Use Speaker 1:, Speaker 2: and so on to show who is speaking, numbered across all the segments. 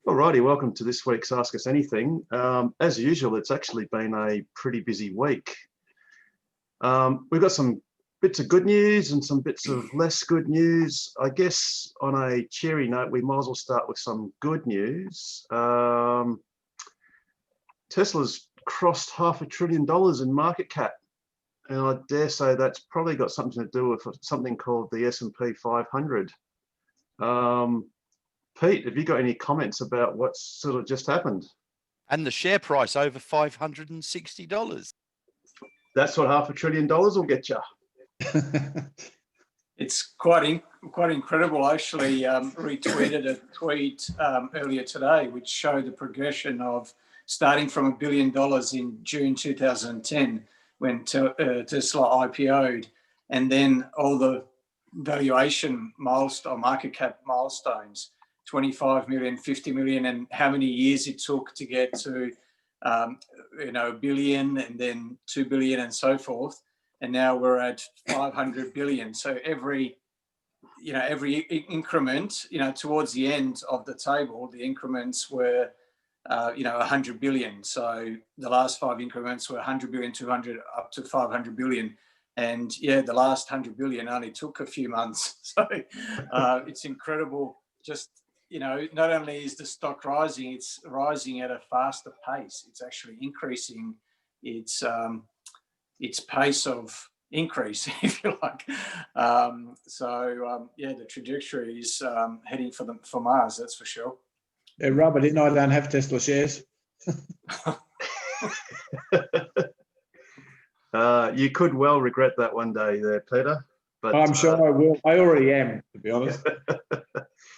Speaker 1: Alrighty, welcome to this week's Ask Us Anything. As usual, it's actually been a pretty busy week. We've got some bits of good news and some bits of less good news. I guess on a cheery note, we might as well start with some good news. Tesla's crossed $500 billion in market cap. And I dare say that's probably got something to do with something called the S&P 500. Pete, have you got any comments about what's sort of just happened?
Speaker 2: And the share price over $560.
Speaker 1: That's what $500 billion will get you.
Speaker 3: It's quite incredible. I actually retweeted a tweet earlier today, which showed the progression of starting from $1 billion in June 2010 when Tesla IPO'd, and then all the valuation milestone, market cap milestones. 25 million, 50 million, and how many years it took to get to, $1 billion and then 2 billion and so forth. And now we're at 500 billion. So every increment, towards the end of the table, the increments were, 100 billion. So the last 5 increments were 100 billion, 200 up to 500 billion. And yeah, the last 100 billion only took a few months. So it's incredible. Just, not only is the stock rising, it's rising at a faster pace. It's actually increasing its pace of increase, if you like. The trajectory is heading for Mars, that's for sure.
Speaker 4: Yeah, Robert, I don't have Tesla shares.
Speaker 1: You could well regret that one day there, Peter. But
Speaker 4: I'm sure I will. I already am, to be honest.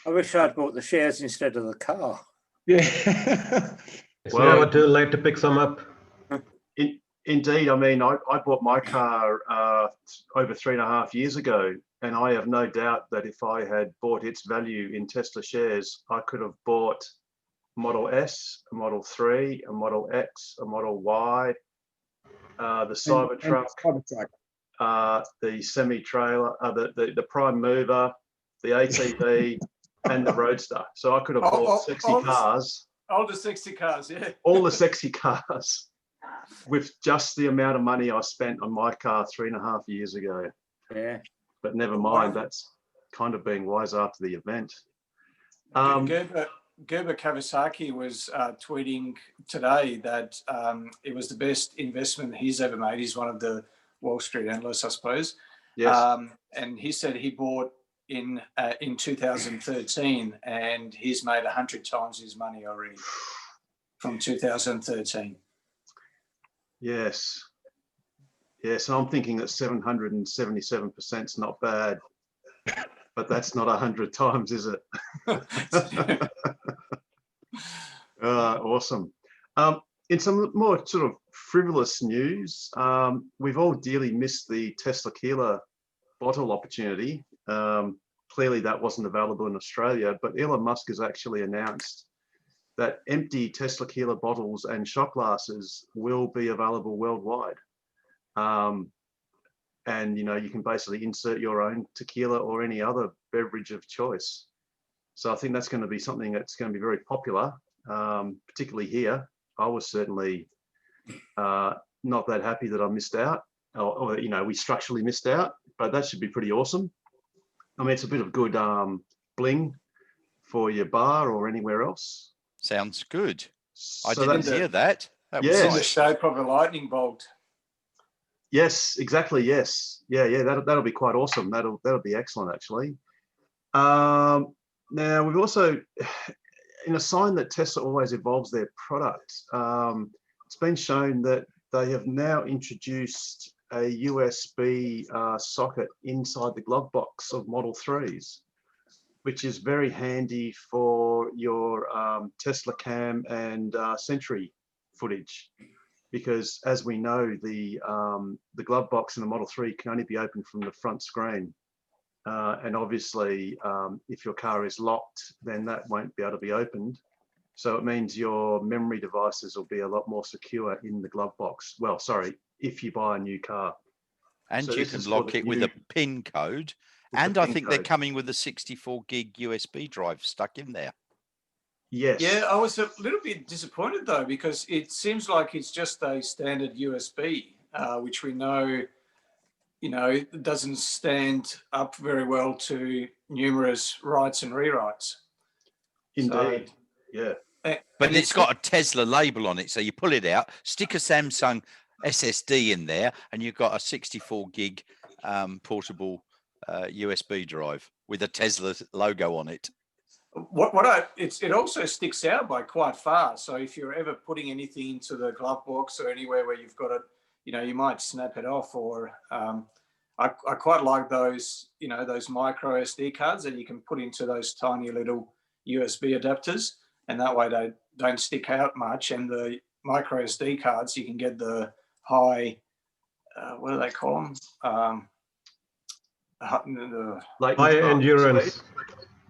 Speaker 5: I wish I'd bought the shares instead of the car.
Speaker 4: Yeah.
Speaker 6: It's never too late to pick some up.
Speaker 1: Indeed. I mean, I bought my car over 3.5 years ago, and I have no doubt that if I had bought its value in Tesla shares, I could have bought Model S, a Model 3, a Model X, a Model Y, the Cybertruck, the semi-trailer, the Prime Mover, the ATV, and the Roadster. So I could have bought sexy cars.
Speaker 3: All the sexy cars, yeah.
Speaker 1: All the sexy cars with just the amount of money I spent on my car 3.5 years ago.
Speaker 5: Yeah.
Speaker 1: But never mind, that's kind of being wise after the event.
Speaker 3: Gerber Kawasaki was tweeting today that it was the best investment he's ever made. He's one of the Wall Street analysts, I suppose.
Speaker 1: Yes.
Speaker 3: And he said he bought in 2013, and he's made 100 times his money already from 2013.
Speaker 1: Yes. Yes, I'm thinking that 777% is not bad, but that's not 100 times, is it? Awesome. In some more sort of frivolous news, we've all dearly missed the Tesla Kila bottle opportunity. Clearly that wasn't available in Australia, but Elon Musk has actually announced that empty Tesla Kila bottles and shot glasses will be available worldwide. And you can basically insert your own tequila or any other beverage of choice. So I think that's going to be something that's going to be very popular, particularly here. I was certainly not that happy that I missed out, or we structurally missed out, but that should be pretty awesome. I mean, it's a bit of good bling for your bar or anywhere else.
Speaker 2: Sounds good. I
Speaker 1: So
Speaker 2: didn't hear that. That was
Speaker 1: Yes.
Speaker 3: In the
Speaker 2: nice.
Speaker 3: shape of a lightning bolt.
Speaker 1: Yes, exactly. Yes, yeah. That'll be quite awesome. That'll be excellent, actually. Now we've also, in a sign that Tesla always evolves their product, it's been shown that they have now introduced a USB socket inside the glove box of Model 3s, which is very handy for your Tesla Cam and Sentry footage. Because as we know, the glove box in the Model 3 can only be opened from the front screen. And obviously, if your car is locked, then that won't be able to be opened. So it means your memory devices will be a lot more secure in the glove box. Well, sorry, if you buy a new car.
Speaker 2: And
Speaker 1: So
Speaker 2: you
Speaker 1: this
Speaker 2: can
Speaker 1: is for
Speaker 2: lock
Speaker 1: the
Speaker 2: it with
Speaker 1: new-
Speaker 2: a PIN code.
Speaker 1: with the
Speaker 2: And I
Speaker 1: PIN
Speaker 2: think they're
Speaker 1: code.
Speaker 2: coming with a 64 gig USB drive stuck in there.
Speaker 1: Yes.
Speaker 3: Yeah, I was a little bit disappointed though, because it seems like it's just a standard USB, which we know, doesn't stand up very well to numerous writes and rewrites.
Speaker 1: Indeed. Yeah.
Speaker 2: But it's got a Tesla label on it. So you pull it out, stick a Samsung SSD in there, and you've got a 64 gig portable USB drive with a Tesla logo on it.
Speaker 3: It also sticks out by quite far. So if you're ever putting anything into the glove box or anywhere where you've got it, you might snap it off. Or I quite like those, those micro SD cards that you can put into those tiny little USB adapters, and that way they don't stick out much. And the micro SD cards, you can get the high, what do they call them?
Speaker 6: High endurance.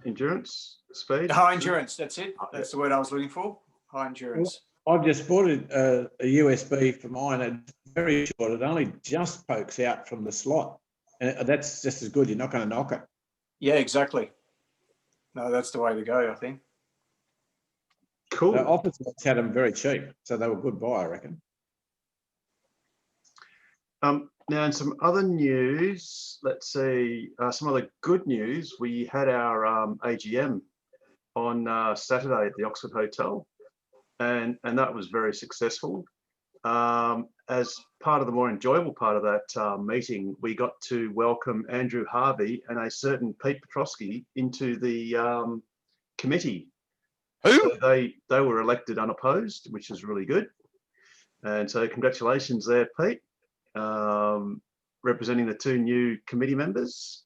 Speaker 1: Endurance, speed.
Speaker 3: High endurance, that's it. That's the word I was looking for. High endurance.
Speaker 4: I've just bought a USB for mine. It's very short. It only just pokes out from the slot. And that's just as good. You're not going to knock it.
Speaker 3: Yeah, exactly. No, that's the way to go, I think.
Speaker 1: Cool.
Speaker 4: The Office had them very cheap, so they were a good buy, I reckon.
Speaker 1: Now, in some other news, let's see, some other good news. We had our AGM on Saturday at the Oxford Hotel, and that was very successful. As part of the more enjoyable part of that meeting, we got to welcome Andrew Harvey and a certain Pete Petrosky into the committee.
Speaker 2: Who?
Speaker 1: So they were elected unopposed, which is really good. And so congratulations there, Pete. Representing the two new committee members.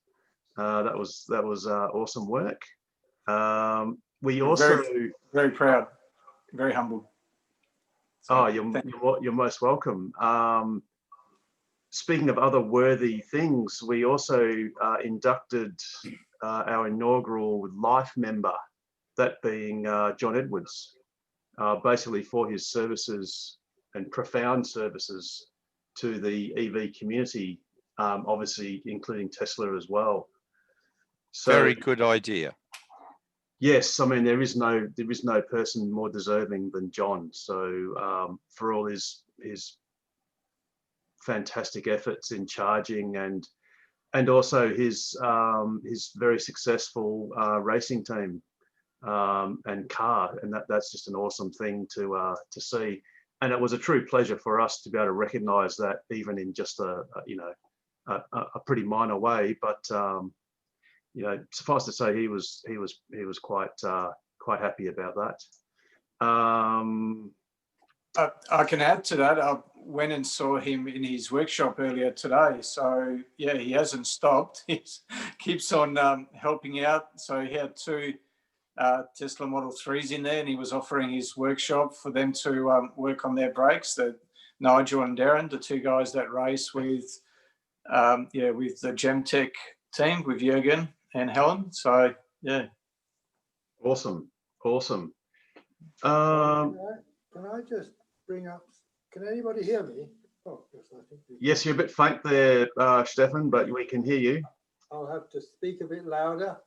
Speaker 1: That was awesome work. We also
Speaker 3: very proud, very humbled.
Speaker 1: So you're most welcome. Speaking of other worthy things, we also inducted our inaugural life member, that being John Edwards, basically for his services and profound services to the EV community, obviously including Tesla as well. So,
Speaker 2: very good idea.
Speaker 1: Yes, I mean there is no person more deserving than John. So for all his fantastic efforts in charging and also his very successful racing team and car, and that's just an awesome thing to see. And it was a true pleasure for us to be able to recognise that, even in just a pretty minor way. But suffice to say, he was quite happy about that.
Speaker 3: I can add to that. I went and saw him in his workshop earlier today. So yeah, he hasn't stopped. He keeps on helping out. So he had two Tesla Model 3s in there, and he was offering his workshop for them to work on their brakes. That Nigel and Darren, the two guys that race with the Gemtech team, with Jürgen and Helen. So yeah,
Speaker 1: awesome.
Speaker 7: Can I just bring up? Can anybody hear me? Oh, yes, I think.
Speaker 1: Yes, you're a bit faint there, Stefan, but we can hear you.
Speaker 7: I'll have to speak a bit louder.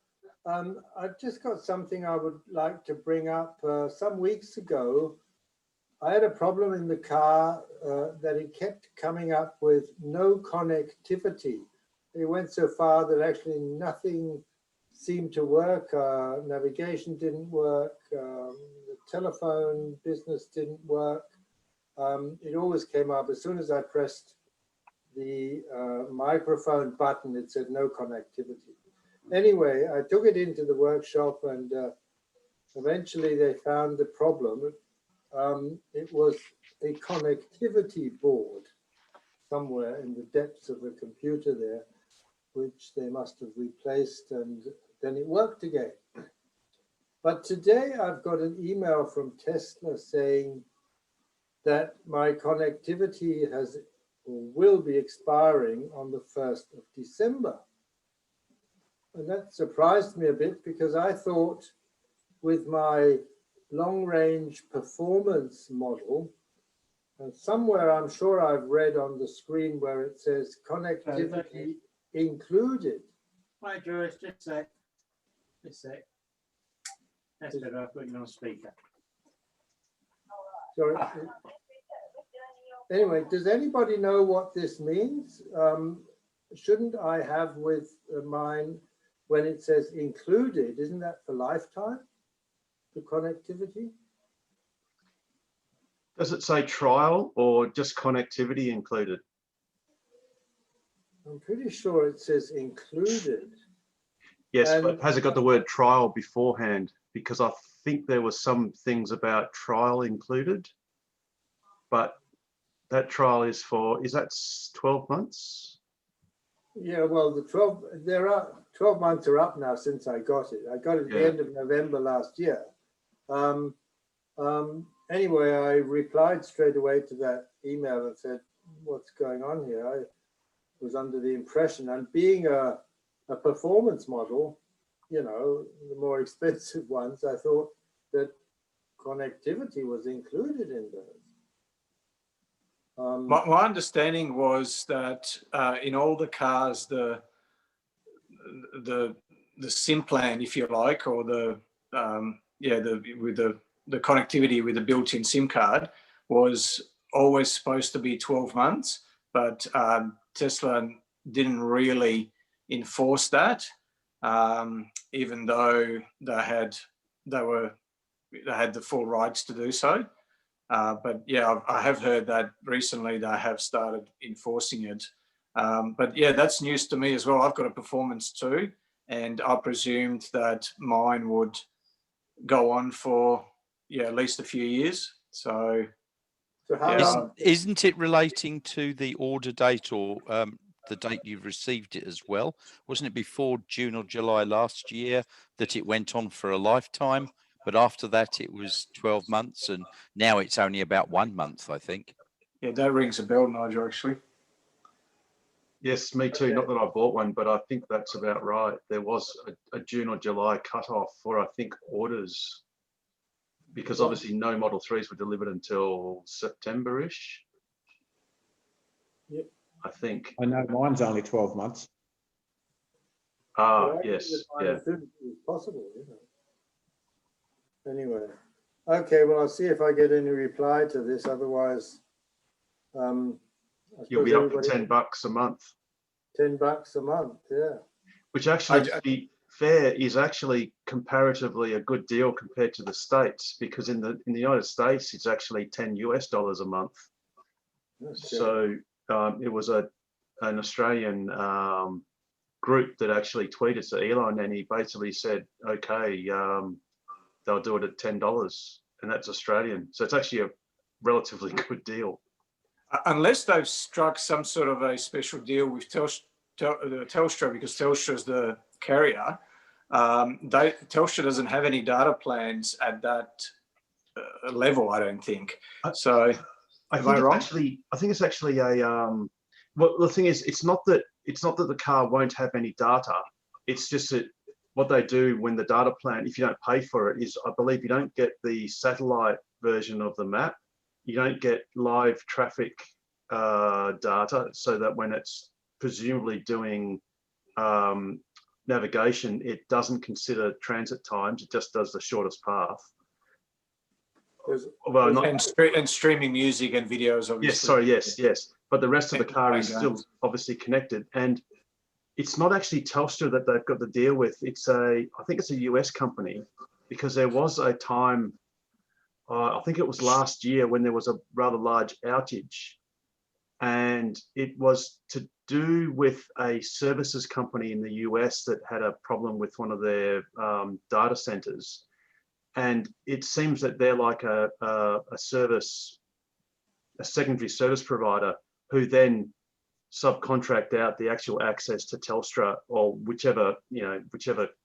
Speaker 7: I've just got something I would like to bring up. Some weeks ago, I had a problem in the car that it kept coming up with no connectivity. It went so far that actually nothing seemed to work. Navigation didn't work. The telephone business didn't work. It always came up as soon as I pressed the microphone button, it said no connectivity. Anyway, I took it into the workshop, and eventually they found the problem. It was a connectivity board somewhere in the depths of the computer there, which they must have replaced, and then it worked again. But today I've got an email from Tesla saying that my connectivity has or will be expiring on the 1st of December. And that surprised me a bit, because I thought with my long-range performance model, and somewhere I'm sure I've read on the screen where it says connectivity included.
Speaker 5: Hi, Drew, just a sec. That's it, I've got you on speaker.
Speaker 7: Sorry. Anyway, does anybody know what this means? Shouldn't I have with mine, when it says included, isn't that for lifetime, the connectivity?
Speaker 1: Does it say trial or just connectivity included?
Speaker 7: I'm pretty sure it says included.
Speaker 1: Yes,
Speaker 7: And-
Speaker 1: but has it got the word trial beforehand? Because I think there were some things about trial included, but that trial is for, is that 12 months?
Speaker 7: Yeah, well, the 12 months are up now since I got it. I got it at the
Speaker 1: Yeah.
Speaker 7: end of November last year. Anyway, I replied straight away to that email and said, what's going on here? I was under the impression, and being a performance model, you know, the more expensive ones, I thought that connectivity was included in those.
Speaker 3: My understanding was that in all the cars, the SIM plan, if you like, or with the connectivity with the built-in SIM card was always supposed to be 12 months, but Tesla didn't really enforce that, even though they had the full rights to do so. But yeah, I have heard that recently they have started enforcing it. But yeah, that's news to me as well. I've got a Performance too, and I presumed that mine would go on for at least a few years. So
Speaker 7: how
Speaker 3: yeah,
Speaker 7: long?
Speaker 2: Isn't it relating to the order date or the date you've received it as well? Wasn't it before June or July last year that it went on for a lifetime? But after that, it was 12 months, and now it's only about 1 month, I think.
Speaker 3: yeah, that rings a bell, Nigel, actually.
Speaker 1: Yes, me too. Not that I bought one, but I think that's about right. There was a June or July cutoff for, I think, orders, because obviously no Model 3s were delivered until September-ish.
Speaker 7: Yep.
Speaker 1: I think.
Speaker 4: I know mine's only 12 months.
Speaker 1: Ah,
Speaker 7: Well, I
Speaker 1: yes,
Speaker 7: think that
Speaker 1: yeah.
Speaker 7: as soon as it's possible, you know. Anyway, okay, well, I'll see if I get any reply to this. Otherwise, I
Speaker 1: You'll
Speaker 7: suppose
Speaker 1: be up for
Speaker 7: everybody-
Speaker 1: $10 a month,
Speaker 7: $10 a month, yeah.
Speaker 1: which actually, to be fair, is actually comparatively a good deal compared to the States, because in the United States, it's actually $10 US a month.
Speaker 7: Okay.
Speaker 1: So it was an Australian group that actually tweeted to Elon, and he basically said, okay, they'll do it at $10, and that's Australian. So it's actually a relatively good deal.
Speaker 3: Unless they've struck some sort of a special deal with Telstra, because Telstra is the carrier. Telstra doesn't have any data plans at that level, I don't think. So
Speaker 1: I
Speaker 3: am
Speaker 1: think
Speaker 3: I
Speaker 1: it's
Speaker 3: wrong?
Speaker 1: actually, I think it's actually a well, the thing is, it's not that the car won't have any data. It's just that what they do when the data plan, if you don't pay for it, is I believe you don't get the satellite version of the map. You don't get live traffic data, so that when it's presumably doing navigation, it doesn't consider transit times. It just does the shortest path. Well, not,
Speaker 3: And streaming music and videos, obviously.
Speaker 1: yes, sorry, yes. But the rest of the car is
Speaker 3: Games.
Speaker 1: still obviously connected, and it's not actually Telstra that they've got to deal with. I think it's a US company, because there was a time, I think it was last year, when there was a rather large outage, and it was to do with a services company in the US that had a problem with one of their data centers. And it seems that they're like a secondary service provider who then subcontract out the actual access to Telstra or whichever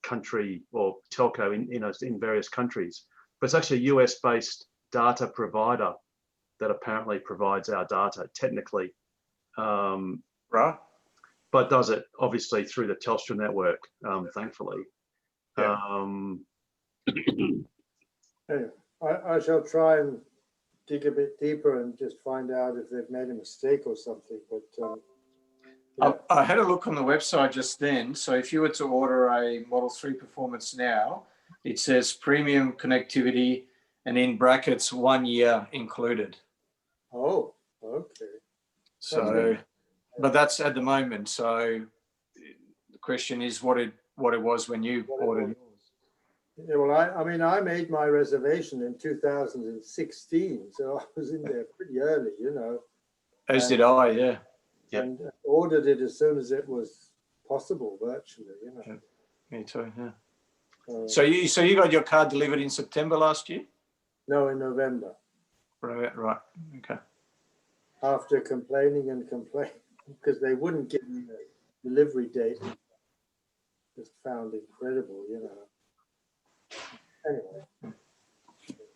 Speaker 1: country or telco in various countries. But it's actually a US-based data provider that apparently provides our data technically,
Speaker 3: Right.
Speaker 1: but does it obviously through the Telstra network, thankfully.
Speaker 3: Yeah.
Speaker 7: Anyway, I shall try and dig a bit deeper and just find out if they've made a mistake or something. But yeah.
Speaker 3: I had a look on the website just then. So if you were to order a Model 3 Performance now, it says premium connectivity and in brackets 1 year included.
Speaker 7: Oh, okay.
Speaker 3: So, but that's at the moment. So the question is what it was when you ordered yours.
Speaker 7: Yeah, well, I mean, I made my reservation in 2016, so I was in there pretty early, you know.
Speaker 3: As did I, yeah.
Speaker 1: Yep.
Speaker 7: And ordered it as soon as it was possible, virtually, you know.
Speaker 3: Me too, yeah.
Speaker 7: Uh,
Speaker 3: So you got your car delivered in September last year?
Speaker 7: no, in November,
Speaker 3: Right. Okay.
Speaker 7: after complaining and complaining because they wouldn't give me a delivery date. Just found incredible, you know. Anyway,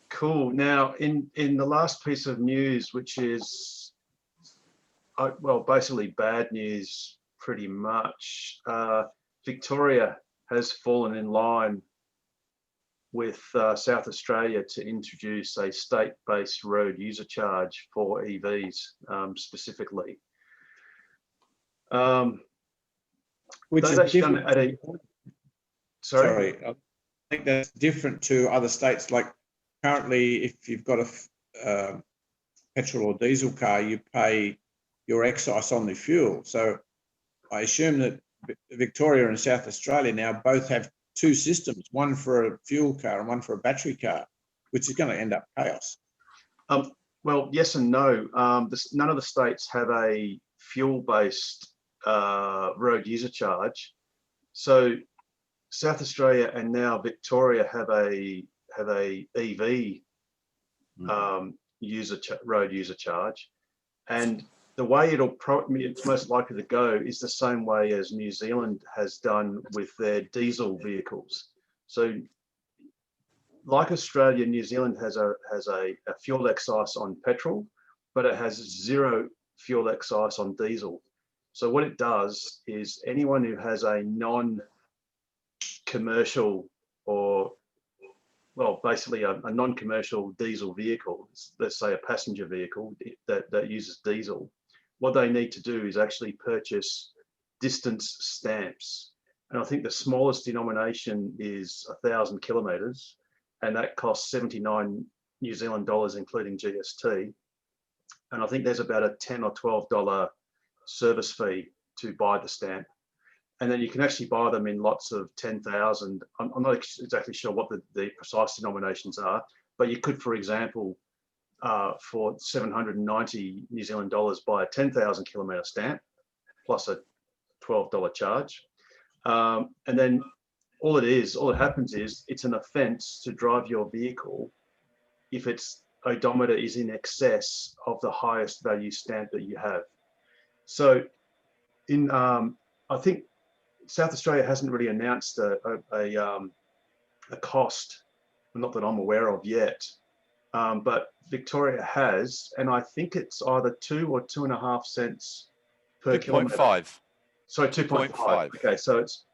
Speaker 1: Cool. Now, in the last piece of news, which is, well, basically bad news, pretty much, Victoria has fallen in line with South Australia to introduce a state-based road user charge for EVs specifically.
Speaker 4: Which
Speaker 1: They've
Speaker 4: is
Speaker 1: actually done
Speaker 4: different.
Speaker 1: it at a, sorry?
Speaker 4: I think that's different to other states. Like currently, if you've got a petrol or diesel car, you pay your excise on the fuel. So I assume that Victoria and South Australia now both have two systems, one for a fuel car and one for a battery car, which is going to end up chaos.
Speaker 1: Well, yes and no. None of the states have a fuel-based road user charge. So South Australia and now Victoria have a EV road user charge, and the way it's most likely to go is the same way as New Zealand has done with their diesel vehicles. So, like Australia, New Zealand has a fuel excise on petrol, but it has zero fuel excise on diesel. So what it does is anyone who has a non-commercial or, well, basically a non-commercial diesel vehicle, let's say a passenger vehicle that uses diesel, what they need to do is actually purchase distance stamps. And I think the smallest denomination is 1,000 kilometres, and that costs 79 New Zealand dollars, including GST. And I think there's about a $10 or $12 service fee to buy the stamp. And then you can actually buy them in lots of 10,000. I'm not exactly sure what the precise denominations are, but you could, for example, for 790 New Zealand dollars, buy a 10,000 kilometre stamp plus a $12 charge. And then all it happens is it's an offence to drive your vehicle if its odometer is in excess of the highest value stamp that you have. So I think South Australia hasn't really announced a cost, not that I'm aware of yet, but Victoria has, and I think it's either 2 or 2.5 cents per kilometre.
Speaker 2: 2.5.
Speaker 1: Sorry, 2.5.
Speaker 2: 2.5.
Speaker 1: Okay, so it's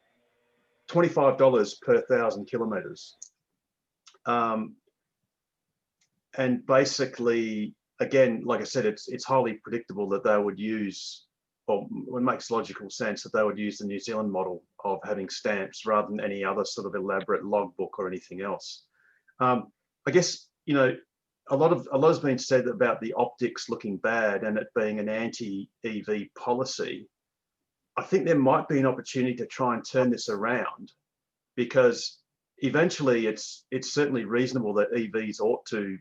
Speaker 1: $25 per 1,000 kilometres. And basically, again, like I said, it's highly predictable that they would use, or it makes logical sense that they would use the New Zealand model of having stamps rather than any other sort of elaborate logbook or anything else. I guess, you know, a lot has been said about the optics looking bad and it being an anti-EV policy. I think there might be an opportunity to try and turn this around, because eventually it's certainly reasonable that EVs ought to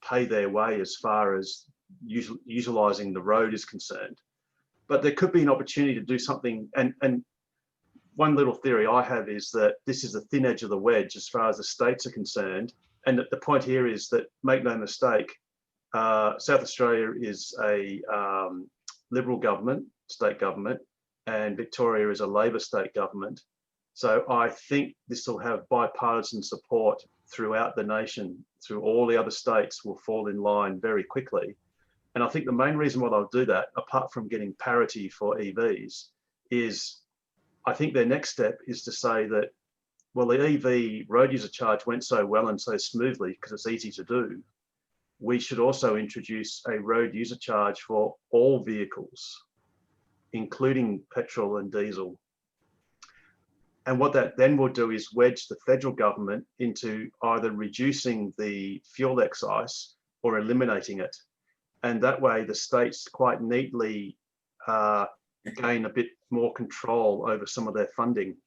Speaker 1: pay their way as far as utilising the road is concerned. But there could be an opportunity to do something, and one little theory I have is that this is the thin edge of the wedge as far as the states are concerned, and that the point here is that, make no mistake, South Australia is a Liberal government, state government, and Victoria is a Labor state government. So I think this will have bipartisan support throughout the nation, through all the other states will fall in line very quickly. And I think the main reason why they'll do that, apart from getting parity for EVs, is I think their next step is to say that, well, the EV road user charge went so well and so smoothly because it's easy to do. We should also introduce a road user charge for all vehicles, including petrol and diesel. And what that then will do is wedge the federal government into either reducing the fuel excise or eliminating it. And that way the states quite neatly gain a bit more control over some of their funding,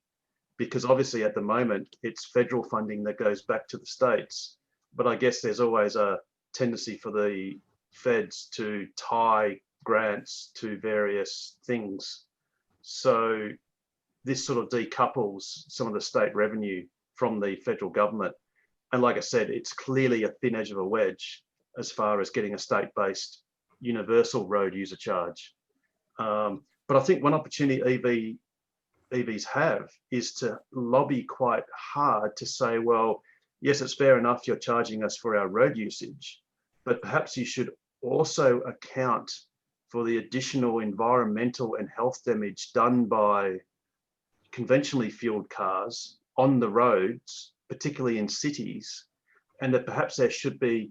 Speaker 1: because obviously at the moment it's federal funding that goes back to the states. But I guess there's always a tendency for the feds to tie grants to various things. So this sort of decouples some of the state revenue from the federal government. And like I said, it's clearly a thin edge of a wedge as far as getting a state-based universal road user charge. But I think one opportunity EVs have is to lobby quite hard to say, well, yes, it's fair enough you're charging us for our road usage, but perhaps you should also account for the additional environmental and health damage done by conventionally fueled cars on the roads, particularly in cities, and that perhaps there should be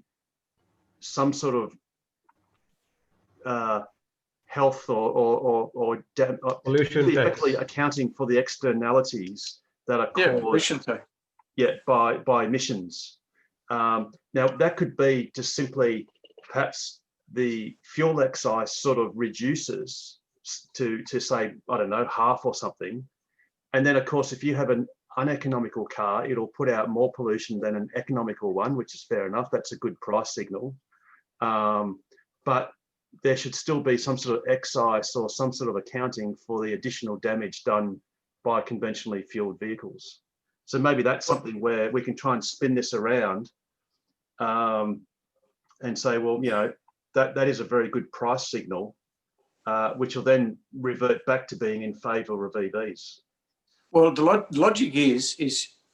Speaker 1: some sort of health or
Speaker 6: Pollution tax.
Speaker 1: effectively accounting for the externalities that are caused
Speaker 3: pollution tax.
Speaker 1: by emissions. Now that could be just simply perhaps the fuel excise sort of reduces to say, I don't know, half or something. And then of course, if you have an uneconomical car, it'll put out more pollution than an economical one, which is fair enough. That's a good price signal. But there should still be some sort of excise or some sort of accounting for the additional damage done by conventionally fueled vehicles. So maybe that's something where we can try and spin this around and say, well, you know, that is a very good price signal, which will then revert back to being in favour of EVs.
Speaker 3: Well, the logic is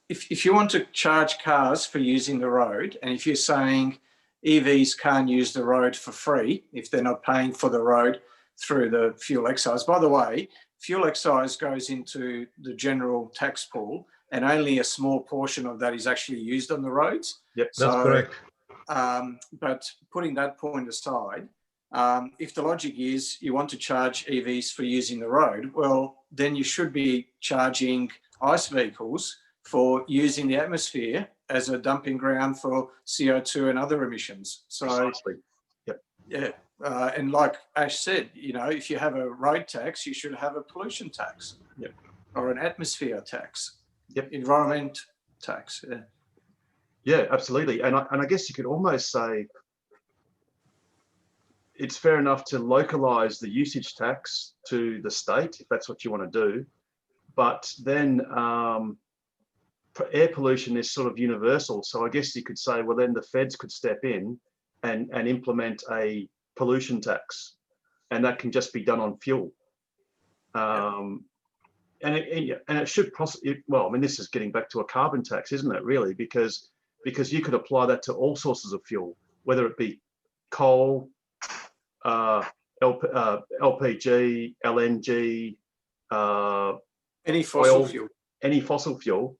Speaker 3: if you want to charge cars for using the road, and if you're saying EVs can't use the road for free if they're not paying for the road through the fuel excise. By the way, fuel excise goes into the general tax pool, and only a small portion of that is actually used on the roads.
Speaker 1: Yep,
Speaker 6: That's correct.
Speaker 3: But putting that point aside, if the logic is you want to charge EVs for using the road, well, then you should be charging ICE vehicles for using the atmosphere as a dumping ground for CO2 and other emissions. So,
Speaker 1: precisely. Yep.
Speaker 3: Yeah. And like Ash said, you know, if you have a road tax, you should have a pollution tax.
Speaker 1: Yep.
Speaker 3: Or an atmosphere tax.
Speaker 1: Yep.
Speaker 3: Environment tax. Yeah.
Speaker 1: Yeah, absolutely. And I guess you could almost say it's fair enough to localize the usage tax to the state, if that's what you want to do. But then air pollution is sort of universal. So I guess you could say, well, then the feds could step in and implement a pollution tax, and that can just be done on fuel. And it should possibly, well, I mean, this is getting back to a carbon tax, isn't it, really? Because you could apply that to all sources of fuel, whether it be coal, LPG, LNG,
Speaker 3: any fossil
Speaker 1: oil,
Speaker 3: fuel.
Speaker 1: Any fossil fuel.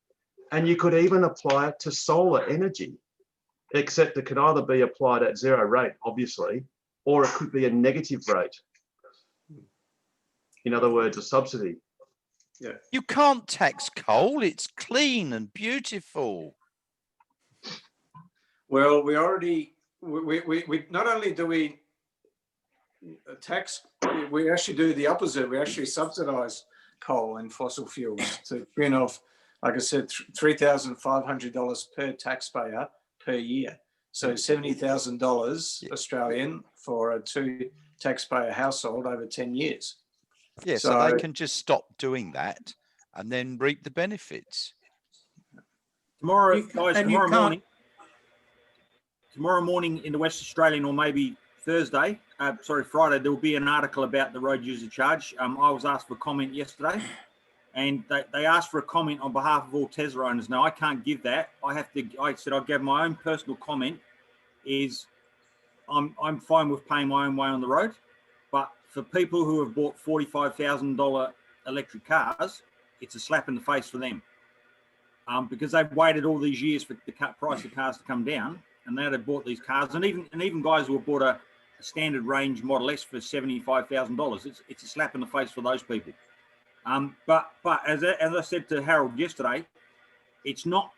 Speaker 1: And you could even apply it to solar energy, except it could either be applied at zero rate, obviously, or it could be a negative rate. In other words, a subsidy.
Speaker 3: Yeah.
Speaker 2: You can't tax coal. It's clean and beautiful.
Speaker 3: Well, we already, we not only do we tax, we actually do the opposite. We actually subsidise coal and fossil fuels to the tune of, like I said, $3,500 per taxpayer per year. So $70,000 Australian for a 2 taxpayer household over 10 years.
Speaker 2: Yeah, so they can just stop doing that and then reap the benefits.
Speaker 8: Tomorrow, guys, tomorrow morning in the West Australian, or maybe Friday, there will be an article about the road user charge. I was asked for comment yesterday, and they asked for a comment on behalf of all Tesla owners. Now, I can't give that. I said I'll give my own personal comment. Is I'm fine with paying my own way on the road, but for people who have bought $45,000 electric cars, it's a slap in the face for them, because they've waited all these years for the price of cars to come down, and now they've bought these cars, and even guys who have bought a standard range Model S for $75,000, it's a slap in the face for those people. But as I said to Harold yesterday, it's not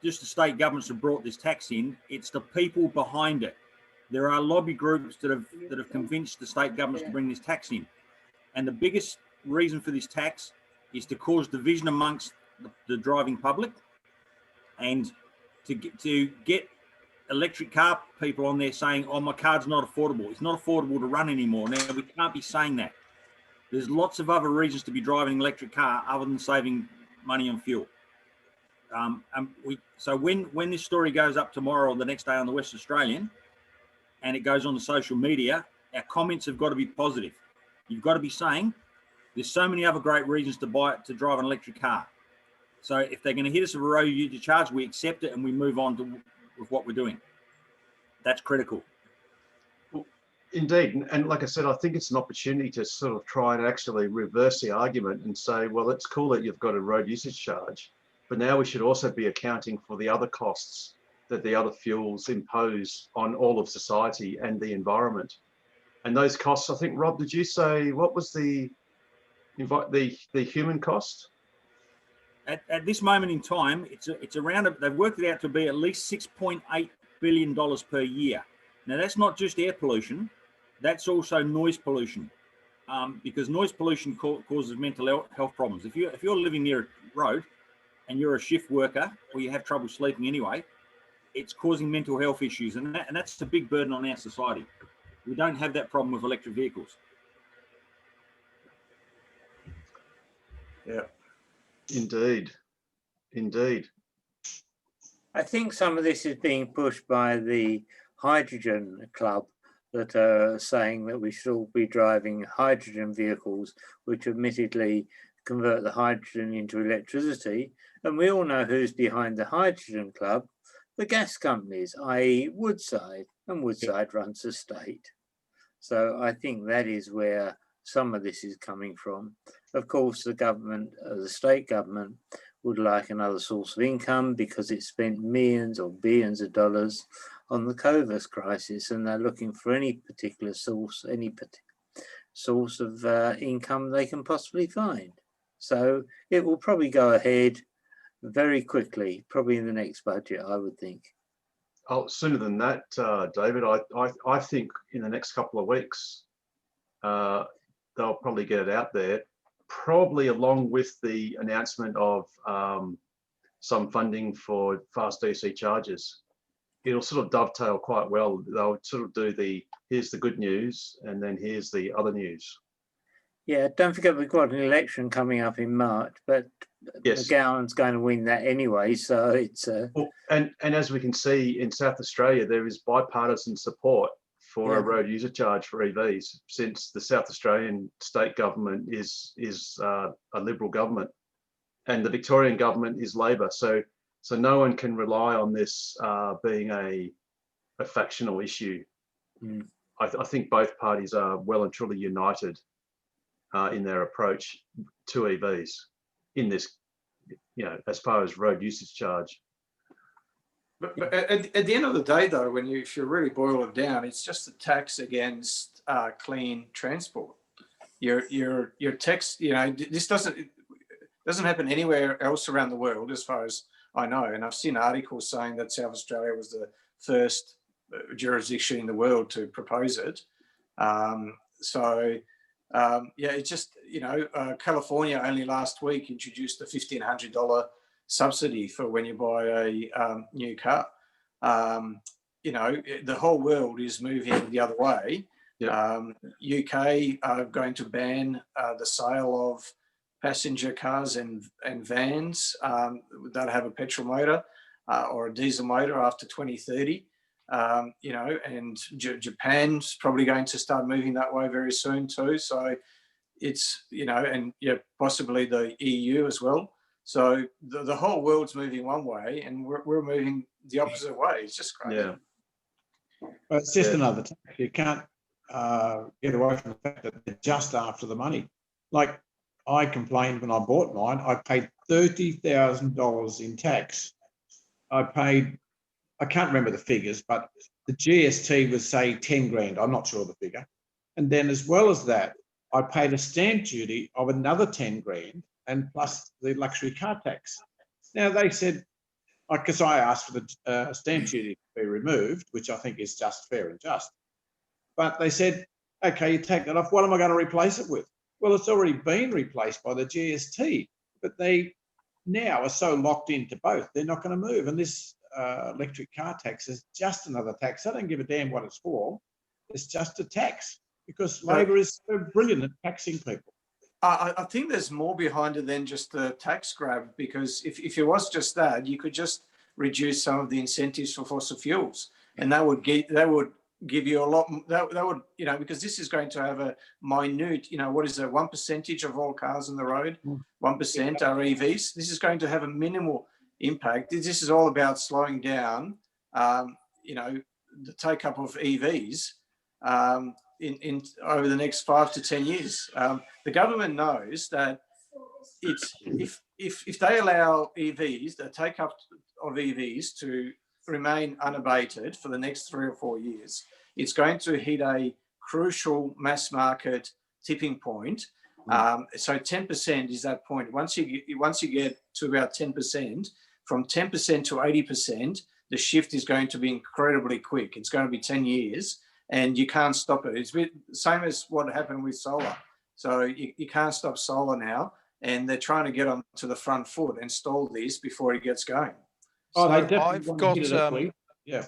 Speaker 8: just the state governments that brought this tax in, it's the people behind it. There are lobby groups that have convinced the state governments to bring this tax in. And the biggest reason for this tax is to cause division amongst the driving public and to get electric car people on there saying, oh, my car's not affordable. It's not affordable to run anymore. Now, we can't be saying that. There's lots of other reasons to be driving an electric car other than saving money on fuel. So when this story goes up tomorrow or the next day on the West Australian and it goes on the social media, our comments have got to be positive. You've got to be saying there's so many other great reasons to drive an electric car. So if they're going to hit us with a road user charge, we accept it and we move on with what we're doing. That's critical.
Speaker 1: Indeed. And like I said, I think it's an opportunity to sort of try and actually reverse the argument and say, well, it's cool that you've got a road usage charge, but now we should also be accounting for the other costs that the other fuels impose on all of society and the environment. And those costs, I think, Rob, did you say, what was the human cost?
Speaker 8: At this moment in time, it's around, they've worked it out to be at least $6.8 billion per year. Now, that's not just air pollution, that's also noise pollution, because noise pollution causes mental health problems. If you're living near a road and you're a shift worker or you have trouble sleeping anyway, it's causing mental health issues, and that's a big burden on our society. We don't have that problem with electric vehicles.
Speaker 1: Yeah, indeed.
Speaker 5: I think some of this is being pushed by the hydrogen club that are saying that we should all be driving hydrogen vehicles, which admittedly convert the hydrogen into electricity. And we all know who's behind the hydrogen club, the gas companies, i.e. Woodside, and Woodside runs the state. So I think that is where some of this is coming from. Of course, the government, the state government, would like another source of income because it spent millions or billions of dollars on the COVID crisis, and they're looking for any particular source, source of income they can possibly find. So it will probably go ahead very quickly, probably in the next budget, I would think.
Speaker 1: Oh, sooner than that, David. I think in the next couple of weeks, they'll probably get it out there, probably along with the announcement of some funding for fast DC charges. It'll sort of dovetail quite well. They'll sort of do here's the good news, and then here's the other news.
Speaker 5: Yeah, don't forget we've got an election coming up in March, but
Speaker 1: yes,
Speaker 5: McGowan's going to win that anyway, so it's...
Speaker 1: Well, and as we can see in South Australia, there is bipartisan support for a road user charge for EVs, since the South Australian state government is a Liberal government and the Victorian government is Labor. So no one can rely on this being a factional issue.
Speaker 5: Mm.
Speaker 1: I think both parties are well and truly united in their approach to EVs in this, as far as road usage charge.
Speaker 3: But at the end of the day, though, if you really boil it down, it's just a tax against clean transport. Your tax, this doesn't happen anywhere else around the world, as far as I know. And I've seen articles saying that South Australia was the first jurisdiction in the world to propose it. It's just, California only last week introduced a $1,500 subsidy for when you buy a new car. The whole world is moving the other way. Yep. UK are going to ban the sale of passenger cars and vans that have a petrol motor or a diesel motor after 2030. And Japan's probably going to start moving that way very soon too. So it's, possibly the EU as well. So the whole world's moving one way and we're moving the opposite way. It's just crazy.
Speaker 1: Yeah.
Speaker 4: Well, it's just another tax. You can't get away from the fact that they're just after the money. Like I complained when I bought mine, I paid $30,000 in tax. I can't remember the figures, but the GST was say 10 grand. I'm not sure the figure. And then as well as that, I paid a stamp duty of another 10 grand and plus the luxury car tax. Now they said, because I asked for the stamp duty to be removed, which I think is just fair and just. But they said, okay, you take that off. What am I going to replace it with? Well, it's already been replaced by the GST, but they now are so locked into both, they're not going to move. And this electric car tax is just another tax. I don't give a damn what it's for. It's just a tax because Labor is so brilliant at taxing people.
Speaker 3: I think there's more behind it than just the tax grab, because if it was just that, you could just reduce some of the incentives for fossil fuels, and that would give you a lot. That would, you know, because this is going to have a minute, you know, what is it, 1% of all cars on the road, 1% are EVs. This is going to have a minimal impact. This is all about slowing down, you know, the take up of EVs. In over the next 5 to 10 years, the government knows that it's if they allow EVs, the take up of EVs to remain unabated for the next 3 or 4 years, it's going to hit a crucial mass market tipping point. So 10% is that point. Once you get to about 10%, from 10% to 80%, the shift is going to be incredibly quick. It's going to be 10 years. And you can't stop it. It's the same as what happened with solar. So you can't stop solar now, and they're trying to get on to the front foot and stall this before it gets going.
Speaker 4: Oh,
Speaker 2: So
Speaker 4: they definitely
Speaker 2: I've
Speaker 4: want
Speaker 2: got,
Speaker 4: to hit it early. Yeah.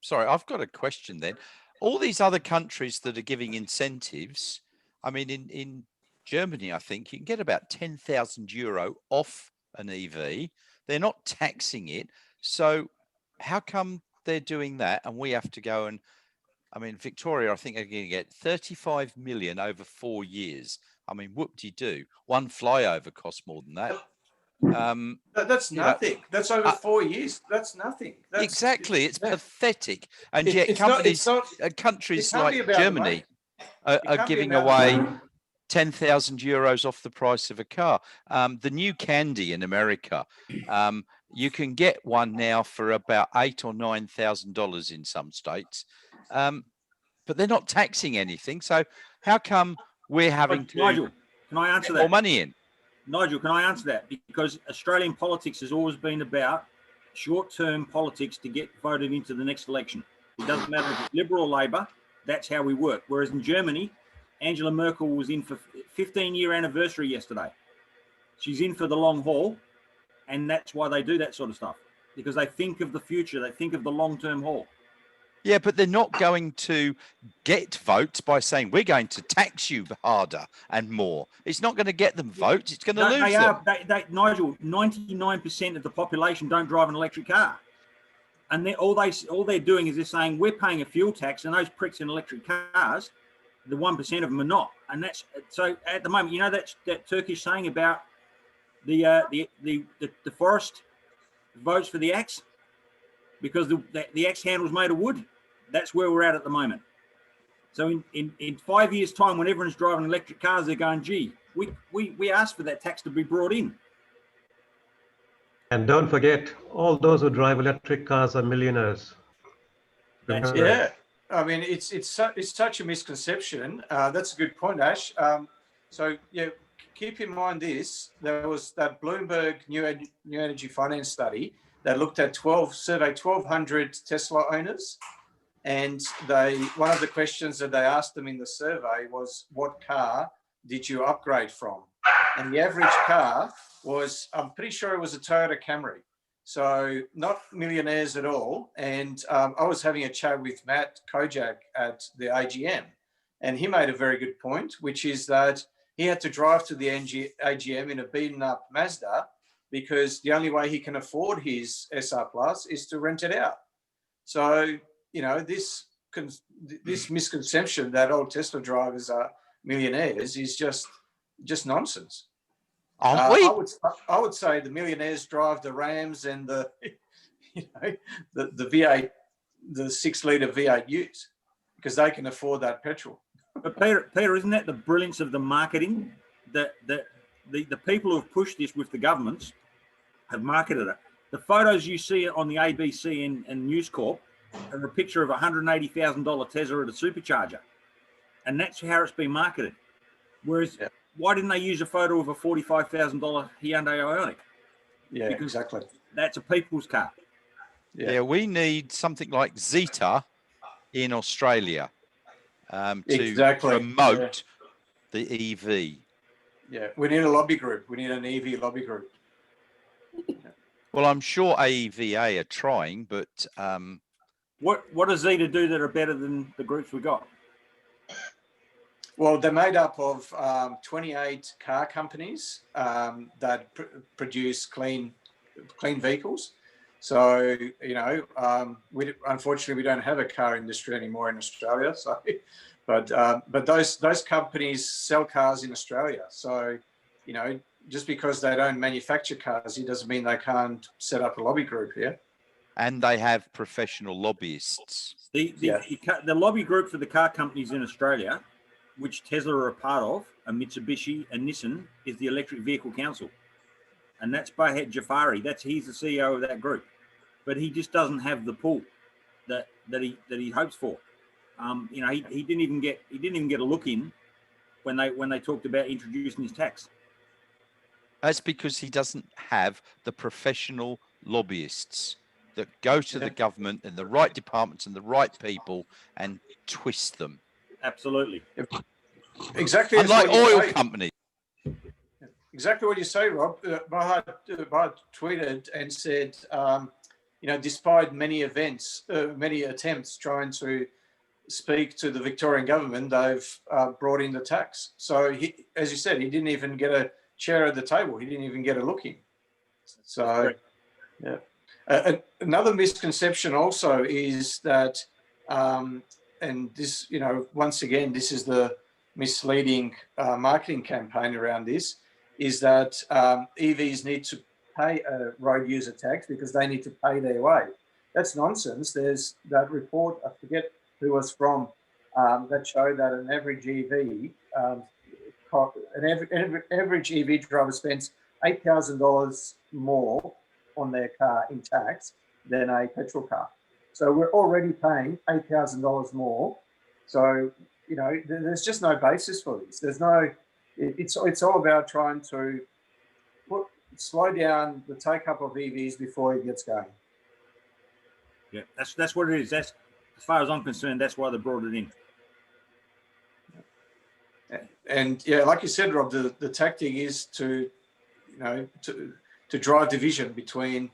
Speaker 2: Sorry, I've got a question then. All these other countries that are giving incentives, I mean, in Germany, I think you can get about €10,000 off an EV. They're not taxing it. So how come they're doing that and we have to go and, I mean, Victoria, I think they're going to get 35 million over 4 years. I mean, whoop-de-doo. One flyover costs more than that.
Speaker 3: That's nothing. That's over 4 years. That's nothing.
Speaker 2: Exactly. It's pathetic. And yet countries like Germany are giving away €10,000 off the price of a car. The new Candy in America, you can get one now for about $8,000 or $9,000 in some states. But they're not taxing anything. So how come we're having to
Speaker 8: Nigel, can I answer
Speaker 2: get
Speaker 8: that?
Speaker 2: more money in?
Speaker 8: Nigel, can I answer that? Because Australian politics has always been about short-term politics to get voted into the next election. It doesn't matter if it's Liberal or Labor, that's how we work. Whereas in Germany, Angela Merkel was in for 15-year anniversary yesterday. She's in for the long haul, and that's why they do that sort of stuff, because they think of the future, they think of the long-term haul.
Speaker 2: Yeah, but they're not going to get votes by saying we're going to tax you harder and more. It's not going to get them votes. It's going to lose them.
Speaker 8: Nigel, 99% of the population don't drive an electric car. And all they're doing is they're saying we're paying a fuel tax, and those pricks in electric cars, the 1% of them are not. And that's so at the moment, you know, that Turkish saying about the forest votes for the axe because the axe handle's made of wood. That's where we're at the moment. So in 5 years' time, when everyone's driving electric cars, they're going, gee, we asked for that tax to be brought in.
Speaker 6: And don't forget, all those who drive electric cars are millionaires.
Speaker 3: Yeah, I mean, it's such a misconception. That's a good point, Ash. So yeah, keep in mind this: there was that Bloomberg New Energy Finance study that looked at surveyed 1,200 Tesla owners, and one of the questions that they asked them in the survey was, "What car did you upgrade from?" And the average car was, I'm pretty sure it was a Toyota Camry. So not millionaires at all. And I was having a chat with Matt Kojak at the AGM, and he made a very good point, which is that he had to drive to the AGM in a beaten up Mazda because the only way he can afford his SR Plus is to rent it out. So, you know, this misconception that all Tesla drivers are millionaires is just nonsense. I would say the millionaires drive the Rams and the V8, the 6-litre V8 Utes, because they can afford that petrol.
Speaker 8: But Peter, isn't that the brilliance of the marketing? That the people who have pushed this with the governments have marketed it. The photos you see on the ABC and News Corp are a picture of a $180,000 Tesla at a supercharger, and that's how it's been marketed. Whereas,
Speaker 3: Yeah.
Speaker 8: why didn't they use a photo of a $45,000 Hyundai Ioniq?
Speaker 3: Yeah,
Speaker 8: Because-
Speaker 3: exactly.
Speaker 8: That's a people's car.
Speaker 2: Yeah, we need something like Zeta in Australia to
Speaker 3: Exactly,
Speaker 2: promote the E EV.
Speaker 3: Yeah, we need a lobby group. We need an EV lobby group.
Speaker 2: Well, I'm sure AEVA are trying, but
Speaker 8: What does Zeta do that are better than the groups we got?
Speaker 3: Well, they're made up of 28 car companies that produce clean vehicles. So, you know, unfortunately, we don't have a car industry anymore in Australia. So, but those companies sell cars in Australia. So, you know, just because they don't manufacture cars, it doesn't mean they can't set up a lobby group here.
Speaker 2: and they have professional lobbyists.
Speaker 8: The lobby group for the car companies in Australia, which Tesla are a part of, and Mitsubishi and Nissan, is the Electric Vehicle Council. And that's Bahet Jafari. He's the CEO of that group. But he just doesn't have the pull that he hopes for. You know, he didn't even get a look in when they talked about introducing his tax.
Speaker 2: That's because he doesn't have the professional lobbyists that go to the government and the right departments and the right people and twist them.
Speaker 8: Absolutely.
Speaker 3: Exactly.
Speaker 2: Unlike oil companies.
Speaker 3: Exactly what you say, Rob. Bahat tweeted and said, you know, despite many attempts trying to speak to the Victorian government, they've brought in the tax. So, as you said, he didn't even get a chair at the table. He didn't even get a look in. So, yeah. Another misconception also is that, and this, you know, once again, this is the misleading marketing campaign around this, is that EVs need to pay a road user tax because they need to pay their way. That's nonsense. There's that report, I forget who was from, that showed that an average EV, average EV driver spends $8,000 more on their car in tax than a petrol car. So we're already paying $8,000 more. So, you know, there's just no basis for this. There's no, it's all about trying to slow down the take up of EVs before it gets going.
Speaker 8: Yeah, that's what it is. That's, as far as I'm concerned, that's why they brought it in.
Speaker 3: And yeah, like you said, Rob, the tactic is to, you know, to drive division between,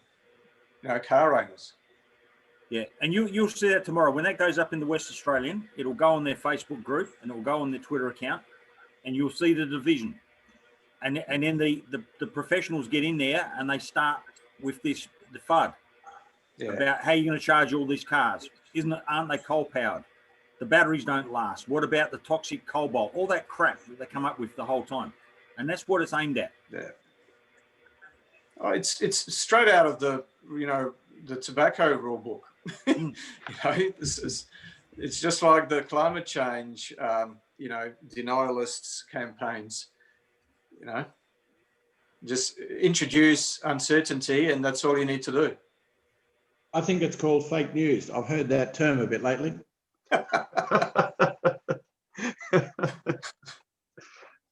Speaker 3: you know, car owners.
Speaker 8: Yeah, and you'll see that tomorrow when that goes up in the West Australian. It'll go on their Facebook group and it'll go on their Twitter account, and you'll see the division. And then the professionals get in there and they start with the FUD about how you're going to charge all these cars. Aren't they coal powered? The batteries don't last. What about the toxic cobalt? All that crap that they come up with the whole time, and that's what it's aimed at.
Speaker 3: Yeah. Oh, it's straight out of the, you know, the tobacco rule book. You know, it's just like the climate change, you know, denialists campaigns. You know, just introduce uncertainty, and that's all you need to do.
Speaker 4: I think it's called fake news. I've heard that term a bit lately.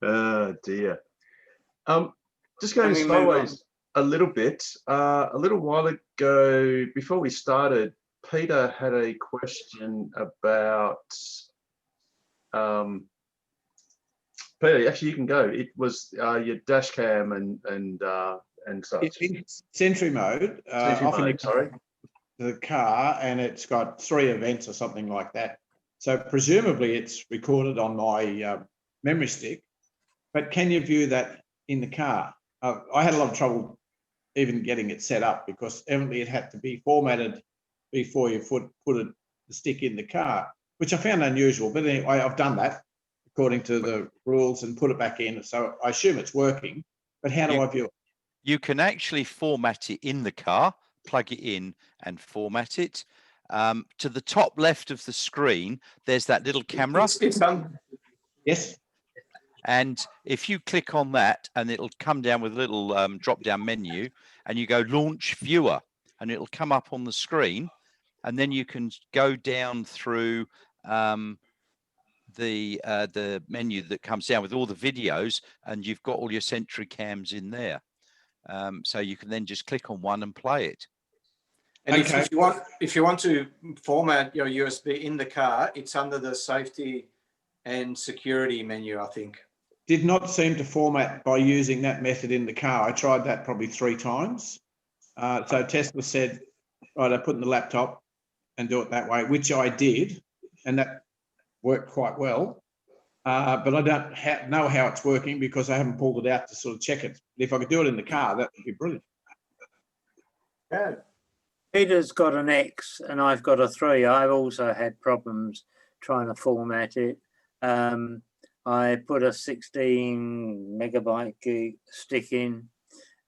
Speaker 1: Oh dear. Just going sideways a little bit. A little while ago, before we started, Peter had a question about. Peter, actually, you can go. It was your dash cam and such.
Speaker 4: It's in Sentry mode.
Speaker 1: Sentry
Speaker 4: Often
Speaker 1: mode, sorry.
Speaker 4: the car, and it's got 3 events or something like that. So presumably it's recorded on my memory stick, but can you view that in the car? I had a lot of trouble even getting it set up because evidently it had to be formatted before you put the stick in the car, which I found unusual. But anyway, I've done that according to the rules and put it back in. So I assume it's working, but how do I view it?
Speaker 2: You can actually format it in the car, plug it in and format it. To the top left of the screen, there's that little camera.
Speaker 3: It's done.
Speaker 4: Yes.
Speaker 2: And if you click on that, and it'll come down with a little drop-down menu, and you go launch viewer, and it'll come up on the screen, and then you can go down through the menu that comes down with all the videos, and you've got all your Sentry cams in there. So you can then just click on one and play it.
Speaker 3: And
Speaker 4: Okay.
Speaker 3: if you want to format your USB in the car, it's under the safety and security menu, I think.
Speaker 4: Did not seem to format by using that method in the car. I tried that probably 3 times. So Tesla said, right, I put in the laptop and do it that way, which I did, and that worked quite well. But I don't know how it's working because I haven't pulled it out to sort of check it. If I could do it in the car, that would be brilliant.
Speaker 7: Yeah.
Speaker 5: Peter's got an X and I've got a 3. I've also had problems trying to format it. I put a 16 megabyte gig stick in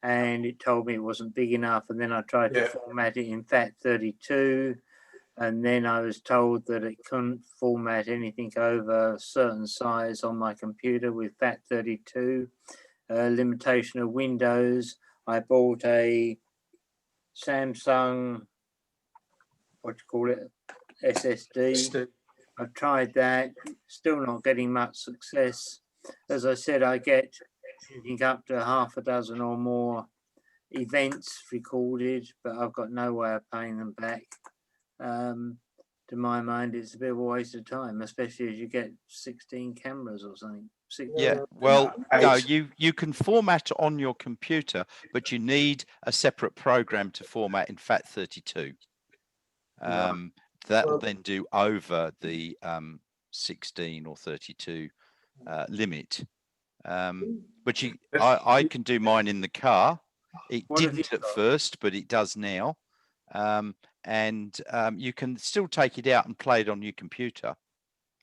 Speaker 5: and it told me it wasn't big enough. And then I tried to format it in FAT32. And then I was told that it couldn't format anything over a certain size on my computer with FAT32. Limitation of Windows. I bought a Samsung, SSD. I've tried that, still not getting much success. As I said, I get anything up to half a dozen or more events recorded, but I've got no way of paying them back. To my mind, it's a bit of a waste of time, especially as you get 16 cameras or something.
Speaker 2: Yeah, well, no, you can format on your computer, but you need a separate program to format in FAT32. That will then do over the 16 or 32 limit. But I can do mine in the car. It didn't at first, but it does now. And you can still take it out and play it on your computer.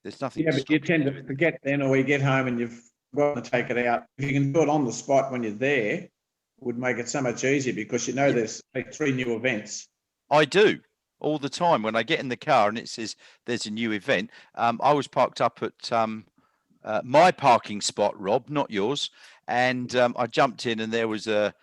Speaker 2: There's nothing.
Speaker 4: Yeah, but you tend to forget then, or you get home and you've got to take it out. If you can do it on the spot when you're there, it would make it so much easier because you know there's like 3 new events.
Speaker 2: I do all the time when I get in the car and it says there's a new event. I was parked up at my parking spot, Rob, not yours, and I jumped in and there was a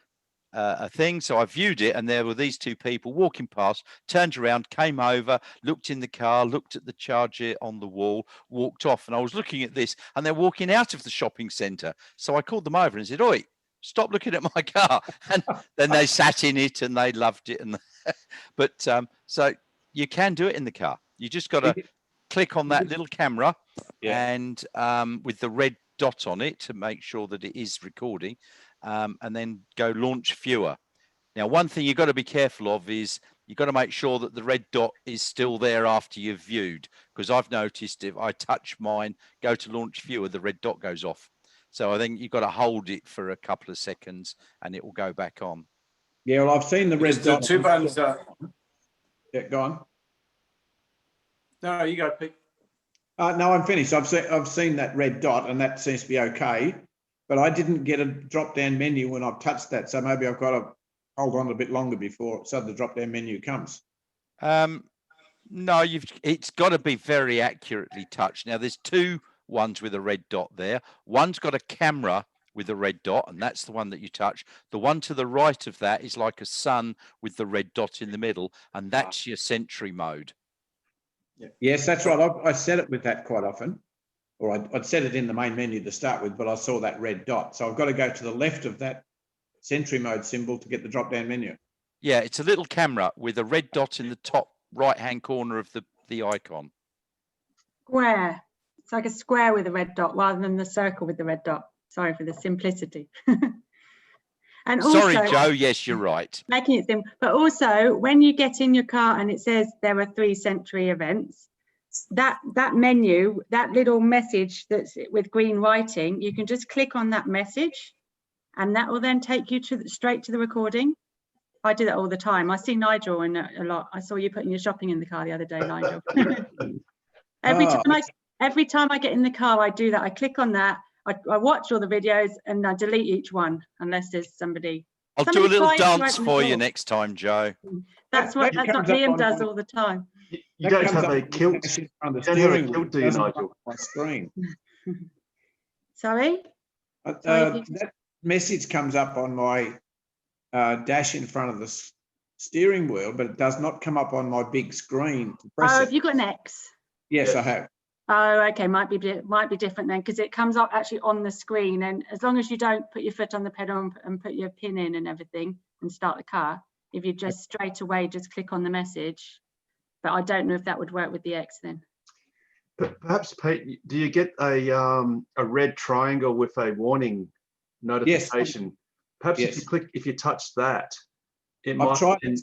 Speaker 2: thing, so I viewed it and there were these 2 people walking past, turned around, came over, looked in the car, looked at the charger on the wall, walked off, and I was looking at this and they're walking out of the shopping centre. So I called them over and said, "Oi, stop looking at my car." And then they sat in it and they loved it. And but so you can do it in the car. You just got to click on that little camera and with the red dot on it to make sure that it is recording. And then go launch viewer. Now, one thing you've got to be careful of is you've got to make sure that the red dot is still there after you've viewed, because I've noticed if I touch mine, go to launch viewer, the red dot goes off. So I think you've got to hold it for a couple of seconds and it will go back on.
Speaker 4: Yeah, well, I've seen the red dot.
Speaker 3: 2 buttons.
Speaker 4: Yeah, go on.
Speaker 3: No, you go, Pete.
Speaker 4: No, I'm finished. I've seen that red dot and that seems to be okay. But I didn't get a drop-down menu when I've touched that, so maybe I've got to hold on a bit longer before the drop-down menu comes.
Speaker 2: No, it's got to be very accurately touched. Now, there's 2 ones with a red dot there. One's got a camera with a red dot, and that's the one that you touch. The one to the right of that is like a sun with the red dot in the middle, and that's your Sentry mode.
Speaker 4: Yes, that's right. I set it with that quite often. Or I'd set it in the main menu to start with, but I saw that red dot. So I've got to go to the left of that Sentry mode symbol to get the drop-down menu.
Speaker 2: Yeah, it's a little camera with a red dot in the top right-hand corner of the icon.
Speaker 9: Square. It's like a square with a red dot rather than the circle with the red dot. Sorry for the simplicity. And also,
Speaker 2: sorry, Joe. Yes, you're right.
Speaker 9: Making it simple. But also, when you get in your car and it says there are 3 Sentry events, that menu, that little message that's with green writing, you can just click on that message and that will then take you straight to the recording. I do that all the time. I see Nigel in a lot. I saw you putting your shopping in the car the other day, Nigel. Every time I get in the car, I do that. I click on that. I watch all the videos and I delete each one unless there's somebody.
Speaker 2: I'll do a little dance for you next time, Joe.
Speaker 9: That's what Liam does all the time.
Speaker 1: You don't have a kilt. You don't have a kilt, do you, Nigel?
Speaker 4: My screen.
Speaker 9: Sorry?
Speaker 4: That message comes up on my dash in front of the steering wheel, but it does not come up on my big screen to press it.
Speaker 9: Have you got an X?
Speaker 4: Yes, I have.
Speaker 9: Oh, okay, might be different then, because it comes up actually on the screen, and as long as you don't put your foot on the pedal and put your pin in and everything and start the car, if you just straight away just click on the message. But I don't know if that would work with the X then.
Speaker 1: Perhaps, Pete, do you get a red triangle with a warning notification? Perhaps
Speaker 4: Yes.
Speaker 1: if you touch that, it
Speaker 4: I've
Speaker 1: might.
Speaker 4: tried it.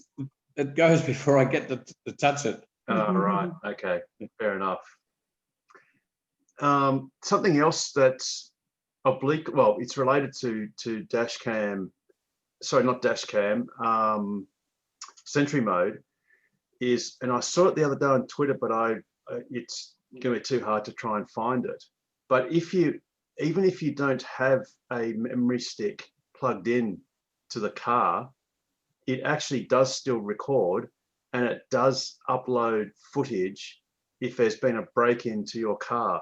Speaker 4: It goes before I get to touch it.
Speaker 1: Oh, right. Okay. Fair enough. Something else that's oblique. Well, it's related to dash cam. Sorry, not dash cam. Sentry mode is, and I saw it the other day on Twitter, but it's going to be too hard to try and find it. But even if you don't have a memory stick plugged in to the car, it actually does still record, and it does upload footage if there's been a break into your car.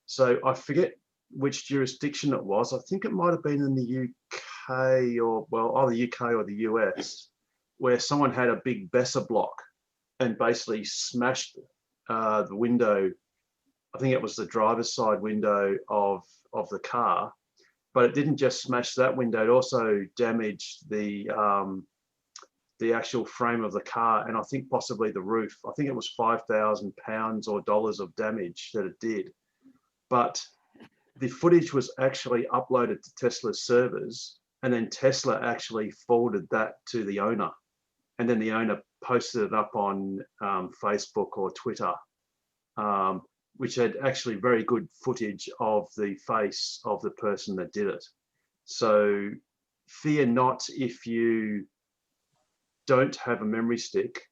Speaker 1: So I forget which jurisdiction it was. I think it might have been in the UK or, well, either UK or the US, where someone had a big Besser block and basically smashed the window. I think it was the driver's side window of the car, but it didn't just smash that window. It also damaged the actual frame of the car, and I think possibly the roof. I think it was £5,000 or dollars of damage that it did. But the footage was actually uploaded to Tesla's servers, and then Tesla actually forwarded that to the owner, and then the owner posted it up on Facebook or Twitter, which had actually very good footage of the face of the person that did it. So fear not if you don't have a memory stick.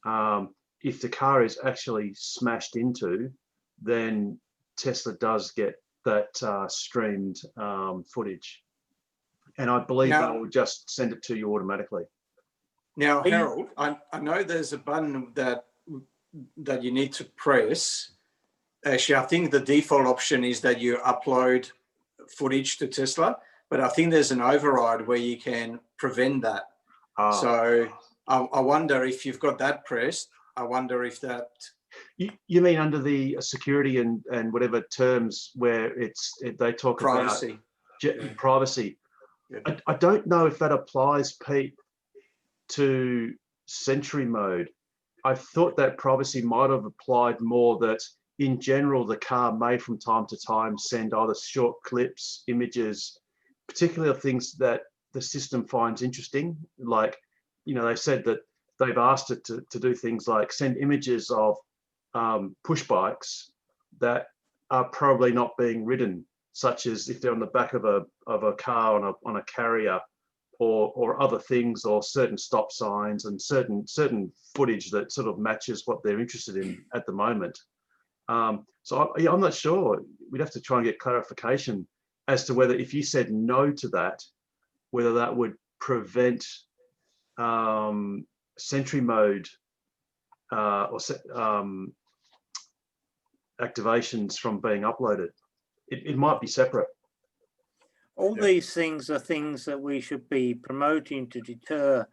Speaker 1: If the car is actually smashed into, then Tesla does get that streamed footage. And I believe
Speaker 3: Now-
Speaker 1: they will just send it to you automatically.
Speaker 3: Now, Harold, I know there's a button that you need to press. Actually, I think the default option is that you upload footage to Tesla, but I think there's an override where you can prevent that. So I wonder if you've got that pressed. I wonder if that.
Speaker 1: You mean under the security and whatever terms where they talk
Speaker 3: Privacy.
Speaker 1: about privacy.
Speaker 3: Yeah.
Speaker 1: I don't know if that applies, Pete, to Sentry mode. I thought that privacy might have applied more that in general, the car may from time to time send either short clips, images, particularly of things that the system finds interesting. Like, they said that they've asked it to do things like send images of push bikes that are probably not being ridden, such as if they're on the back of a car on a carrier, or other things, or certain stop signs and certain footage that sort of matches what they're interested in at the moment. So I'm not sure. We'd have to try and get clarification as to whether, if you said no to that, whether that would prevent Sentry mode or activations from being uploaded. It might be separate.
Speaker 5: All these things are things that we should be promoting to deter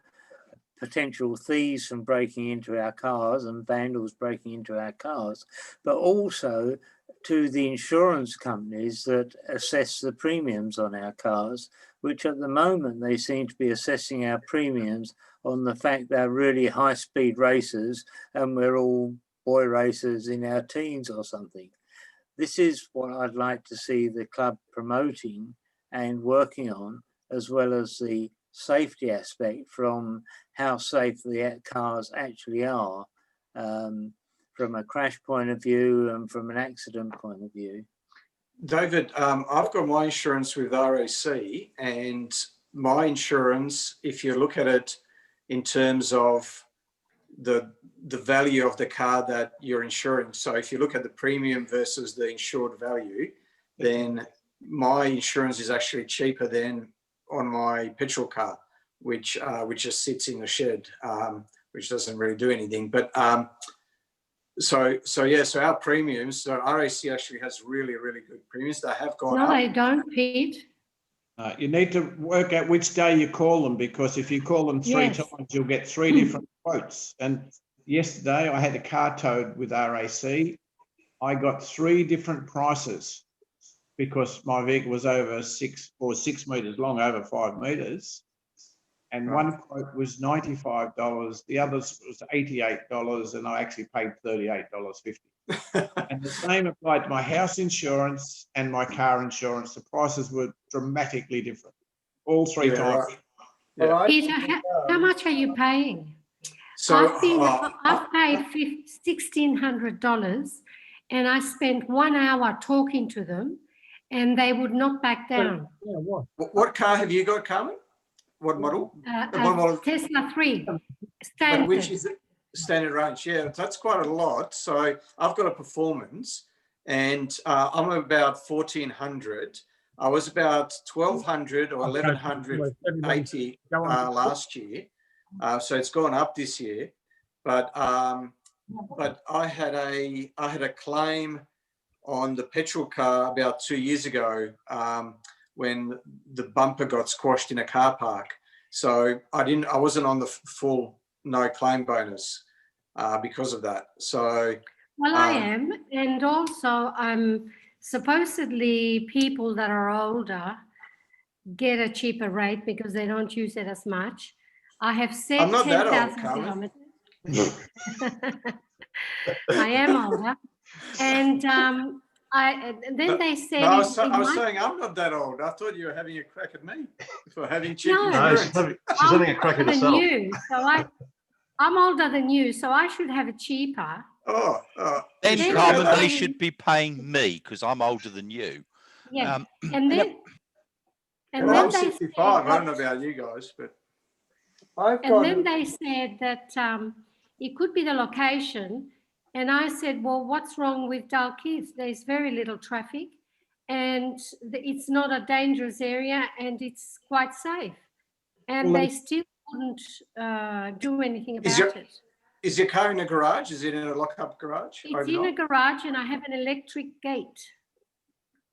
Speaker 5: potential thieves from breaking into our cars and vandals breaking into our cars, but also to the insurance companies that assess the premiums on our cars, which at the moment they seem to be assessing our premiums on the fact they're really high-speed racers and we're all boy racers in our teens or something. This is what I'd like to see the club promoting and working on, as well as the safety aspect from how safe the cars actually are, from a crash point of view and from an accident point of view.
Speaker 3: David, I've got my insurance with RAC, and my insurance, if you look at it in terms of the value of the car that you're insuring, so if you look at the premium versus the insured value, then my insurance is actually cheaper than on my petrol car, which just sits in the shed, which doesn't really do anything. But so our premiums, so RAC actually has really, really good premiums. They have gone up.
Speaker 10: No, they don't, Pete.
Speaker 4: You need to work out which day you call them, because if you call them three
Speaker 10: Yes.
Speaker 4: times, you'll get three different quotes. And yesterday I had a car towed with RAC, I got 3 different prices because my vehicle was over 6 meters long, over 5 meters. And
Speaker 3: Right.
Speaker 4: one quote was $95, the others was $88, and I actually paid $38.50. And the same applied to my house insurance and my car insurance. The prices were dramatically different, all 3
Speaker 3: Yeah,
Speaker 4: times.
Speaker 3: right. Yeah.
Speaker 7: Well, I
Speaker 10: Peter,
Speaker 7: think,
Speaker 10: how much are you paying?
Speaker 3: So
Speaker 10: I've paid $1,600 and I spent 1 hour talking to them and they would not back down.
Speaker 3: what car have you got, Carmen? What model? What model?
Speaker 10: Tesla 3,
Speaker 3: But
Speaker 10: standard.
Speaker 3: which is the standard range? Yeah, that's quite a lot. So I've got a performance, and I'm about 1,400. I was about 1,200 or 1,180 last year. So it's gone up this year. But I had a claim on the petrol car about 2 years ago when the bumper got squashed in a car park. So I wasn't on the full no claim bonus because of that. So
Speaker 10: Well, I am. And also supposedly people that are older get a cheaper rate because they don't use it as much. I have set
Speaker 3: I'm not that old,
Speaker 10: 10,000
Speaker 3: Carmen.
Speaker 10: kilometers. I am older. And then they said,
Speaker 3: No, I was saying I'm not that old. I thought you were having a crack at me for having cheap
Speaker 10: No.
Speaker 1: No,
Speaker 3: insurance.
Speaker 1: she's having a crack at
Speaker 10: than
Speaker 1: herself.
Speaker 10: you, so I'm older than you, so I should have it cheaper.
Speaker 3: Oh,
Speaker 2: Then,
Speaker 10: Then
Speaker 2: Carmen,
Speaker 10: they-
Speaker 2: they should be paying me because I'm older than you.
Speaker 10: Yeah, and then
Speaker 3: well, I'm
Speaker 10: they
Speaker 3: 65.
Speaker 10: said,
Speaker 3: I don't know about you guys, but
Speaker 7: I've
Speaker 10: and
Speaker 7: got,
Speaker 10: then they said that it could be the location, and I said, well, what's wrong with Dalkeith? There's very little traffic, and it's not a dangerous area, and it's quite safe, and
Speaker 4: Well,
Speaker 10: they still wouldn't do anything
Speaker 3: Is
Speaker 10: about it.
Speaker 3: is your car in a garage? Is it in a lock-up garage?
Speaker 10: It's in a garage, and I have an electric gate.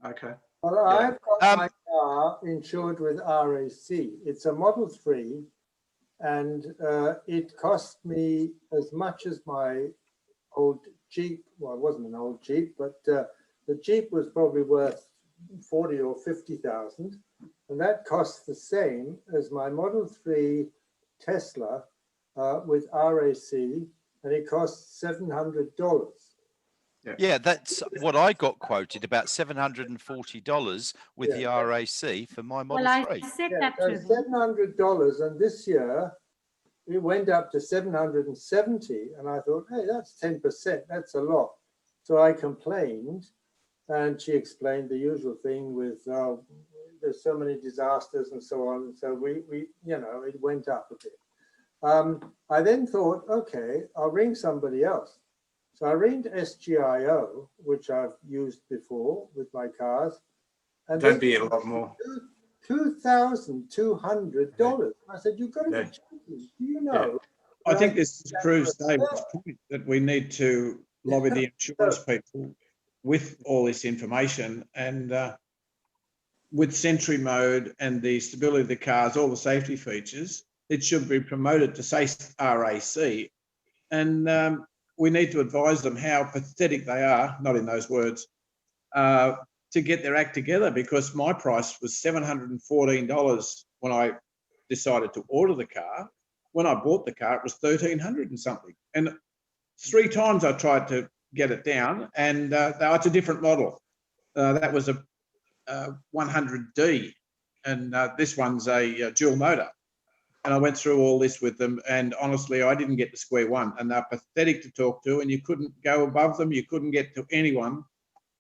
Speaker 3: Okay.
Speaker 7: well,
Speaker 3: Yeah.
Speaker 7: I've got my car insured with RAC. It's a Model 3, and it cost me as much as my old Jeep. Well, it wasn't an old Jeep, but the Jeep was probably worth 40 or 50,000, and that costs the same as my Model 3 Tesla with RAC, and it costs $700.
Speaker 2: Yeah, that's what I got quoted, about $740 with the RAC for my Model
Speaker 10: Well,
Speaker 2: 3.
Speaker 10: I said
Speaker 7: Yeah,
Speaker 10: that
Speaker 7: so
Speaker 10: to them.
Speaker 7: $700, and this year it went up to 770, and I thought, hey, that's 10%, that's a lot. So I complained, and she explained the usual thing with there's so many disasters and so on. So we it went up a bit. I then thought, okay, I'll ring somebody else. So I ringed SGIO, which I've used before with my cars, and
Speaker 3: That'd be a lot more.
Speaker 7: $2,200. I said, you've got to be joking. Do you know?
Speaker 4: I think this proves David's point that we need to lobby the insurance people with all this information, and with Sentry mode and the stability of the cars, all the safety features, it should be promoted to say RAC, and we need to advise them how pathetic they are, not in those words, to get their act together, because my price was $714 when I decided to order the car. When I bought the car, it was $1,300 and something. And 3 times I tried to get it down, and it's a different model. That was a 100D, and this one's a dual motor. And I went through all this with them, and honestly, I didn't get to square one, and they're pathetic to talk to, and you couldn't go above them. You couldn't get to anyone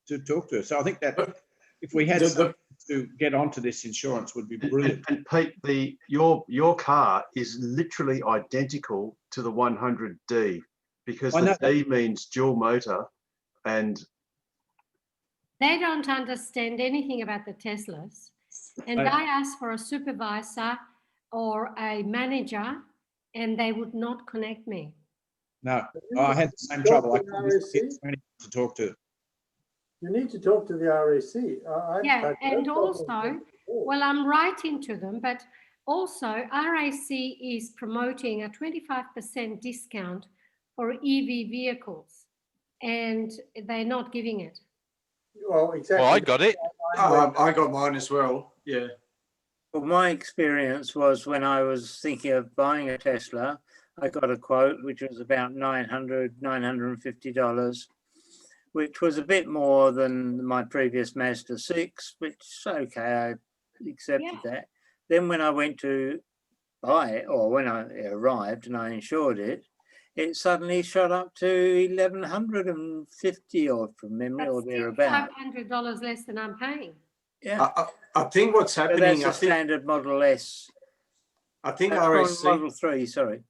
Speaker 4: to talk to. So I think that if we had something to get onto this insurance would be brilliant.
Speaker 1: And Pete, your car is literally identical to the 100D, because the D means dual motor, and
Speaker 10: They don't understand anything about the Teslas. And I asked for a supervisor or a manager, and they would not connect me.
Speaker 4: No, I had the same trouble. I couldn't get anyone to talk to.
Speaker 7: You need to talk to the RAC.
Speaker 10: Yeah, and also, well, I'm writing to them, but also RAC is promoting a 25% discount for EV vehicles. and they're not giving it.
Speaker 7: Well, exactly.
Speaker 2: Well, I got it.
Speaker 3: I got mine as well. Yeah.
Speaker 5: Well, my experience was when I was thinking of buying a Tesla, I got a quote which was about $950, which was a bit more than my previous Mazda 6, which, okay, I accepted that. Then when I went to buy it, or when it arrived and I insured it, it suddenly shot up to 1,150 or from memory or thereabouts.
Speaker 10: $500 less than I'm paying.
Speaker 5: Yeah.
Speaker 3: I think what's
Speaker 5: But
Speaker 3: happening,
Speaker 5: that's a standard Model S.
Speaker 3: I think
Speaker 5: Model 3, sorry.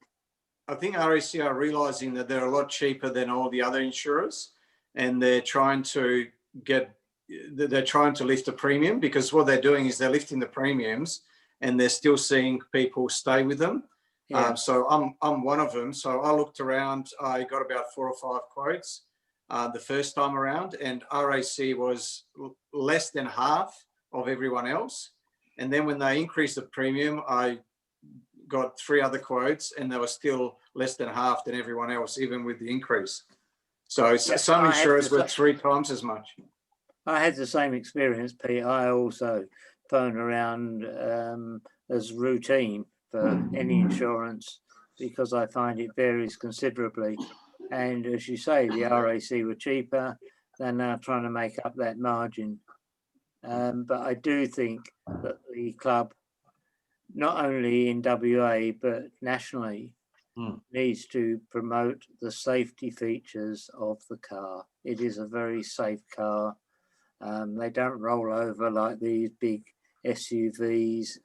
Speaker 3: I think RAC are realizing that they're a lot cheaper than all the other insurers, and they're trying to lift the premium, because what they're doing is they're lifting the premiums and they're still seeing people stay with them.
Speaker 5: Yeah.
Speaker 3: So I'm one of them. So I looked around, I got about 4 or 5 quotes the first time around, and RAC was less than half of everyone else. And then when they increased the premium, I got 3 other quotes and they were still less than half than everyone else, even with the increase. So some insurers were 3 times as much.
Speaker 5: I had the same experience, Pete. I also phone around as routine for any insurance because I find it varies considerably. And as you say, the RAC were cheaper. They're now trying to make up that margin. But I do think that the club, not only in WA, but nationally, needs to promote the safety features of the car. It is a very safe car. They don't roll over like these big SUVs.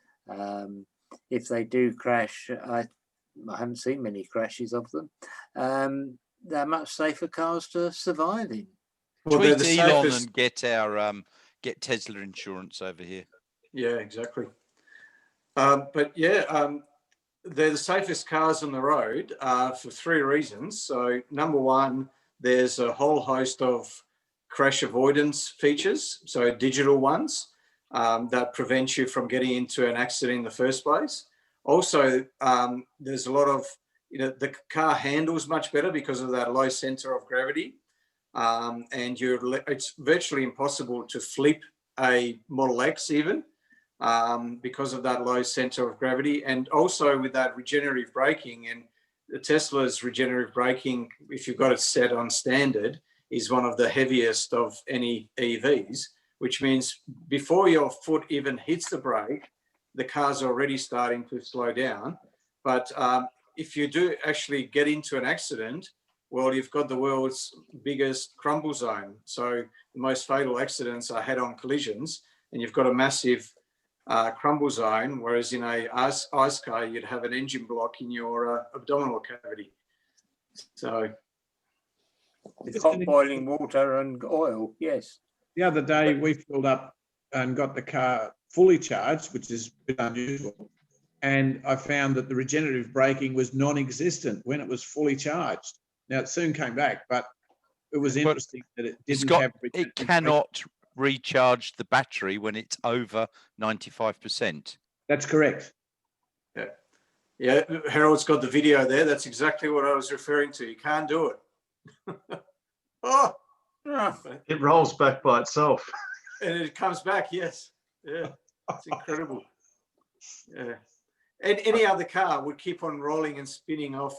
Speaker 5: If they do crash, I haven't seen many crashes of them. They're much safer cars to survive in.
Speaker 3: Well,
Speaker 2: Tweet
Speaker 3: the
Speaker 2: Elon
Speaker 3: safest-
Speaker 2: and get our get Tesla insurance over here.
Speaker 3: Yeah, exactly. But yeah, they're the safest cars on the road for 3 reasons. So number one, there's a whole host of crash avoidance features, so digital ones that prevent you from getting into an accident in the first place. Also, there's a lot of, the car handles much better because of that low center of gravity. And it's virtually impossible to flip a Model X even because of that low center of gravity. And also with that regenerative braking, and the Tesla's regenerative braking, if you've got it set on standard, is one of the heaviest of any EVs, which means before your foot even hits the brake, the car's already starting to slow down. But if you do actually get into an accident, well, you've got the world's biggest crumble zone. So the most fatal accidents are head-on collisions, and you've got a massive crumble zone, whereas in a ICE car, you'd have an engine block in your abdominal cavity. So
Speaker 5: With hot boiling water and oil, yes.
Speaker 4: The other day, we filled up and got the car fully charged, which is a bit unusual. And I found that the regenerative braking was non-existent when it was fully charged. Now, it soon came back, but it was interesting that it didn't have...
Speaker 2: It cannot recharge the battery when it's over 95%.
Speaker 4: That's correct.
Speaker 3: Yeah, Harold's got the video there. That's exactly what I was referring to. You can't do it.
Speaker 1: It rolls back by itself.
Speaker 3: And it comes back, yes. Yeah, it's incredible. Yeah. And any other car would keep on rolling and spinning off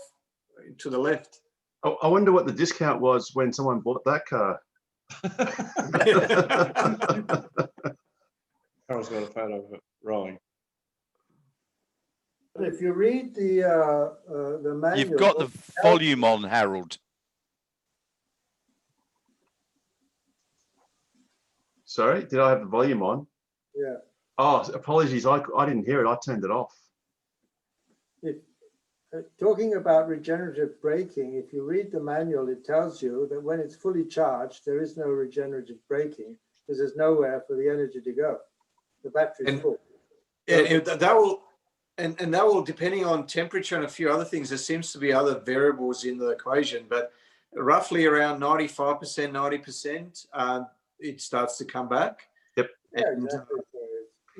Speaker 3: to the left.
Speaker 1: Oh, I wonder what the discount was when someone bought that car.
Speaker 4: Carol's got a photo of it rolling.
Speaker 7: If you read the manual,
Speaker 2: You've got the volume on, Harold.
Speaker 1: Sorry, did I have the volume on?
Speaker 7: Yeah.
Speaker 1: Oh, apologies. I didn't hear it. I turned it off.
Speaker 7: Talking about regenerative braking, if you read the manual, it tells you that when it's fully charged, there is no regenerative braking because there's nowhere for the energy to go. The battery's full.
Speaker 3: And that will, depending on temperature and a few other things, there seems to be other variables in the equation, but roughly around 95%, 90%, it starts to come back.
Speaker 1: Yep.
Speaker 7: Yeah, exactly.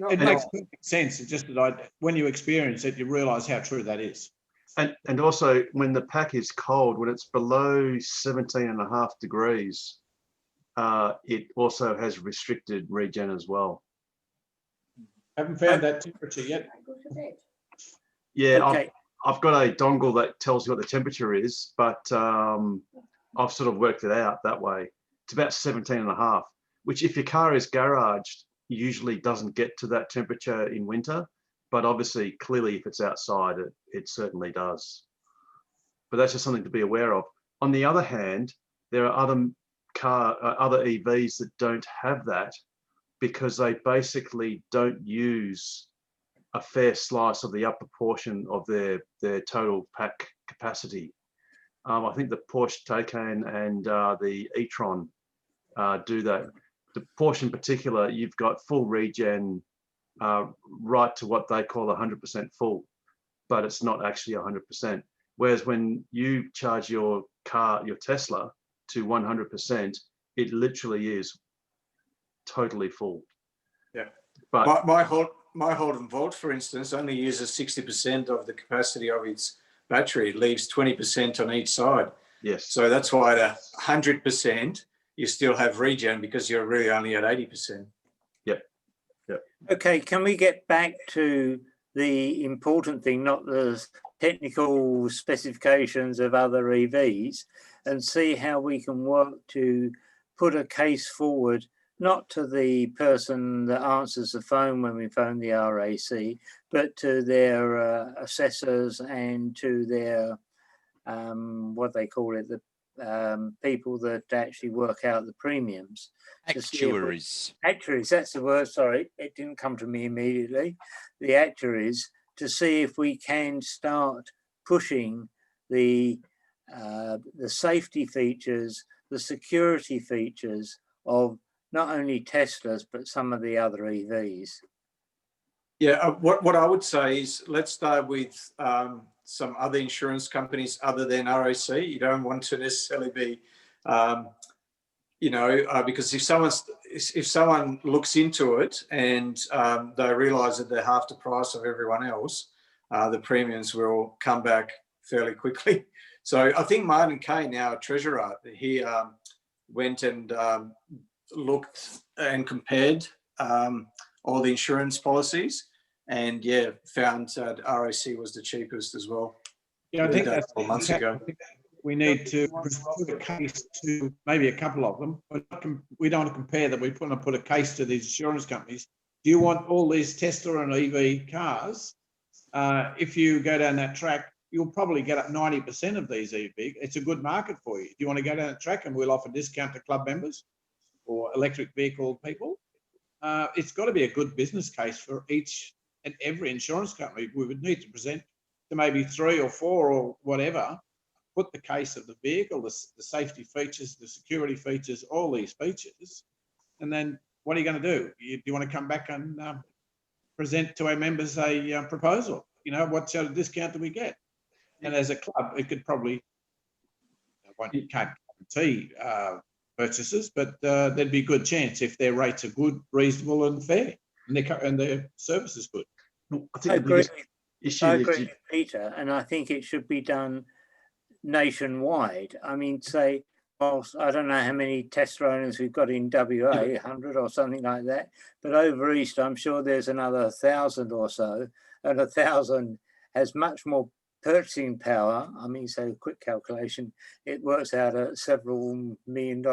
Speaker 4: It makes perfect sense. It's just that when you experience it, you realise how true that is.
Speaker 1: And also when the pack is cold, when it's below 17.5 degrees, it also has restricted regen as well.
Speaker 4: Haven't found that temperature yet.
Speaker 1: Yeah,
Speaker 5: Okay.
Speaker 1: I've got a dongle that tells you what the temperature is, but I've sort of worked it out that way. It's about 17.5, which if your car is garaged, usually doesn't get to that temperature in winter. But obviously, clearly, if it's outside, it certainly does. But that's just something to be aware of. On the other hand, there are other EVs that don't have that because they basically don't use a fair slice of the upper portion of their total pack capacity. I think the Porsche Taycan and the e-tron do that. The Porsche in particular, you've got full regen right to what they call 100% full, but it's not actually 100%. Whereas when you charge your car, your Tesla, to 100%, it literally is totally full.
Speaker 3: Yeah.
Speaker 1: But
Speaker 3: My Holden Volt, for instance, only uses 60% of the capacity of its battery. It leaves 20% on each side.
Speaker 1: yes,
Speaker 3: So that's why at 100%, you still have regen because you're really only at 80%.
Speaker 5: Okay, can we get back to the important thing, not the technical specifications of other EVs, and see how we can work to put a case forward, not to the person that answers the phone when we phone the RAC, but to their assessors and to their, what they call it, the people that actually work out the premiums.
Speaker 2: Actuaries.
Speaker 5: Actuaries, that's the word, sorry, it didn't come to me immediately. The actuaries, to see if we can start pushing the safety features, the security features of not only Teslas, but some of the other EVs.
Speaker 3: Yeah, what I would say is let's start with some other insurance companies other than RAC. You don't want to necessarily be, because if someone looks into it and they realise that they're half the price of everyone else, the premiums will come back fairly quickly. So I think Martin Kane, our treasurer, he went and looked and compared all the insurance policies, and found that RAC was the cheapest as well.
Speaker 4: Yeah, I think
Speaker 3: that
Speaker 4: that's
Speaker 3: 4 months ago.
Speaker 4: We need to put a case to maybe a couple of them, but we don't want to compare them. We want to put a case to these insurance companies. Do you want all these Tesla and EV cars? If you go down that track, you'll probably get up 90% of these EV. It's a good market for you. Do you want to go down the track and we'll offer discount to club members or electric vehicle people? It's got to be a good business case for each and every insurance company. We would need to present to maybe 3 or 4 or whatever, put the case of the vehicle, the safety features, the security features, all these features. And then what are you going to do? Do you want to come back and present to our members a proposal? What sort of discount do we get? And as a club, it could probably, you can't guarantee purchases, but there'd be a good chance if their rates are good, reasonable and fair, and their service is good.
Speaker 5: I agree with Peter, and I think it should be done nationwide. I mean, say, whilst I don't know how many Tesla owners we've got in WA, 100 or something like that, but over East, I'm sure there's another 1,000 or so, and 1,000 has much more purchasing power. I mean, so quick calculation, it works out at several $1 million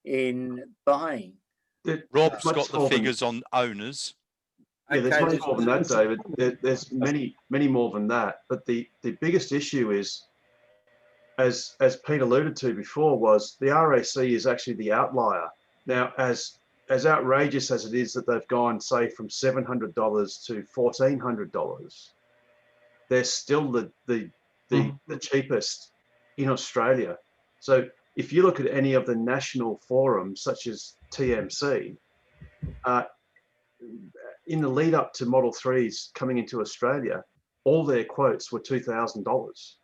Speaker 5: in buying.
Speaker 2: Rob's got the figures on owners.
Speaker 1: Yeah, there's much more than that, David. There's many more than that. But the biggest issue is, as Pete alluded to before, was the RAC is actually the outlier. Now, as outrageous as it is that they've gone, say, from $700 to $1,400, they're still the cheapest in Australia. So if you look at any of the national forums, such as TMC, in the lead up to Model 3s coming into Australia, all their quotes were $2,000,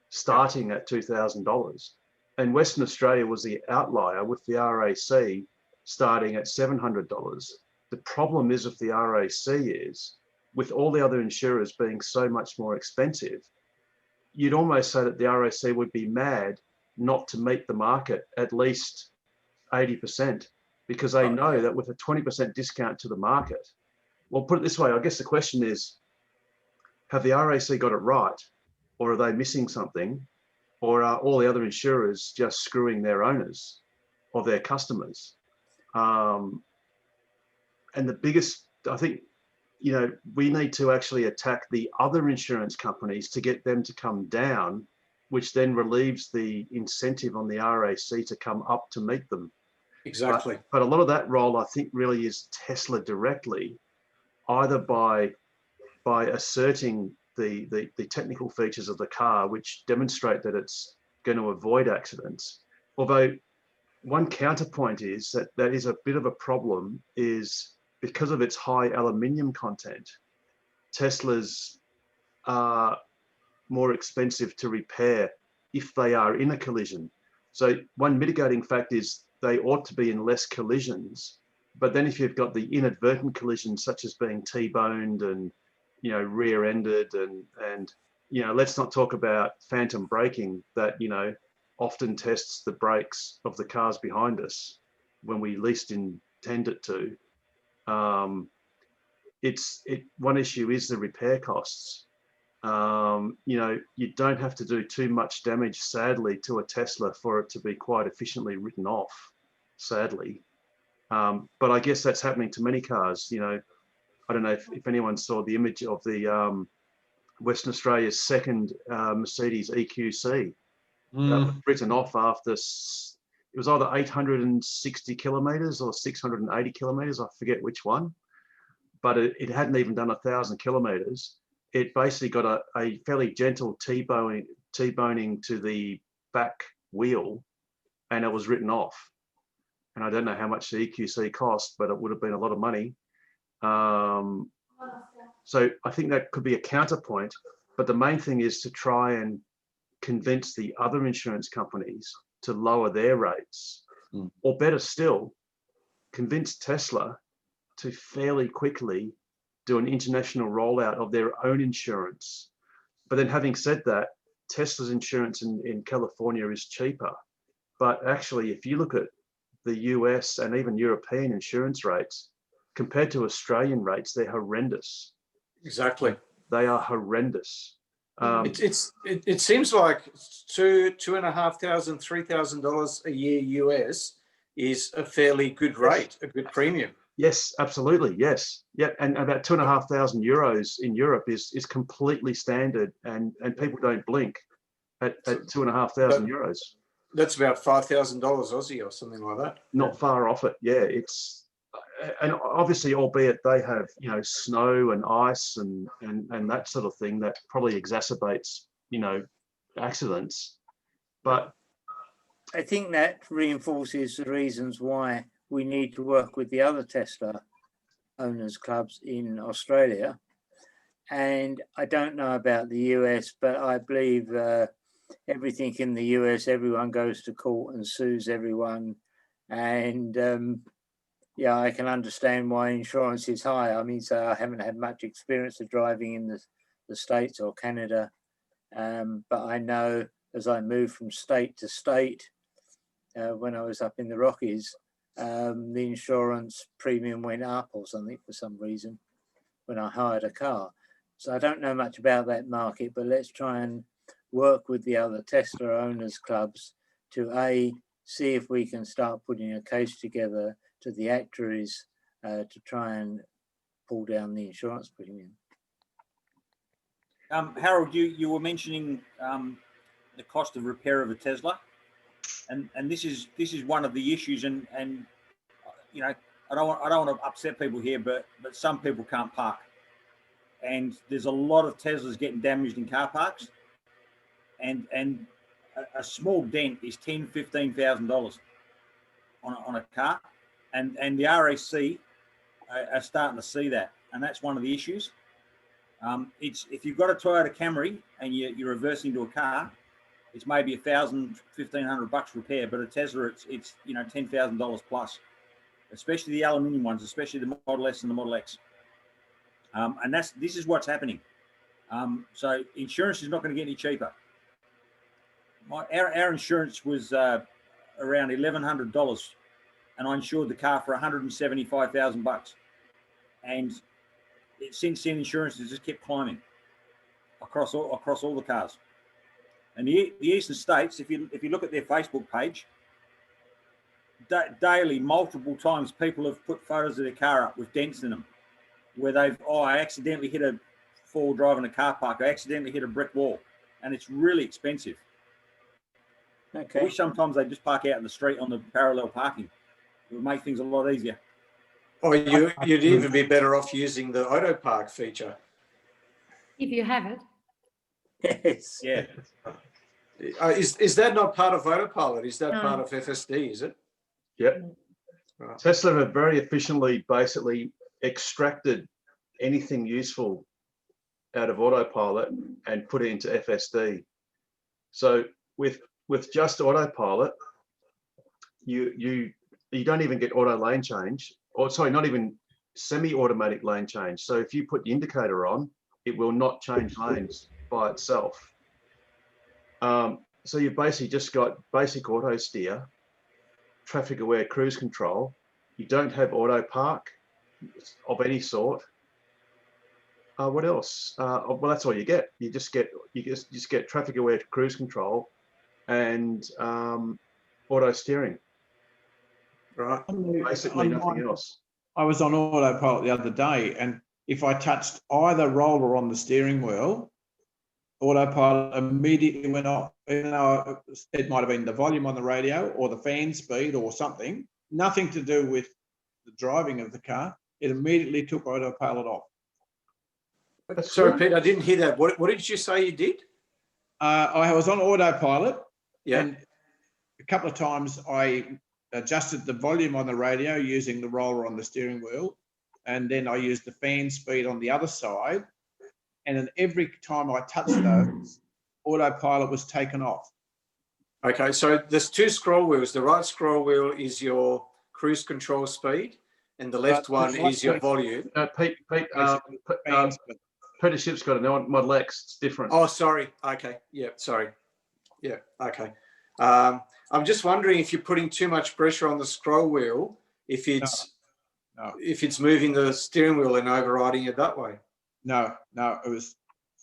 Speaker 1: starting at $2,000. And Western Australia was the outlier with the RAC starting at $700. The problem is with the RAC is, with all the other insurers being so much more expensive, you'd almost say that the RAC would be mad not to meet the market at least 80%, because they know that with a 20% discount to the market, well, put it this way, I guess the question is, have the RAC got it right, or are they missing something, or are all the other insurers just screwing their owners or their customers? And the biggest, I think, you know, we need to actually attack the other insurance companies to get them to come down, which then relieves the incentive on the RAC to come up to meet them.
Speaker 3: Exactly.
Speaker 1: But a lot of that role, I think, really is Tesla directly, either by asserting the technical features of the car, which demonstrate that it's going to avoid accidents. Although one counterpoint is that is a bit of a problem, is because of its high aluminium content, Teslas are more expensive to repair if they are in a collision. So one mitigating fact is they ought to be in less collisions. But then if you've got the inadvertent collisions, such as being T-boned and, you know, rear-ended and, you know, let's not talk about phantom braking that, you know, often tests the brakes of the cars behind us when we least intend it to. One issue is the repair costs. You know, you don't have to do too much damage, sadly, to a Tesla for it to be quite efficiently written off, sadly. But I guess that's happening to many cars. You know, I don't know if anyone saw the image of the Western Australia's second Mercedes EQC. That was written off after, it was either 860 kilometers or 680 kilometers, I forget which one, but it hadn't even done 1,000 kilometers. It basically got a fairly gentle T-boning to the back wheel, and it was written off. And I don't know how much the EQC cost, but it would have been a lot of money. So I think that could be a counterpoint, but the main thing is to try and convince the other insurance companies to lower their rates, or better still, convince Tesla to fairly quickly do an international rollout of their own insurance. But then having said that, Tesla's insurance in California is cheaper. But actually, if you look at the US and even European insurance rates, compared to Australian rates, they're horrendous.
Speaker 3: Exactly.
Speaker 1: They are horrendous.
Speaker 3: It seems like $2,500, $3,000 a year US is a fairly good rate, a good premium.
Speaker 1: Yes, absolutely. Yes. Yeah. And about 2,500 euros in Europe is completely standard, and people don't blink at 2,500 euros.
Speaker 3: That's about $5,000 Aussie or something like that.
Speaker 1: Not far off it. Yeah. And obviously, albeit they have, you know, snow and ice and that sort of thing that probably exacerbates, you know, accidents. But
Speaker 5: I think that reinforces the reasons why we need to work with the other Tesla owners clubs in Australia. And I don't know about the US, but I believe everything in the US, everyone goes to court and sues everyone. And yeah, I can understand why insurance is high. I mean, so I haven't had much experience of driving in the States or Canada. But I know as I moved from state to state, when I was up in the Rockies, the insurance premium went up or something for some reason when I hired a car. So I don't know much about that market, but let's try and work with the other Tesla owners clubs to see if we can start putting a case together to the actuaries to try and pull down the insurance premium.
Speaker 8: Harold, you were mentioning the cost of repair of a Tesla, and this is one of the issues. And you know, I don't want to upset people here, but some people can't park, and there's a lot of Teslas getting damaged in car parks, and a small dent is $10,000–$15,000 on a car. And the RAC are starting to see that, and that's one of the issues. It's if you've got a Toyota Camry and you're reversing into a car, it's maybe $1,000–$1,500 repair, but a Tesla it's you know $10,000 plus, especially the aluminium ones, especially the Model S and the Model X. And this is what's happening. So insurance is not going to get any cheaper. Our insurance was around $1,100, and I insured the car for $175,000. And since then, insurance has just kept climbing across all the cars. And the eastern states, if you look at their Facebook page, daily, multiple times, people have put photos of their car up with dents in them, where I accidentally hit a four-wheel drive in a car park. I accidentally hit a brick wall, and it's really expensive.
Speaker 5: Okay.
Speaker 8: I wish sometimes they just park out in the street on the parallel parking. It would make things a lot easier.
Speaker 3: Or you'd even be better off using the auto park feature.
Speaker 10: If you have it.
Speaker 5: Yes.
Speaker 8: Yeah.
Speaker 3: Is that not part of Autopilot? Is that part of FSD, is it?
Speaker 1: Yep.
Speaker 3: Right.
Speaker 1: Tesla have very efficiently basically extracted anything useful out of Autopilot and put it into FSD. So with just Autopilot, you don't even get auto lane change, or sorry, not even semi-automatic lane change. So if you put the indicator on, it will not change lanes by itself. So you've basically just got basic auto steer, traffic aware cruise control. You don't have auto park of any sort. What else? Well, that's all you get. You just get traffic aware cruise control and auto steering.
Speaker 3: Right.
Speaker 1: Basically nothing else.
Speaker 4: I was on Autopilot the other day, and if I touched either roller on the steering wheel, Autopilot immediately went off, even though it might have been the volume on the radio or the fan speed or something, nothing to do with the driving of the car. It immediately took Autopilot off.
Speaker 3: Sorry, Pete, I didn't hear that. What did you say you did?
Speaker 4: I was on Autopilot,
Speaker 3: Yeah.
Speaker 4: and a couple of times I adjusted the volume on the radio using the roller on the steering wheel, and then I used the fan speed on the other side. And then every time I touched those, Autopilot was taken off.
Speaker 3: Okay, so there's two scroll wheels. The right scroll wheel is your cruise control speed, and the left one is your volume.
Speaker 1: Peter Ship's got a Model X. It's different.
Speaker 3: Oh, sorry. Okay. Yeah, sorry. Yeah, okay. I'm just wondering if you're putting too much pressure on the scroll wheel, if it's moving the steering wheel and overriding it that way.
Speaker 4: No, it was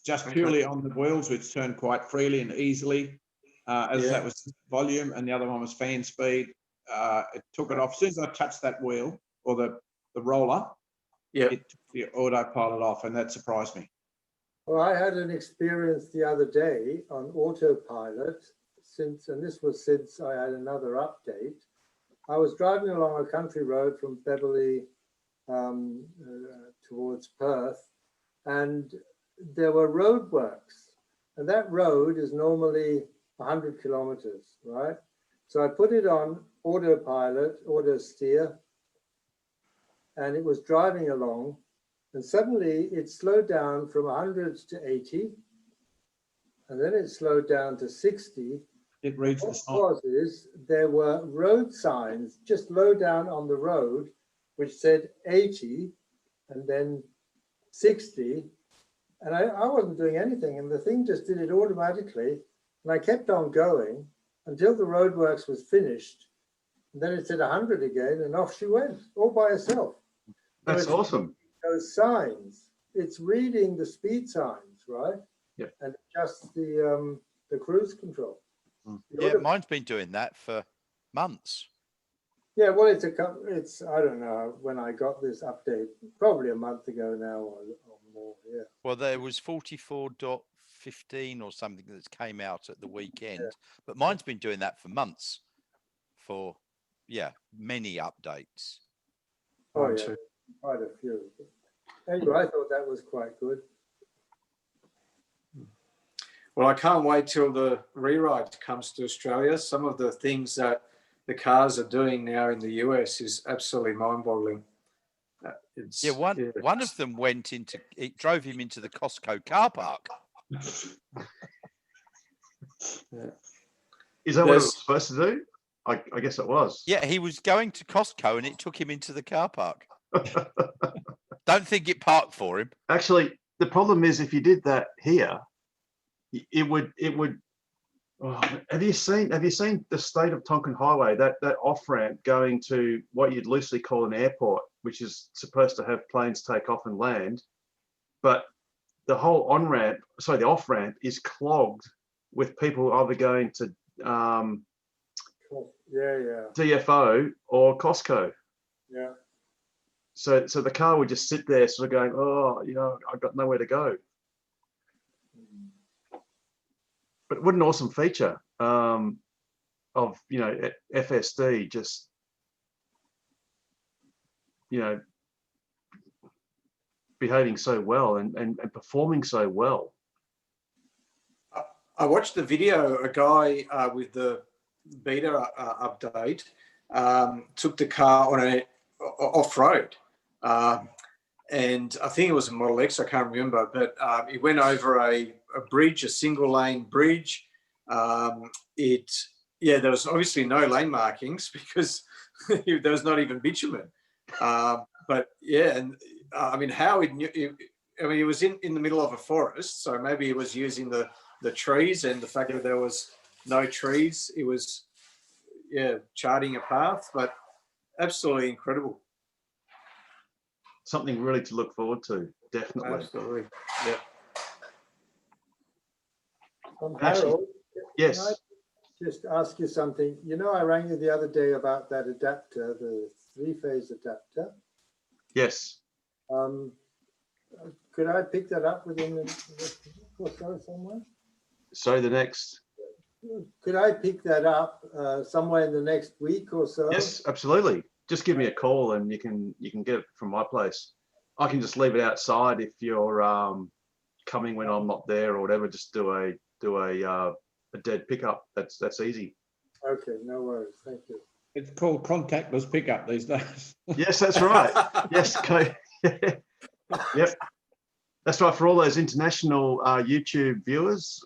Speaker 4: just purely on the wheels, which turned quite freely and easily. That was volume, and the other one was fan speed. It took it off. As soon as I touched that wheel or the roller, it took the Autopilot off, and that surprised me.
Speaker 7: Well, I had an experience the other day on Autopilot, and this was since I had another update. I was driving along a country road from Beverley towards Perth, and there were roadworks, and that road is normally 100 kilometers, right? So I put it on Autopilot, auto steer, and it was driving along, and suddenly it slowed down from 100 to 80, and then it slowed down to 60.
Speaker 4: It reads the
Speaker 7: sign. There were road signs just low down on the road, which said 80 and then 60. And I wasn't doing anything, and the thing just did it automatically. And I kept on going until the roadworks was finished. And then it said 100 again, and off she went, all by herself.
Speaker 1: That's awesome.
Speaker 7: Those signs, it's reading the speed signs, right?
Speaker 1: Yep.
Speaker 7: And just the cruise control.
Speaker 2: Yeah, mine's been doing that for months.
Speaker 7: Yeah, well, it's I don't know when I got this update, probably a month ago now or more. Yeah.
Speaker 2: Well, there was 44.15 or something that came out at the weekend, but mine's been doing that for months. For many updates.
Speaker 7: Oh yeah, quite a few. Anyway, I thought that was quite good.
Speaker 3: Well, I can't wait till the rewrite comes to Australia. Some of the things that the cars are doing now in the US is absolutely mind-boggling.
Speaker 2: One of them drove him into the Costco car park.
Speaker 1: Is that what it was supposed to do? I guess it was.
Speaker 2: Yeah, he was going to Costco and it took him into the car park. Don't think it parked for him.
Speaker 1: Actually, the problem is if you did that here, it would. Oh, have you seen the state of Tonkin Highway? That off ramp going to what you'd loosely call an airport, which is supposed to have planes take off and land, but the whole the off ramp is clogged with people either going to DFO or Costco.
Speaker 7: Yeah.
Speaker 1: So the car would just sit there, sort of going, oh, I've got nowhere to go. But what an awesome feature of FSD, just behaving so well and performing so well.
Speaker 3: I watched the video. A guy with the beta update took the car on an off-road, and I think it was a Model X. I can't remember, but it went over a bridge, a single-lane bridge. There was obviously no lane markings because there was not even bitumen. But yeah, and I mean, how it knew. It was in the middle of a forest, so maybe it was using the trees and the fact that there was no trees. It was, charting a path, but absolutely incredible.
Speaker 1: Something really to look forward to, definitely.
Speaker 3: Absolutely, yeah.
Speaker 7: Harold,
Speaker 1: yes.
Speaker 7: can I just ask you something? I rang you the other day about that adapter, the 3-phase adapter.
Speaker 1: Yes.
Speaker 7: Could I pick that up within the next week or so somewhere?
Speaker 1: So the next.
Speaker 7: Could I pick that up somewhere in the next week or so?
Speaker 1: Yes, absolutely. Just give me a call and you can get it from my place. I can just leave it outside if you're coming when I'm not there or whatever. Just do a dead pickup. That's easy.
Speaker 7: Okay, no worries. Thank you.
Speaker 4: It's called contactless pickup these days.
Speaker 1: Yes, that's right. Yes, yep. That's right. For all those international YouTube viewers,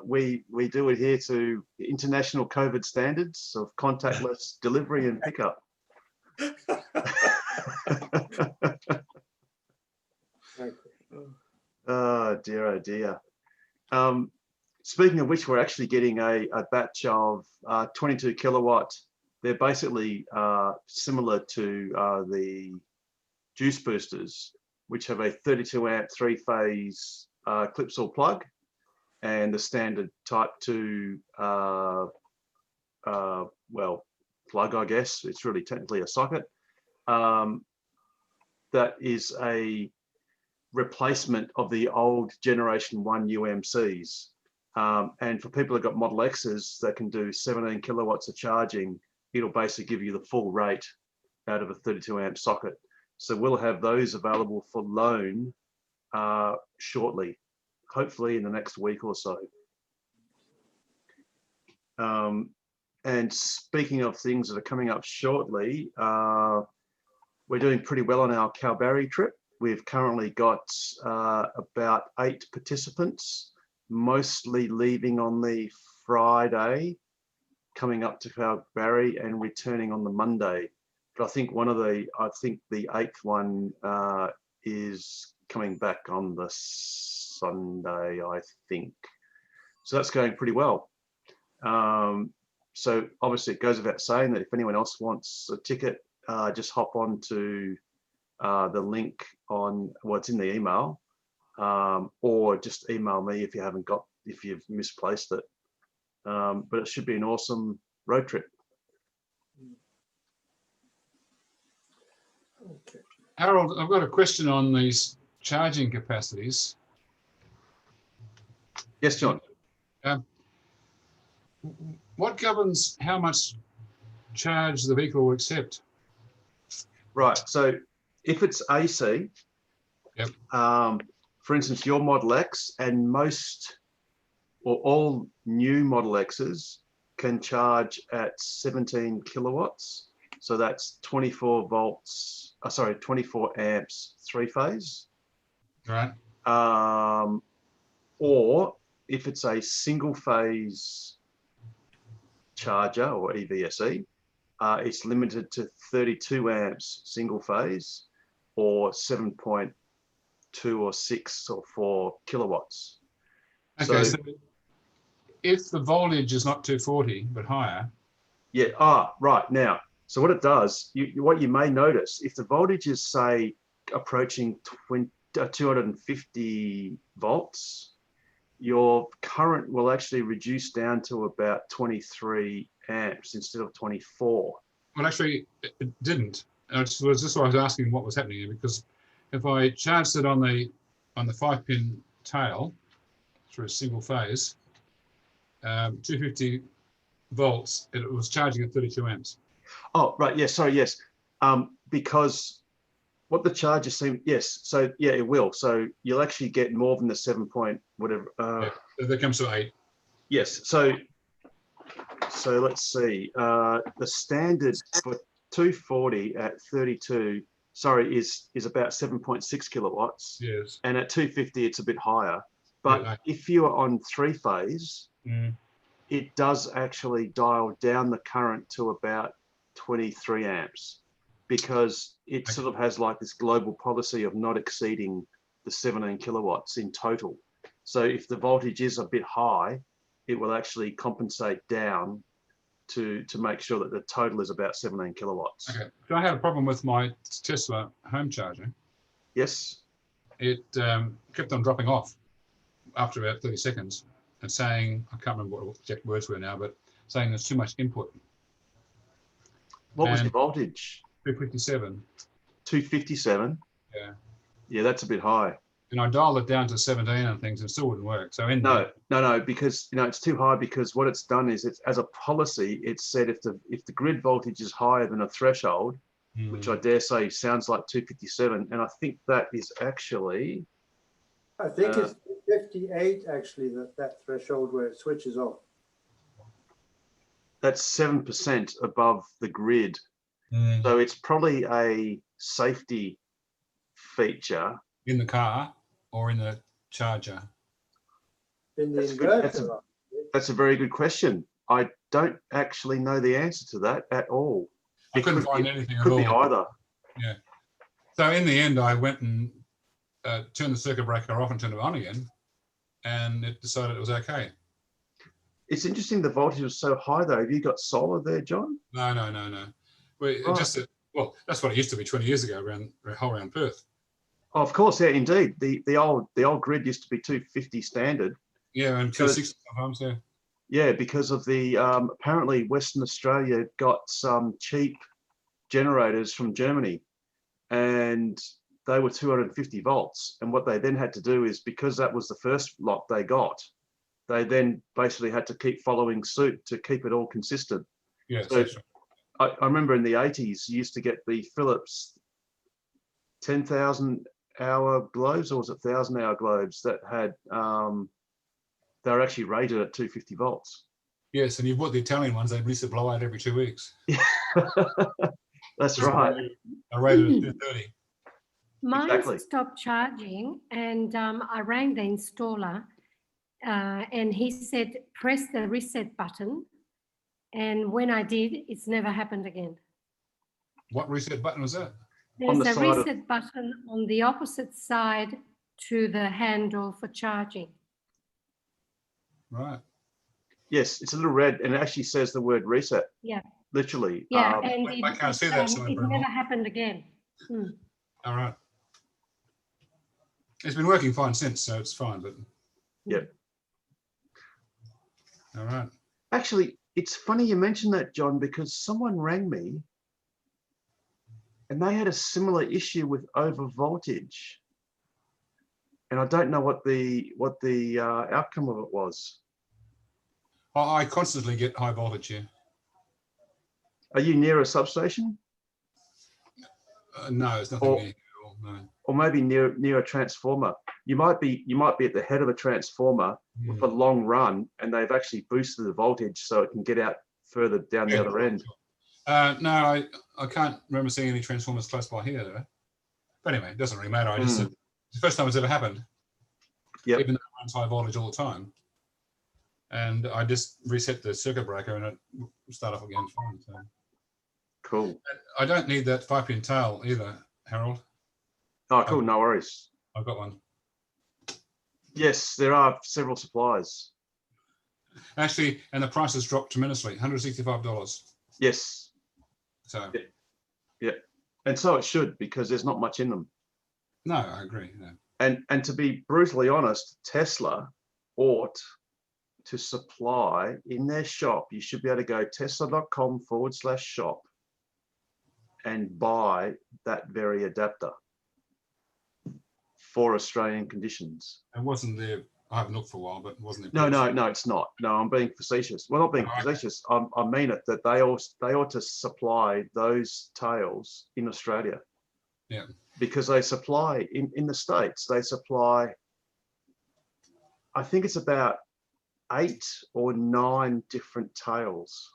Speaker 1: we do adhere to international COVID standards of contactless delivery and pickup. Oh dear, oh dear. Speaking of which, we're actually getting a batch of 22 kilowatt. They're basically similar to the juice boosters, which have a 32 amp 3-phase Clipsal plug and the standard Type 2 plug, I guess. It's really technically a socket. That is a replacement of the old Generation 1 UMCs. And for people who've got Model X's that can do 17 kilowatts of charging, it'll basically give you the full rate out of a 32 amp socket. So we'll have those available for loan shortly, hopefully in the next week or so. And speaking of things that are coming up shortly, we're doing pretty well on our Kalbarri trip. We've currently got about 8 participants, mostly leaving on the Friday, coming up to Kalbarri and returning on the Monday. But I think the 8th one is coming back on the Sunday, I think. So that's going pretty well. So obviously it goes without saying that if anyone else wants a ticket, just hop on to the link on what's in the email, or just email me if you've misplaced it. But it should be an awesome road trip.
Speaker 7: Okay.
Speaker 11: Harold, I've got a question on these charging capacities.
Speaker 1: Yes, John.
Speaker 11: What governs how much charge the vehicle will accept?
Speaker 1: Right. So if it's AC,
Speaker 11: yep.
Speaker 1: For instance, your Model X and most or all new Model X's can charge at 17 kilowatts. So that's 24 amps, 3-phase.
Speaker 11: Right.
Speaker 1: Or if it's a single phase charger or EVSE, it's limited to 32 amps single phase or 7.2 2 or 6 or 4 kilowatts.
Speaker 11: Okay,
Speaker 1: So-
Speaker 11: so if the voltage is not 240 but higher,
Speaker 1: Yeah. Right now. So what it does, what you may notice, if the voltage is say approaching 250 volts, your current will actually reduce down to about 23 amps instead of 24.
Speaker 11: well, actually, it didn't. This is why I was asking what was happening here, because if I charged it on the 5-pin tail through a single phase, 250 volts, it was charging at 32 amps.
Speaker 1: Oh, right. Yes. Sorry. Yes. Because what the charges seem. Yes. So yeah, it will. So you'll actually get more than the 7 point whatever.
Speaker 11: Yeah, so that comes to 8.
Speaker 1: Yes. So let's see. The standard for 240 at 32, sorry, is about 7.6 kilowatts.
Speaker 11: Yes.
Speaker 1: And at 250, it's a bit higher. But
Speaker 11: Yeah.
Speaker 1: if you are on 3-phase,
Speaker 11: Mm.
Speaker 1: it does actually dial down the current to about 23 amps, because it sort of has like this global policy of not exceeding the 17 kilowatts in total. So if the voltage is a bit high, it will actually compensate down to make sure that the total is about 17 kilowatts.
Speaker 11: Okay. So I had a problem with my Tesla home charger.
Speaker 1: Yes.
Speaker 11: It kept on dropping off after about 30 seconds and saying, I can't remember what the exact words were now, but saying there's too much input.
Speaker 1: What was the
Speaker 11: And-
Speaker 1: voltage?
Speaker 11: 257.
Speaker 1: 257.
Speaker 11: Yeah.
Speaker 1: Yeah, that's a bit high.
Speaker 11: And I dialed it down to 17 and things, and it still wouldn't work. So in the-
Speaker 1: No, because it's too high, because what it's done is it's as a policy, it's said if the grid voltage is higher than a threshold, which I dare say sounds like 257, and I think that is actually
Speaker 7: I think it's 58 actually, that threshold where it switches off.
Speaker 1: that's 7% above the grid.
Speaker 11: Mm.
Speaker 1: So it's probably a safety feature.
Speaker 11: in the car or in the charger.
Speaker 7: In the
Speaker 1: That's good.
Speaker 7: inverter.
Speaker 1: That's a very good question. I don't actually know the answer to that at all.
Speaker 11: I
Speaker 1: It
Speaker 11: couldn't
Speaker 1: could
Speaker 11: find
Speaker 1: be-
Speaker 11: anything at
Speaker 1: Could be
Speaker 11: all.
Speaker 1: either.
Speaker 11: So in the end, I went and turned the circuit breaker off and turned it on again, and it decided it was okay.
Speaker 1: It's interesting the voltage was so high though. Have you got solar there, John?
Speaker 11: No. Well, it
Speaker 1: Right.
Speaker 11: just well, that's what it used to be 20 years ago around Perth.
Speaker 1: Oh, of course, yeah, indeed. The old grid used to be 250 standard.
Speaker 11: Yeah, and
Speaker 1: Because-
Speaker 11: 260 sometimes. Yeah.
Speaker 1: Yeah, because of the apparently Western Australia got some cheap generators from Germany, and they were 250 volts. And what they then had to do is, because that was the first lot they got, they then basically had to keep following suit to keep it all consistent.
Speaker 11: Yeah.
Speaker 1: So-
Speaker 11: that's right.
Speaker 1: I remember in the 80s, you used to get the Philips 10,000 hour globes, or was it 1,000 hour globes that had, they were actually rated at 250 volts.
Speaker 11: Yes, and you bought the Italian ones. They release a blowout every 2 weeks.
Speaker 1: That's right.
Speaker 11: I rated at 230.
Speaker 10: Mine
Speaker 1: Exactly.
Speaker 10: stopped charging, and I rang the installer, and he said, press the reset button. And when I did, it's never happened again.
Speaker 11: What reset button was that?
Speaker 1: On
Speaker 10: There's
Speaker 1: the
Speaker 10: a
Speaker 1: side of-
Speaker 10: reset button on the opposite side to the handle for charging.
Speaker 11: Right.
Speaker 1: Yes, it's a little red, and it actually says the word reset.
Speaker 10: Yeah.
Speaker 1: Literally.
Speaker 10: Yeah,
Speaker 1: Um,
Speaker 10: and
Speaker 11: I can't see that, so
Speaker 10: it
Speaker 11: very
Speaker 10: never
Speaker 11: well.
Speaker 10: happened again.
Speaker 11: All right. It's been working fine since, so it's fine. But
Speaker 1: Yep.
Speaker 11: All right.
Speaker 1: Actually, it's funny you mentioned that, John, because someone rang me and they had a similar issue with over voltage. And I don't know what the outcome of it was.
Speaker 11: I constantly get high voltage here.
Speaker 1: Are you near a substation,
Speaker 11: No, it's nothing
Speaker 1: Or-
Speaker 11: near here at all. No.
Speaker 1: or maybe near a transformer? You might be at the head of a transformer with a long run, and they've actually boosted the voltage so it can get out further down the
Speaker 11: Yeah.
Speaker 1: other end.
Speaker 11: No, I can't remember seeing any transformers close by here, though. But anyway, it doesn't really matter. I just
Speaker 1: Mm.
Speaker 11: it's the first time it's ever happened.
Speaker 1: Yep.
Speaker 11: Even though it runs high voltage all the time. And I just reset the circuit breaker and it started off again fine. So
Speaker 1: Cool.
Speaker 11: I don't need that 5-pin tail either, Harold.
Speaker 1: Oh, cool. No worries.
Speaker 11: I've got one.
Speaker 1: Yes, there are several suppliers.
Speaker 11: Actually, and the price has dropped tremendously, $165.
Speaker 1: Yes.
Speaker 11: So,
Speaker 1: Yeah. And so it should, because there's not much in them.
Speaker 11: no, I agree. No.
Speaker 1: And to be brutally honest, Tesla ought to supply in their shop. You should be able to go tesla.com/shop and buy that very adapter for Australian conditions.
Speaker 11: It wasn't there. I haven't looked for a while, but it wasn't
Speaker 1: No,
Speaker 11: there.
Speaker 1: no, it's not. No, I'm being facetious. Well, not being
Speaker 11: Oh, okay.
Speaker 1: facetious. I mean it, that they ought to supply those tails in Australia.
Speaker 11: Yeah.
Speaker 1: Because they supply in the States, they supply, I think it's about 8 or 9 different tails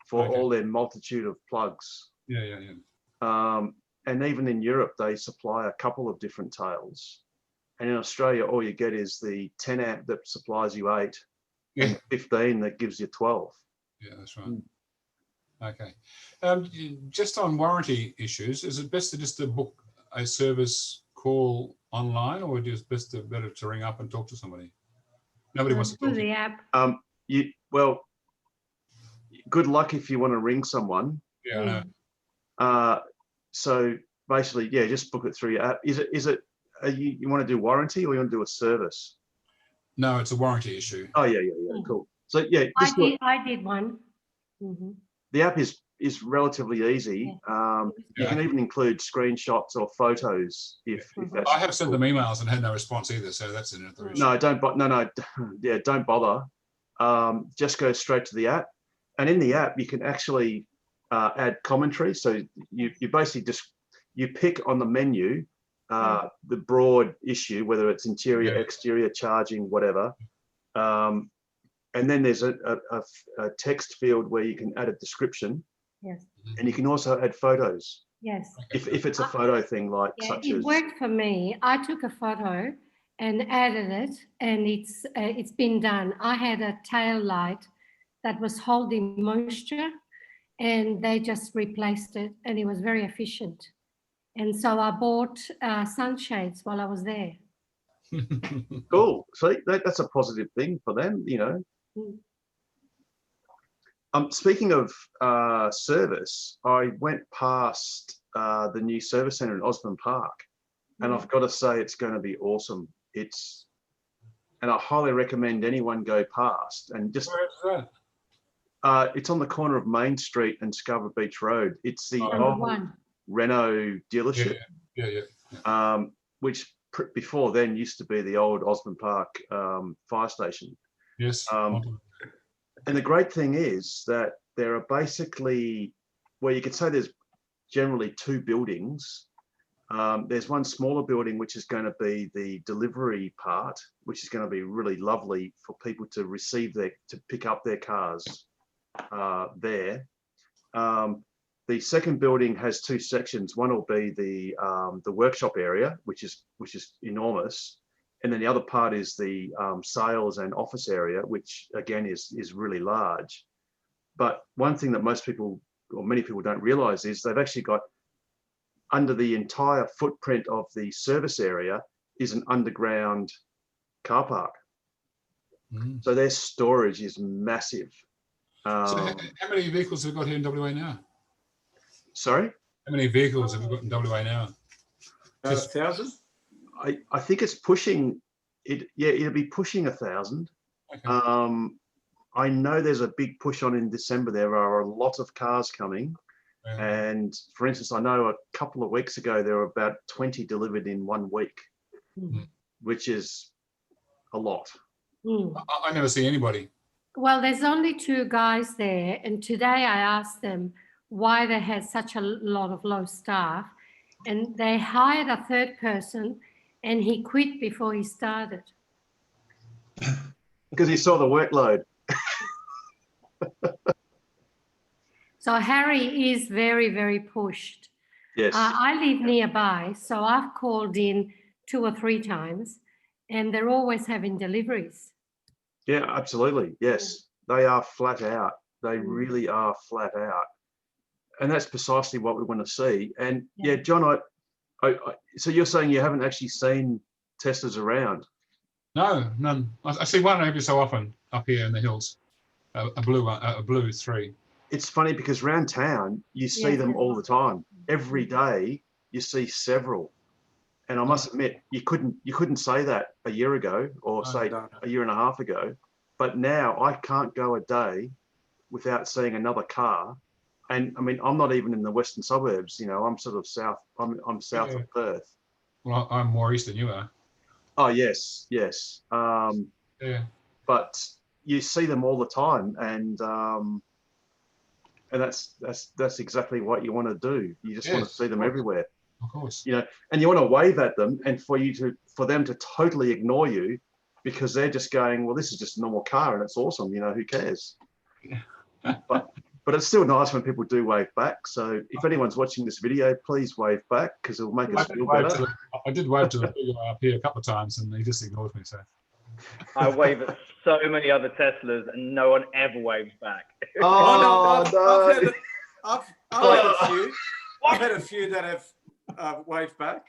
Speaker 1: for
Speaker 11: Okay.
Speaker 1: all their multitude of plugs.
Speaker 11: Yeah.
Speaker 1: And even in Europe, they supply a couple of different tails. And in Australia, all you get is the 10 amp that supplies you 8,
Speaker 11: Yeah.
Speaker 1: and 15 that gives you 12.
Speaker 11: Yeah, that's right. Okay. Just on warranty issues, is it best to book a service call online, or is it better to ring up and talk to somebody? Nobody wants to
Speaker 10: Through
Speaker 11: talk to
Speaker 10: the
Speaker 11: you.
Speaker 10: app.
Speaker 1: Well, good luck if you want to ring someone.
Speaker 11: Yeah, I know.
Speaker 1: So basically, yeah, just book it through your app. Is it you want to do warranty, or you want to do a service?
Speaker 11: No, it's a warranty issue.
Speaker 1: Oh yeah, cool. So yeah,
Speaker 10: I did one.
Speaker 1: the app is relatively easy. You can even include screenshots or photos if that's.
Speaker 11: I have sent them emails and had no response either, so that's another issue.
Speaker 1: No, don't bother. Just go straight to the app, and in the app you can actually add commentary. So you basically just you pick on the menu the broad issue, whether it's interior, exterior, charging, whatever. And then there's a text field where you can add a description.
Speaker 10: Yes.
Speaker 1: And you can also add photos.
Speaker 10: Yes.
Speaker 1: If it's a photo thing, like such
Speaker 10: it
Speaker 1: as.
Speaker 10: worked for me. I took a photo and added it, and it's been done. I had a tail light that was holding moisture, and they just replaced it, and it was very efficient. And so I bought sunshades while I was there.
Speaker 1: Cool. See, that's a positive thing for them, you know. Speaking of service, I went past the new service centre in Osborne Park, and I've got to say it's going to be awesome. And I highly recommend anyone go past and just.
Speaker 11: Where is that?
Speaker 1: It's on the corner of Main Street and Scarborough Beach Road. It's the
Speaker 10: Number
Speaker 1: old
Speaker 10: one.
Speaker 1: Renault dealership,
Speaker 11: Yeah.
Speaker 1: which before then used to be the old Osborne Park fire station.
Speaker 11: Yes.
Speaker 1: And the great thing is that there are basically, well, you could say there's generally 2 buildings. There's one smaller building, which is going to be the delivery part, which is going to be really lovely for people to to pick up their cars there. The second building has 2 sections. One will be the workshop area, which is enormous. And then the other part is the sales and office area, which again is really large. But one thing that most people or many people don't realize is they've actually got under the entire footprint of the service area is an underground car park. So their storage is massive.
Speaker 11: So how many vehicles have we got here in WA now?
Speaker 1: Sorry?
Speaker 11: How many vehicles have we got in WA now?
Speaker 3: 1,000.
Speaker 1: I think it's pushing it. Yeah, it'll be pushing 1,000.
Speaker 11: Okay.
Speaker 1: I know there's a big push on in December. There are a lot of cars coming. And for instance, I know a couple of weeks ago, there were about 20 delivered in 1 week, which is a lot.
Speaker 11: I never see anybody.
Speaker 10: Well, there's only 2 guys there. And today I asked them why they had such a lot of low staff. And they hired a 3rd person, and he quit before he started.
Speaker 1: Because he saw the workload.
Speaker 10: So Harry is very, very pushed.
Speaker 1: Yes.
Speaker 10: I live nearby, so I've called in 2 or 3 times, and they're always having deliveries.
Speaker 1: Yeah, absolutely. Yes, they are flat out. They really are flat out. And that's precisely what we want to see. And yeah, John, So you're saying you haven't actually seen Teslas around?
Speaker 11: No, none. I see one every so often up here in the hills. A blue one, a blue 3.
Speaker 1: It's funny because around town you see them all the time. Every day you see several. And I must admit, you couldn't say that a year ago or say a year and a half ago. But now I can't go a day without seeing another car. And I mean, I'm not even in the western suburbs. You know, I'm sort of south. I'm south of Perth.
Speaker 11: Well, I'm more east than you are.
Speaker 1: Oh yes, yes.
Speaker 11: Yeah.
Speaker 1: But you see them all the time, and that's exactly what you want to do. You just want to see them everywhere.
Speaker 11: Of course.
Speaker 1: You know, and you want to wave at them, and for them to totally ignore you, because they're just going, well, this is just a normal car, and it's awesome. You know, who cares? But it's still nice when people do wave back. So if anyone's watching this video, please wave back because it'll make us feel better.
Speaker 11: I did wave to the big guy up here a couple of times, and he just ignores me. So
Speaker 12: I wave at so many other Teslas, and no one ever waves back.
Speaker 1: Oh, no.
Speaker 3: I've had a few that have waved back.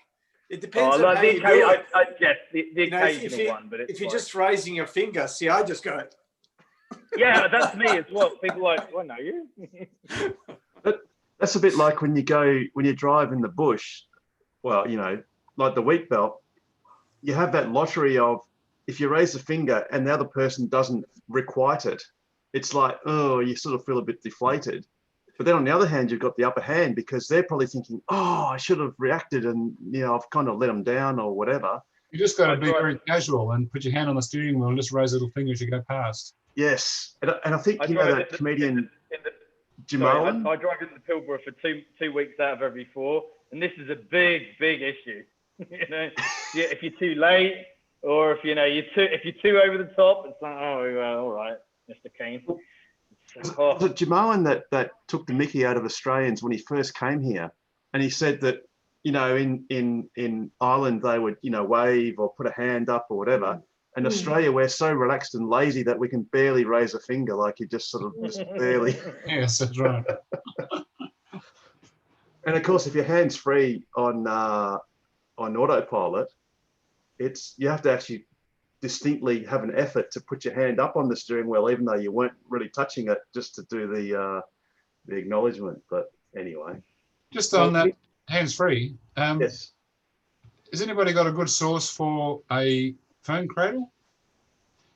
Speaker 3: It depends
Speaker 12: on
Speaker 3: how you do it.
Speaker 12: Yes, the occasional one, but
Speaker 3: if you're just raising your finger, see, I just go.
Speaker 12: Yeah, that's me as well. People are like, well, no, you.
Speaker 1: That's a bit like when you drive in the bush. Well, you know, like the wheat belt, you have that lottery of if you raise a finger and the other person doesn't requite it, it's like, oh, you sort of feel a bit deflated. But then on the other hand, you've got the upper hand because they're probably thinking, oh, I should have reacted and, you know, I've kind of let them down or whatever.
Speaker 11: You just got to be very casual and put your hand on the steering wheel and just raise a little finger as you go past.
Speaker 1: Yes. And I think, you know, that comedian Jim Owen?
Speaker 12: I drive into Pilbara for two weeks out of every 4, and this is a big issue. You know, if you're too late or if, you know, if you're too over the top, it's like, oh, well, all right, Mr. Kane.
Speaker 1: Was it Jim Owen that took the mickey out of Australians when he first came here? And he said that, you know, in Ireland, they would, you know, wave or put a hand up or whatever. And Australia, we're so relaxed and lazy that we can barely raise a finger, like you just sort of just barely.
Speaker 11: Yes, that's right.
Speaker 1: And of course, if your hand's free on autopilot, you have to actually distinctly have an effort to put your hand up on the steering wheel, even though you weren't really touching it, just to do the acknowledgement. But anyway,
Speaker 11: just on that hands-free.
Speaker 1: Yes.
Speaker 11: Has anybody got a good source for a phone cradle?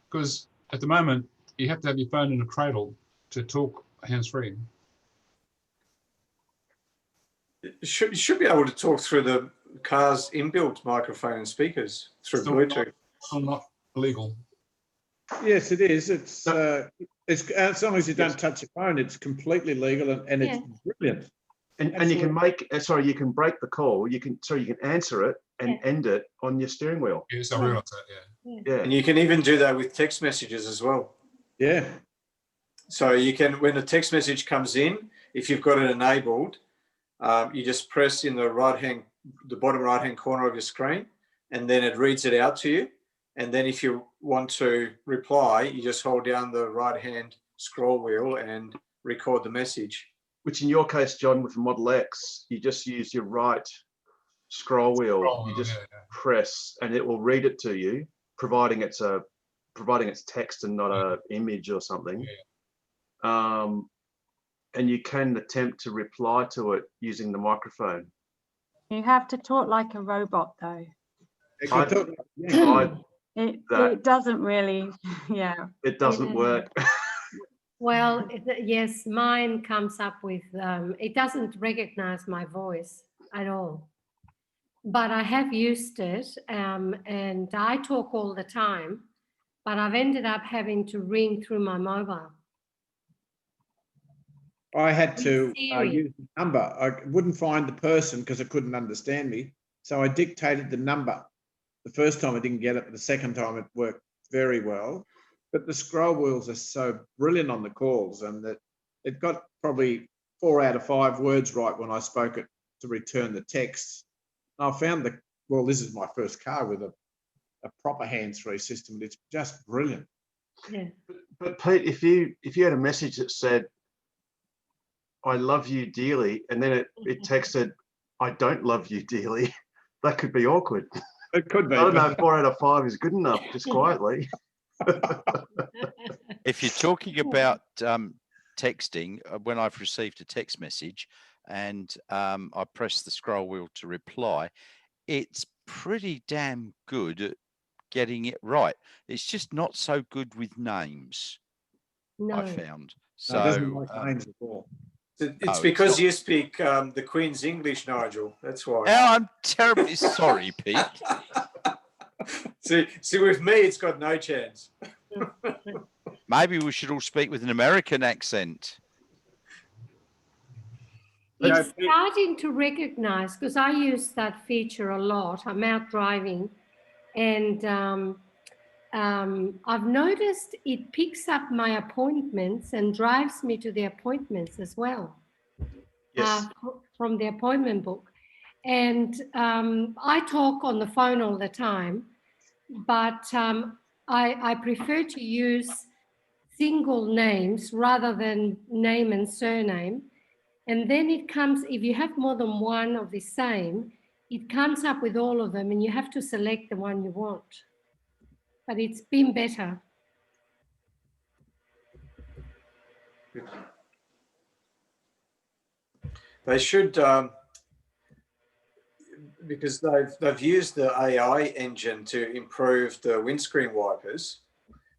Speaker 11: Because at the moment, you have to have your phone in a cradle to talk hands-free.
Speaker 3: You should be able to talk through the car's inbuilt microphone and speakers through Bluetooth.
Speaker 11: Still not illegal.
Speaker 4: Yes, it is. It's as long as you don't touch your phone, it's completely legal and it's brilliant.
Speaker 1: And you can you can break the call. You can answer it and end it on your steering wheel.
Speaker 11: Yes, I realise that.
Speaker 1: Yeah.
Speaker 3: And you can even do that with text messages as well.
Speaker 4: Yeah.
Speaker 3: So you can, when a text message comes in, if you've got it enabled, you just press in the bottom right-hand corner of your screen, and then it reads it out to you. And then if you want to reply, you just hold down the right-hand scroll wheel and record the message.
Speaker 1: Which in your case, John, with the Model X, you just use your right scroll wheel. You just press, and it will read it to you, providing it's text and not a image or something. And you can attempt to reply to it using the microphone.
Speaker 9: You have to talk like a robot, though. It doesn't really,
Speaker 1: It doesn't work.
Speaker 10: Well, yes, mine comes up with, it doesn't recognize my voice at all. But I have used it and I talk all the time, but I've ended up having to ring through my mobile.
Speaker 4: I had to use the number. I wouldn't find the person because it couldn't understand me. So I dictated the number. The first time I didn't get it, but the second time it worked very well. But the scroll wheels are so brilliant on the calls, and that it got probably 4 out of 5 words right when I spoke it to return the text. And I found this is my first car with a proper hands-free system. It's just brilliant.
Speaker 10: Yeah.
Speaker 1: But Pete, if you had a message that said, "I love you dearly," and then it texted, I don't love you dearly. That could be awkward.
Speaker 4: It could be.
Speaker 1: I don't know if 4 out of 5 is good enough, just quietly.
Speaker 2: If you're talking about texting, when I've received a text message and I press the scroll wheel to reply, it's pretty damn good at getting it right. It's just not so good with names, I
Speaker 10: No.
Speaker 2: found.
Speaker 4: No, it doesn't
Speaker 2: So
Speaker 4: like names at all.
Speaker 3: It's
Speaker 2: Oh,
Speaker 3: because
Speaker 2: it's
Speaker 3: you speak the Queen's English, Nigel. That's why.
Speaker 2: I'm terribly sorry, Pete.
Speaker 3: See, with me, it's got no chance.
Speaker 2: Maybe we should all speak with an American accent.
Speaker 10: It's starting to recognize, because I use that feature a lot. I'm out driving and I've noticed it picks up my appointments and drives me to the appointments as well.
Speaker 1: Yes.
Speaker 10: From the appointment book. And I talk on the phone all the time, but I prefer to use single names rather than name and surname. And then it comes, if you have more than one of the same, it comes up with all of them and you have to select the one you want. But it's been better.
Speaker 3: They should, because they've used the AI engine to improve the windscreen wipers.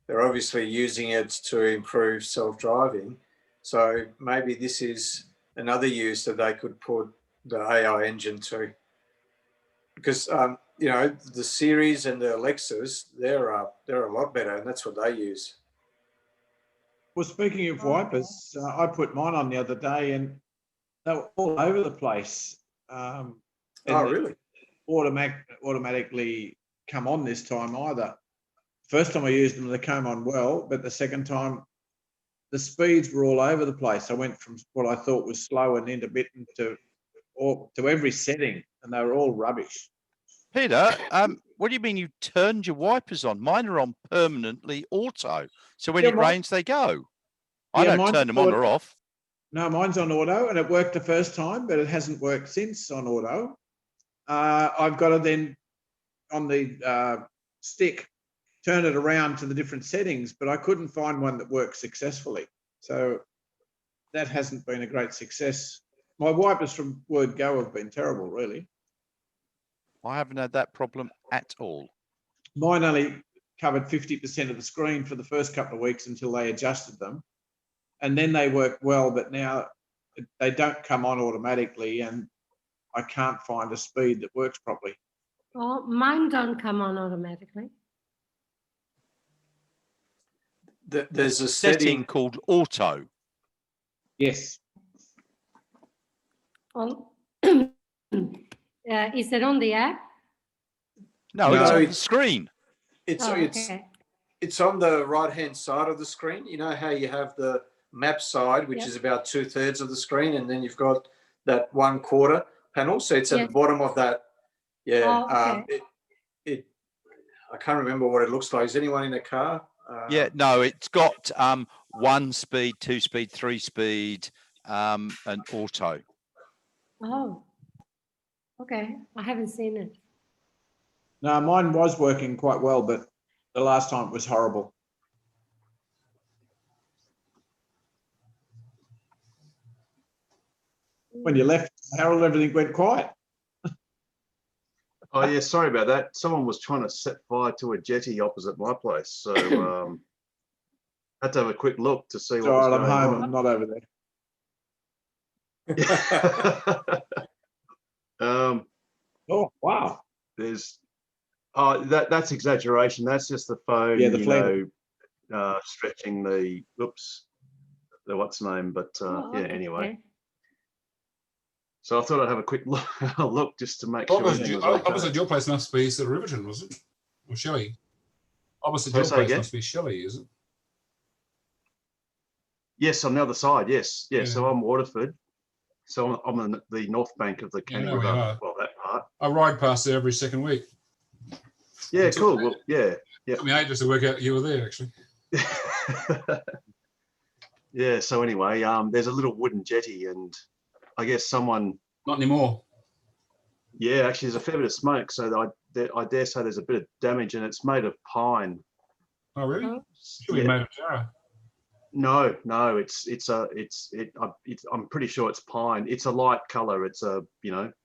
Speaker 3: They're obviously using it to improve self-driving. So maybe this is another use that they could put the AI engine to. Because you know, the Series and the Alexas, they're a lot better, and that's what they use.
Speaker 4: Well, speaking of wipers, I put mine on the other day, and they were all over the place.
Speaker 3: Oh, really?
Speaker 4: Automatically come on this time either. First time I used them, they came on well, but the second time, the speeds were all over the place. I went from what I thought was slow and intermittent to every setting, and they were all rubbish.
Speaker 2: Peter, what do you mean you turned your wipers on? Mine are on permanently auto. So when it rains, they go. I don't turn them on or off.
Speaker 4: No, mine's on auto, and it worked the first time, but it hasn't worked since on auto. I've got to then, on the stick, turn it around to the different settings, but I couldn't find one that worked successfully. So that hasn't been a great success. My wipers from Word Go have been terrible, really.
Speaker 2: I haven't had that problem at all.
Speaker 4: Mine only covered 50% of the screen for the first couple of weeks until they adjusted them. And then they worked well, but now they don't come on automatically, and I can't find a speed that works properly.
Speaker 10: Oh, mine don't come on automatically.
Speaker 3: There's a
Speaker 2: setting called auto.
Speaker 4: Yes.
Speaker 10: On, is it on the app?
Speaker 2: No, it's on the screen.
Speaker 3: It's
Speaker 10: okay.
Speaker 3: it's on the right-hand side of the screen. You know how you have the map side, which is about 2/3 of the screen, and then you've got that 1/4 panel. So it's at the bottom of that. Yeah.
Speaker 10: Oh, okay.
Speaker 3: I can't remember what it looks like. Is anyone in a car?
Speaker 2: Yeah, no, it's got 1 speed, 2 speed, 3 speed, and auto.
Speaker 10: Oh, okay. I haven't seen it.
Speaker 4: No, mine was working quite well, but the last time it was horrible. When you left, Harold, everything went quiet.
Speaker 1: Oh, yeah, sorry about that. Someone was trying to set fire to a jetty opposite my place. So had to have a quick look to see what was
Speaker 4: I'm
Speaker 1: going
Speaker 4: home.
Speaker 1: on.
Speaker 4: I'm not over there. Oh, wow.
Speaker 1: There's that's exaggeration. That's just the phone,
Speaker 4: Yeah, the flame.
Speaker 1: stretching the what's the name, but yeah, anyway. So I thought I'd have a quick look just to make sure everything was okay.
Speaker 11: Opposite your place must be Sir Riverton, was it? Or Shelley? Opposite your place must be Shelley, is it?
Speaker 1: Yes, on the other side, yes. Yeah, so I'm Waterford. So I'm on the north bank of the Canning River, well, that part.
Speaker 11: I ride past there every second week.
Speaker 1: Yeah, cool. Well, yeah.
Speaker 11: It took me ages to work out you were there, actually.
Speaker 1: Yeah, so anyway, there's a little wooden jetty, and I guess someone...
Speaker 11: Not anymore.
Speaker 1: Yeah, actually, there's a fair bit of smoke, so I dare say there's a bit of damage, and it's made of pine.
Speaker 11: Oh, really?
Speaker 10: Oh.
Speaker 11: Should be
Speaker 1: Yeah.
Speaker 11: made of Jarrah.
Speaker 1: No, I'm pretty sure it's pine. It's a light color. It's a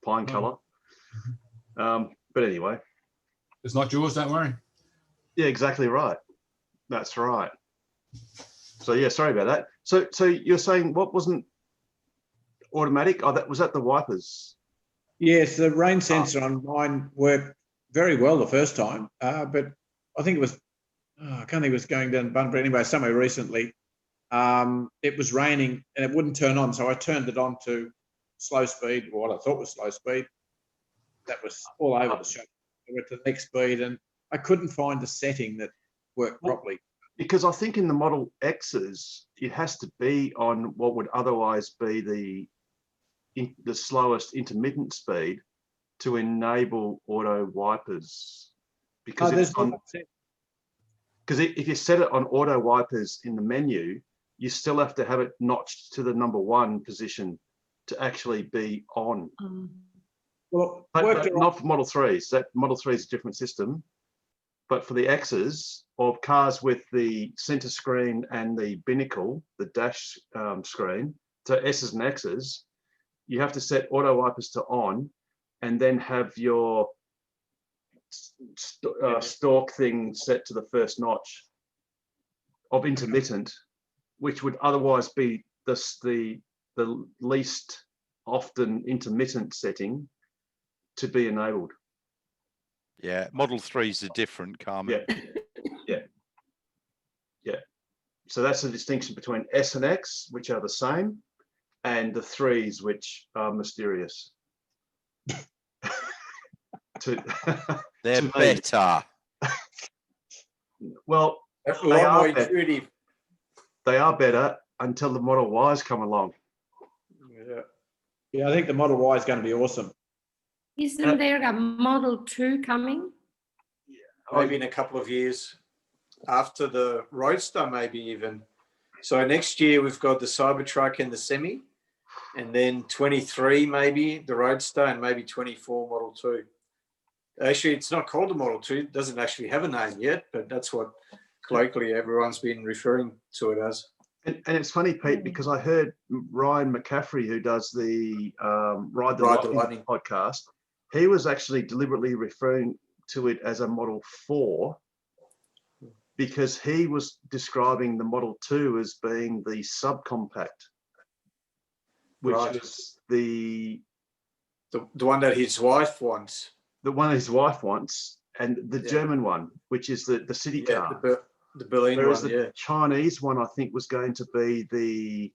Speaker 1: pine
Speaker 11: Oh.
Speaker 1: color. But anyway,
Speaker 11: It's not yours, don't worry.
Speaker 1: yeah, exactly right. That's right. So yeah, sorry about that. So you're saying what wasn't automatic? Oh, was that the wipers?
Speaker 4: Yes, the rain sensor on mine worked very well the first time, but I think it was, I can't think it was going down Bunbury anyway, somewhere recently. It was raining and it wouldn't turn on, so I turned it on to slow speed, or what I thought was slow speed. That was all over the shop. I went to the next speed and I couldn't find a setting that worked properly.
Speaker 1: Because I think in the Model X's, it has to be on what would otherwise be the slowest intermittent speed to enable auto wipers. Because if you set it on auto wipers in the menu, you still have to have it notched to the number 1 position to actually be on.
Speaker 4: Well,
Speaker 1: but not for Model 3s. That Model 3 is a different system. But for the X's or cars with the center screen and the binnacle, the dash screen, so S's and X's, you have to set auto wipers to on and then have your stalk thing set to the first notch of intermittent, which would otherwise be the least often intermittent setting to be enabled.
Speaker 2: Yeah, Model 3s are different, Carmen.
Speaker 1: Yeah. So that's the distinction between S and X, which are the same, and the 3s, which are mysterious.
Speaker 2: They're better.
Speaker 1: Well,
Speaker 3: That's a lot more intuitive.
Speaker 1: They are better until the Model Ys come along.
Speaker 4: Yeah, I think the Model Y is going to be awesome.
Speaker 10: Isn't there a Model 2 coming?
Speaker 3: Maybe in a couple of years after the Roadster, maybe even. So next year we've got the Cybertruck and the Semi, and then 23 maybe the Roadster, and maybe 24 Model 2. Actually, it's not called a Model 2. It doesn't actually have a name yet, but that's what colloquially everyone's been referring to it as.
Speaker 1: And it's funny, Pete, because I heard Ryan McCaffrey, who does the Ride the Lightning podcast, he was actually deliberately referring to it as a Model 4 because he was describing the Model 2 as being the subcompact, which is the
Speaker 3: one that his wife wants.
Speaker 1: The one his wife wants, and the German one, which is the city car.
Speaker 3: The Berlin
Speaker 1: Whereas
Speaker 3: one,
Speaker 1: the Chinese one, I think, was going to be the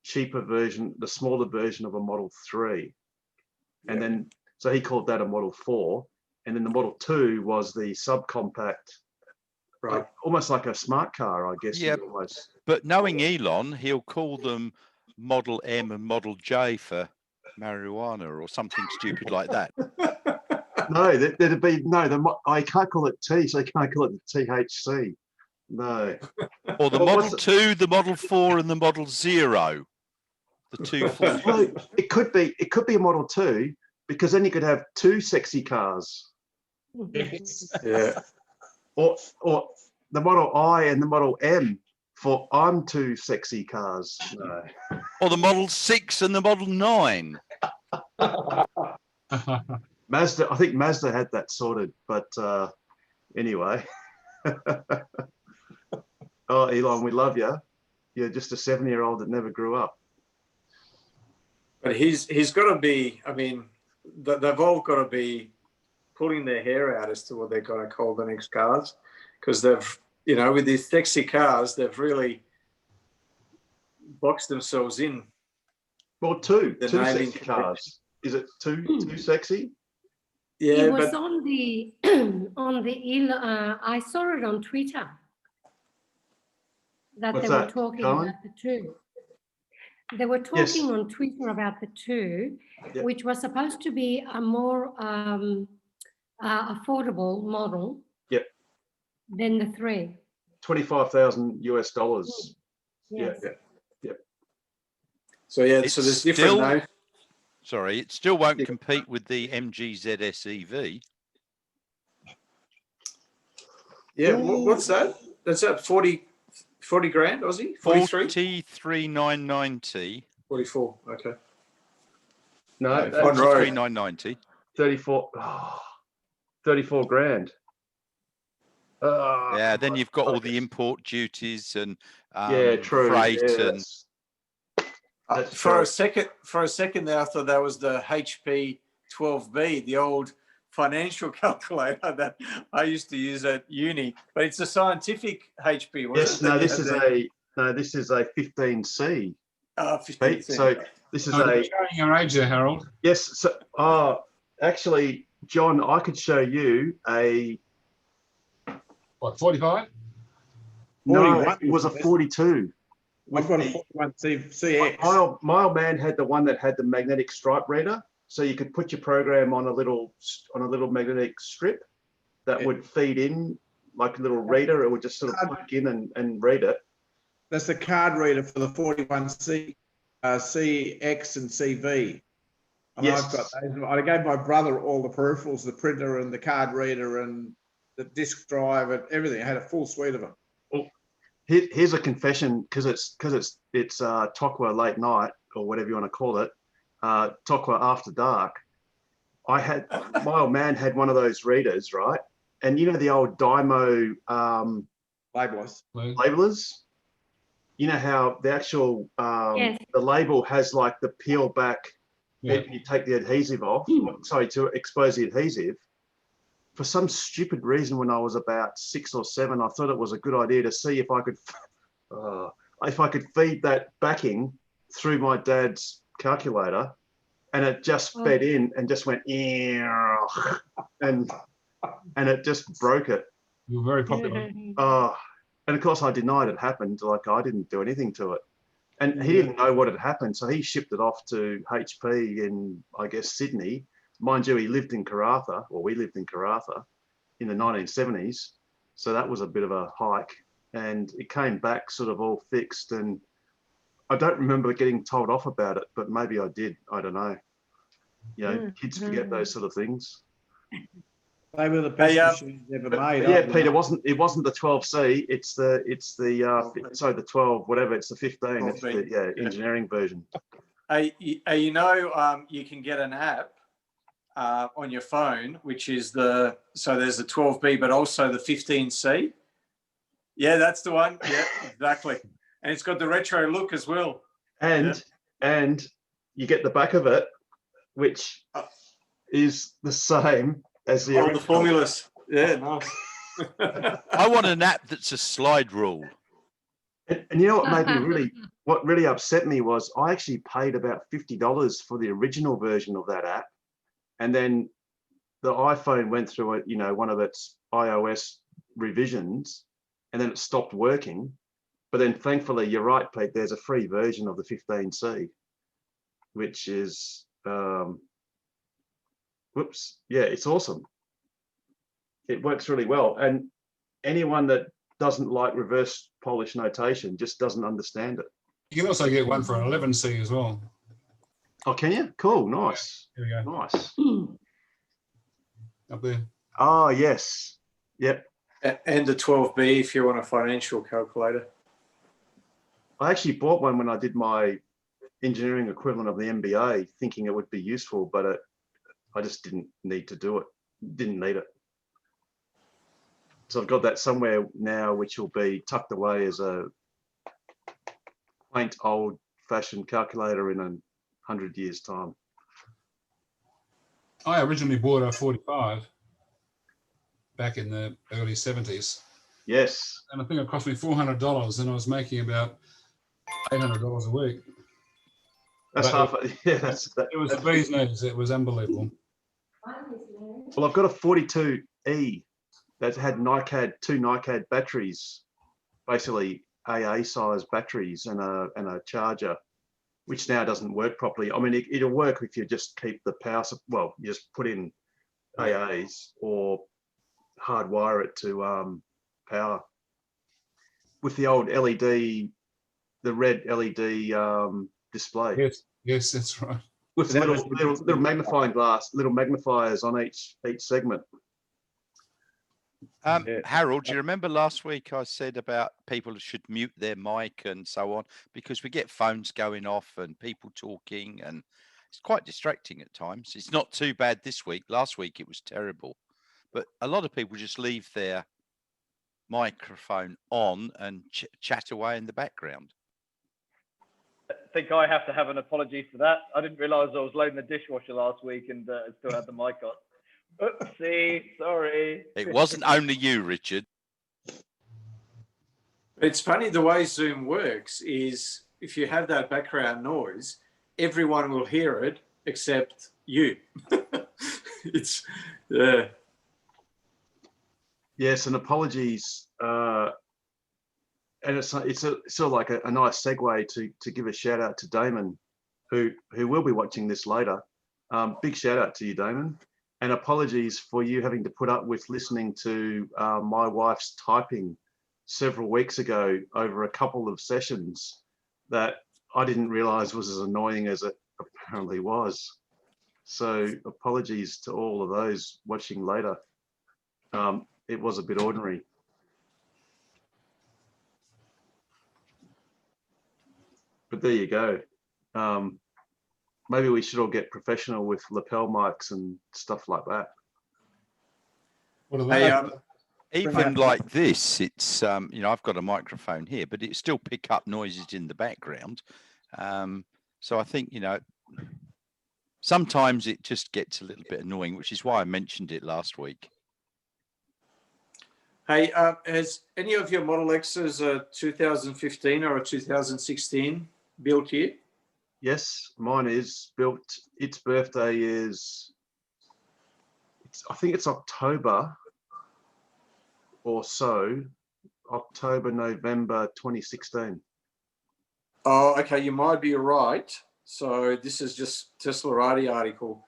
Speaker 1: cheaper version, the smaller version of a Model 3. And then, so he called that a Model 4. And then the Model 2 was the subcompact, right? Almost like a smart car, I guess.
Speaker 2: Yeah, but knowing Elon, he'll call them Model M and Model J for marijuana or something stupid like that.
Speaker 1: No, there'd be I can't call it T, so I can't call it the THC. No.
Speaker 2: Or the Model 2, the Model 4, and the Model 0. The 2 full.
Speaker 1: Well, it could be a Model 2 because then you could have 2 sexy cars.
Speaker 3: Yeah.
Speaker 1: Or the Model I and the Model M for I'm 2 sexy cars. No.
Speaker 2: Or the Model 6 and the Model 9.
Speaker 1: Mazda, I think Mazda had that sorted, but anyway. Oh, Elon, we love you. You're just a 7-year-old that never grew up.
Speaker 3: But he's got to be, I mean, they've all got to be pulling their hair out as to what they're going to call the next cars. Because they've, with these sexy cars, they've really boxed themselves in.
Speaker 1: Well, two sexy cars. Is it too sexy?
Speaker 3: Yeah,
Speaker 10: it was on the I saw it on Twitter that
Speaker 1: What's
Speaker 10: they were
Speaker 1: that,
Speaker 10: talking
Speaker 1: Carmen?
Speaker 10: about the 2. They were talking on Twitter about the 2, which was supposed to be a more affordable model than the 3.
Speaker 1: $25,000 US.
Speaker 10: Yes.
Speaker 1: Yeah.
Speaker 3: So so there's different names.
Speaker 2: Sorry, it still won't compete with the MG ZS EV.
Speaker 3: Yeah, what's that? That's at 40 grand Aussie? 43?
Speaker 2: 43,990.
Speaker 3: 44, okay.
Speaker 1: No,
Speaker 3: On
Speaker 1: that's
Speaker 3: road.
Speaker 2: 43,990.
Speaker 1: 34. 34 grand.
Speaker 2: Yeah, then you've got all the import duties and
Speaker 1: yeah, true.
Speaker 2: freight
Speaker 1: Yeah,
Speaker 2: and
Speaker 1: that's
Speaker 3: For
Speaker 1: true.
Speaker 3: a second there, I thought that was the HP 12B, the old financial calculator that I used to use at uni, but it's a scientific HP.
Speaker 1: Yes, no, this is a 15C.
Speaker 3: 15C.
Speaker 1: So this is
Speaker 11: Oh, you're
Speaker 1: a
Speaker 11: showing your age there, Harold.
Speaker 1: yes. So, actually, John, I could show you a.
Speaker 11: What, 45?
Speaker 1: No,
Speaker 4: 41.
Speaker 1: it was a 42.
Speaker 4: I've got a 41 CX.
Speaker 1: My old man had the one that had the magnetic stripe reader, so you could put your program on a little magnetic strip that would feed in like a little reader. It would just sort of plug in and read it.
Speaker 4: That's the card reader for the 41C, CX and CV. And
Speaker 1: Yes.
Speaker 4: I've got those. I gave my brother all the peripherals, the printer and the card reader and the disk drive and everything. I had a full suite of them.
Speaker 1: Here's a confession, because it's Tokwa late night or whatever you want to call it, Tokwa after dark. My old man had one of those readers, right? And you know the old Dymo labelers. You know how the actual
Speaker 10: Yes.
Speaker 1: the label has like the peel back.
Speaker 11: Yeah.
Speaker 1: You take the adhesive off. Sorry, to expose the adhesive. For some stupid reason, when I was about 6 or 7, I thought it was a good idea to see if I could feed that backing through my dad's calculator, and it just fed in and just went and it just broke it.
Speaker 11: You're very popular.
Speaker 1: And of course I denied it happened. Like I didn't do anything to it, and he didn't know what had happened, so he shipped it off to HP in, I guess, Sydney. Mind you, he lived in Karratha, or we lived in Karratha in the 1970s. So that was a bit of a hike, and it came back sort of all fixed. And I don't remember getting told off about it, but maybe I did. I don't know. You know, kids forget those sort of things.
Speaker 4: They were the best machines ever made.
Speaker 1: Yeah, Pete, it wasn't the 12C. It's the 12, whatever. It's the 15. It's the engineering version.
Speaker 3: You know, you can get an app on your phone, which is so there's the 12B, but also the 15C. Yeah, that's the one. Yeah, exactly. And it's got the retro look as well.
Speaker 1: And you get the back of it, which is the same as the
Speaker 3: original. The formulas. Yeah, nice.
Speaker 2: I want an app that's a slide rule.
Speaker 1: And you know what really upset me was I actually paid about $50 for the original version of that app. And then the iPhone went through it, one of its iOS revisions, and then it stopped working. But then thankfully, you're right, Pete, there's a free version of the 15C, which is, it's awesome. It works really well. And anyone that doesn't like reverse Polish notation just doesn't understand it.
Speaker 11: You can also get one for an 11C as well.
Speaker 1: Oh, can you? Cool, nice.
Speaker 11: Here we go.
Speaker 1: Nice.
Speaker 11: Up there.
Speaker 1: Oh, yes. Yep.
Speaker 3: And the 12B if you want a financial calculator.
Speaker 1: I actually bought one when I did my engineering equivalent of the MBA, thinking it would be useful, but I just didn't need to do it. Didn't need it. So I've got that somewhere now, which will be tucked away as a quaint old-fashioned calculator in 100 years' time.
Speaker 11: I originally bought a 45 back in the early 70s.
Speaker 1: Yes.
Speaker 11: And I think it cost me $400, and I was making about $800 a week.
Speaker 1: That's
Speaker 11: but
Speaker 1: it
Speaker 11: was a bee's knees. It was unbelievable.
Speaker 1: Well, I've got a 42E that had two NiCad batteries, basically AA size batteries and a charger, which now doesn't work properly. I mean, it'll work if you just keep the power, well, you just put in AAs or hardwire it to power. With the old LED, the red LED display.
Speaker 11: Yes, that's right.
Speaker 1: with
Speaker 4: So that
Speaker 1: little,
Speaker 4: was-
Speaker 1: little magnifying glass, little magnifiers on each segment.
Speaker 4: Yeah.
Speaker 2: Harold, do you remember last week I said about people should mute their mic and so on, because we get phones going off and people talking, and it's quite distracting at times. It's not too bad this week. Last week it was terrible, but a lot of people just leave their microphone on and chat away in the background.
Speaker 12: I think I have to have an apology for that. I didn't realise I was loading the dishwasher last week and still had the mic on. Oopsie, sorry.
Speaker 2: It wasn't only you, Richard.
Speaker 3: It's funny the way Zoom works is if you have that background noise, everyone will hear it except you. It's
Speaker 1: Yes, and apologies. And it's sort of like a nice segue to give a shout out to Damon, who will be watching this later. Big shout out to you, Damon. And apologies for you having to put up with listening to my wife's typing several weeks ago over a couple of sessions that I didn't realize was as annoying as it apparently was. So apologies to all of those watching later. It was a bit ordinary. But there you go. Maybe we should all get professional with lapel mics and stuff like that.
Speaker 11: What are
Speaker 3: Hey,
Speaker 11: they?
Speaker 2: Even like this, it's you know, I've got a microphone here, but it still pick up noises in the background. So I think, you know, sometimes it just gets a little bit annoying, which is why I mentioned it last week.
Speaker 3: hey, has any of your Model X's a 2015 or a 2016 built year?
Speaker 1: Yes, mine is built. Its birthday is, I think it's October or so, October, November 2016.
Speaker 3: Oh, okay, you might be right. So this is just Teslarati article.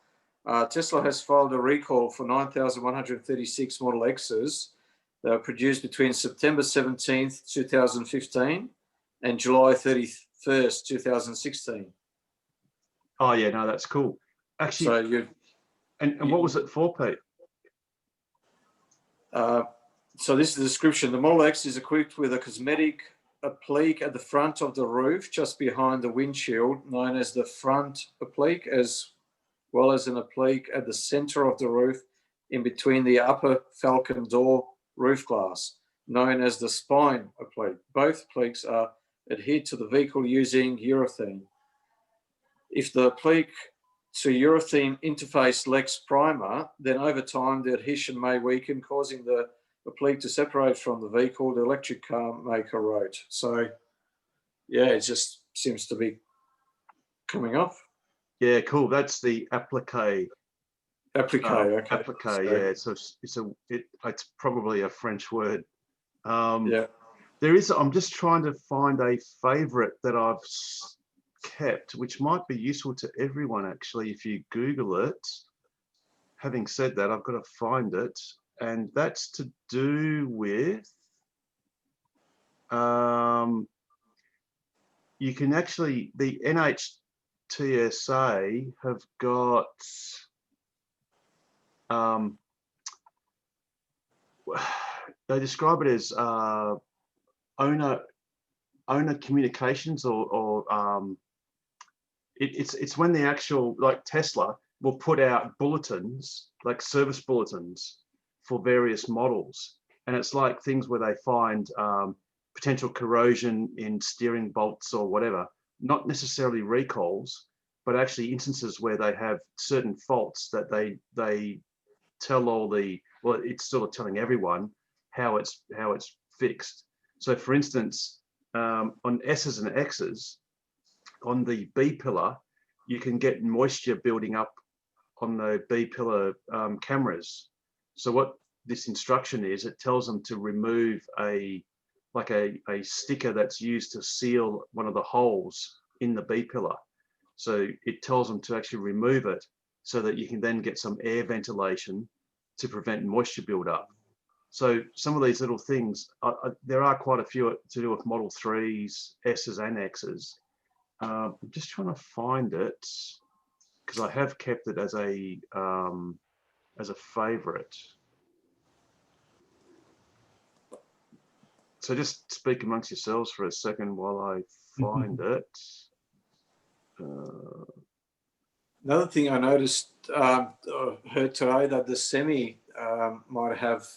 Speaker 3: Tesla has filed a recall for 9,136 Model X's that were produced between September 17th, 2015 and July 31st, 2016.
Speaker 1: Oh yeah, no, that's cool. Actually,
Speaker 3: So you
Speaker 1: and what was it for, Pete?
Speaker 3: so this is the description. The Model X is equipped with a cosmetic applique at the front of the roof, just behind the windshield, known as the front applique, as well as an applique at the center of the roof in between the upper falcon door roof glass, known as the spine applique. Both appliques are adhered to the vehicle using urethane. If the applique to urethane interface lacks primer, then over time the adhesion may weaken, causing the applique to separate from the vehicle, the electric car maker wrote. So, yeah, it just seems to be coming off.
Speaker 1: Yeah, cool. That's the applique.
Speaker 3: Applique, okay.
Speaker 1: Applique,
Speaker 3: So,
Speaker 1: yeah. So it's probably a French word.
Speaker 3: yeah.
Speaker 1: There is. I'm just trying to find a favorite that I've kept, which might be useful to everyone actually if you Google it. Having said that, I've got to find it, and that's to do with you can actually, the NHTSA have got they describe it as owner communications, or it's when the actual, like Tesla will put out bulletins, like service bulletins for various models, and it's like things where they find potential corrosion in steering bolts or whatever, not necessarily recalls, but actually instances where they have certain faults that they tell all the, well, it's sort of telling everyone how it's fixed. So for instance, on S's and X's, on the B pillar, you can get moisture building up on the B pillar cameras. So what this instruction is, it tells them to remove a sticker that's used to seal one of the holes in the B pillar. So it tells them to actually remove it so that you can then get some air ventilation to prevent moisture buildup. So some of these little things, there are quite a few to do with Model 3s, S's and X's. I'm just trying to find it, because I have kept it as a favorite. So just speak amongst yourselves for a second while I find it.
Speaker 3: Another thing I noticed, heard today, that the Semi might have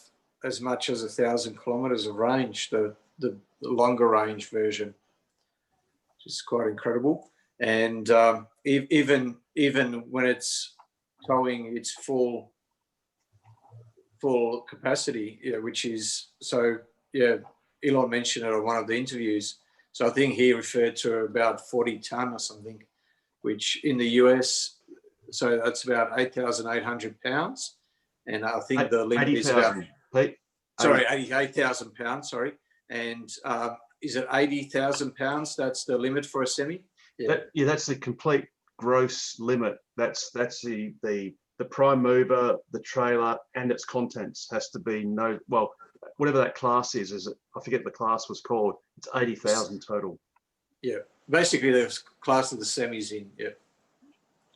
Speaker 3: as much as 1,000 kilometers of range, the longer range version, which is quite incredible. And even when it's towing its full capacity, which is, so yeah, Elon mentioned it on one of the interviews. So I think he referred to about 40 ton or something, which in the US, so that's about 8,800 pounds. And I think the limit is about, sorry, 88,000 pounds, sorry. And is it 80,000 pounds? That's the limit for a Semi?
Speaker 1: Yeah, that's the complete gross limit. That's the prime mover, the trailer, and its contents has to be whatever that class is I forget the class was called. It's 80,000 total.
Speaker 3: Yeah, basically the class of the Semis in. Yeah.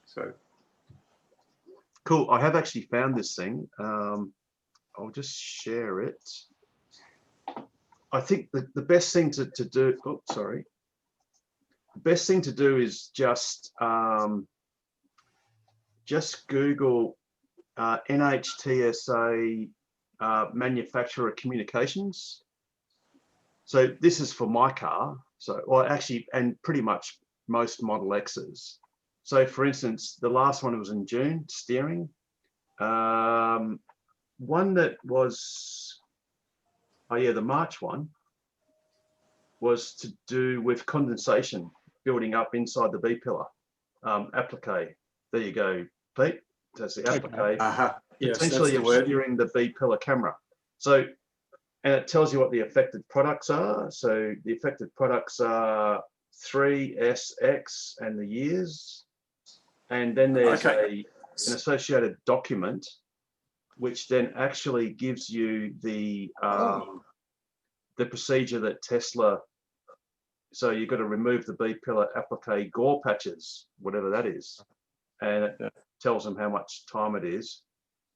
Speaker 3: So
Speaker 1: cool. I have actually found this thing. I'll just share it. I think the best thing to do. Oh, sorry. The best thing to do is just Google NHTSA manufacturer communications. So this is for my car. So, well, actually, and pretty much most Model X's. So, for instance, the last one was in June, steering. One that was, the March one was to do with condensation building up inside the B-pillar applique. There you go, Pete. That's the applique.
Speaker 3: Yes,
Speaker 1: potentially obscuring the B-pillar camera. So, and it tells you what the affected products are. So the affected products are 3SX and the years. And then there's an associated document, which then actually gives you the procedure that Tesla, so you've got to remove the B-pillar applique gore patches, whatever that is. And it tells them how much time it is.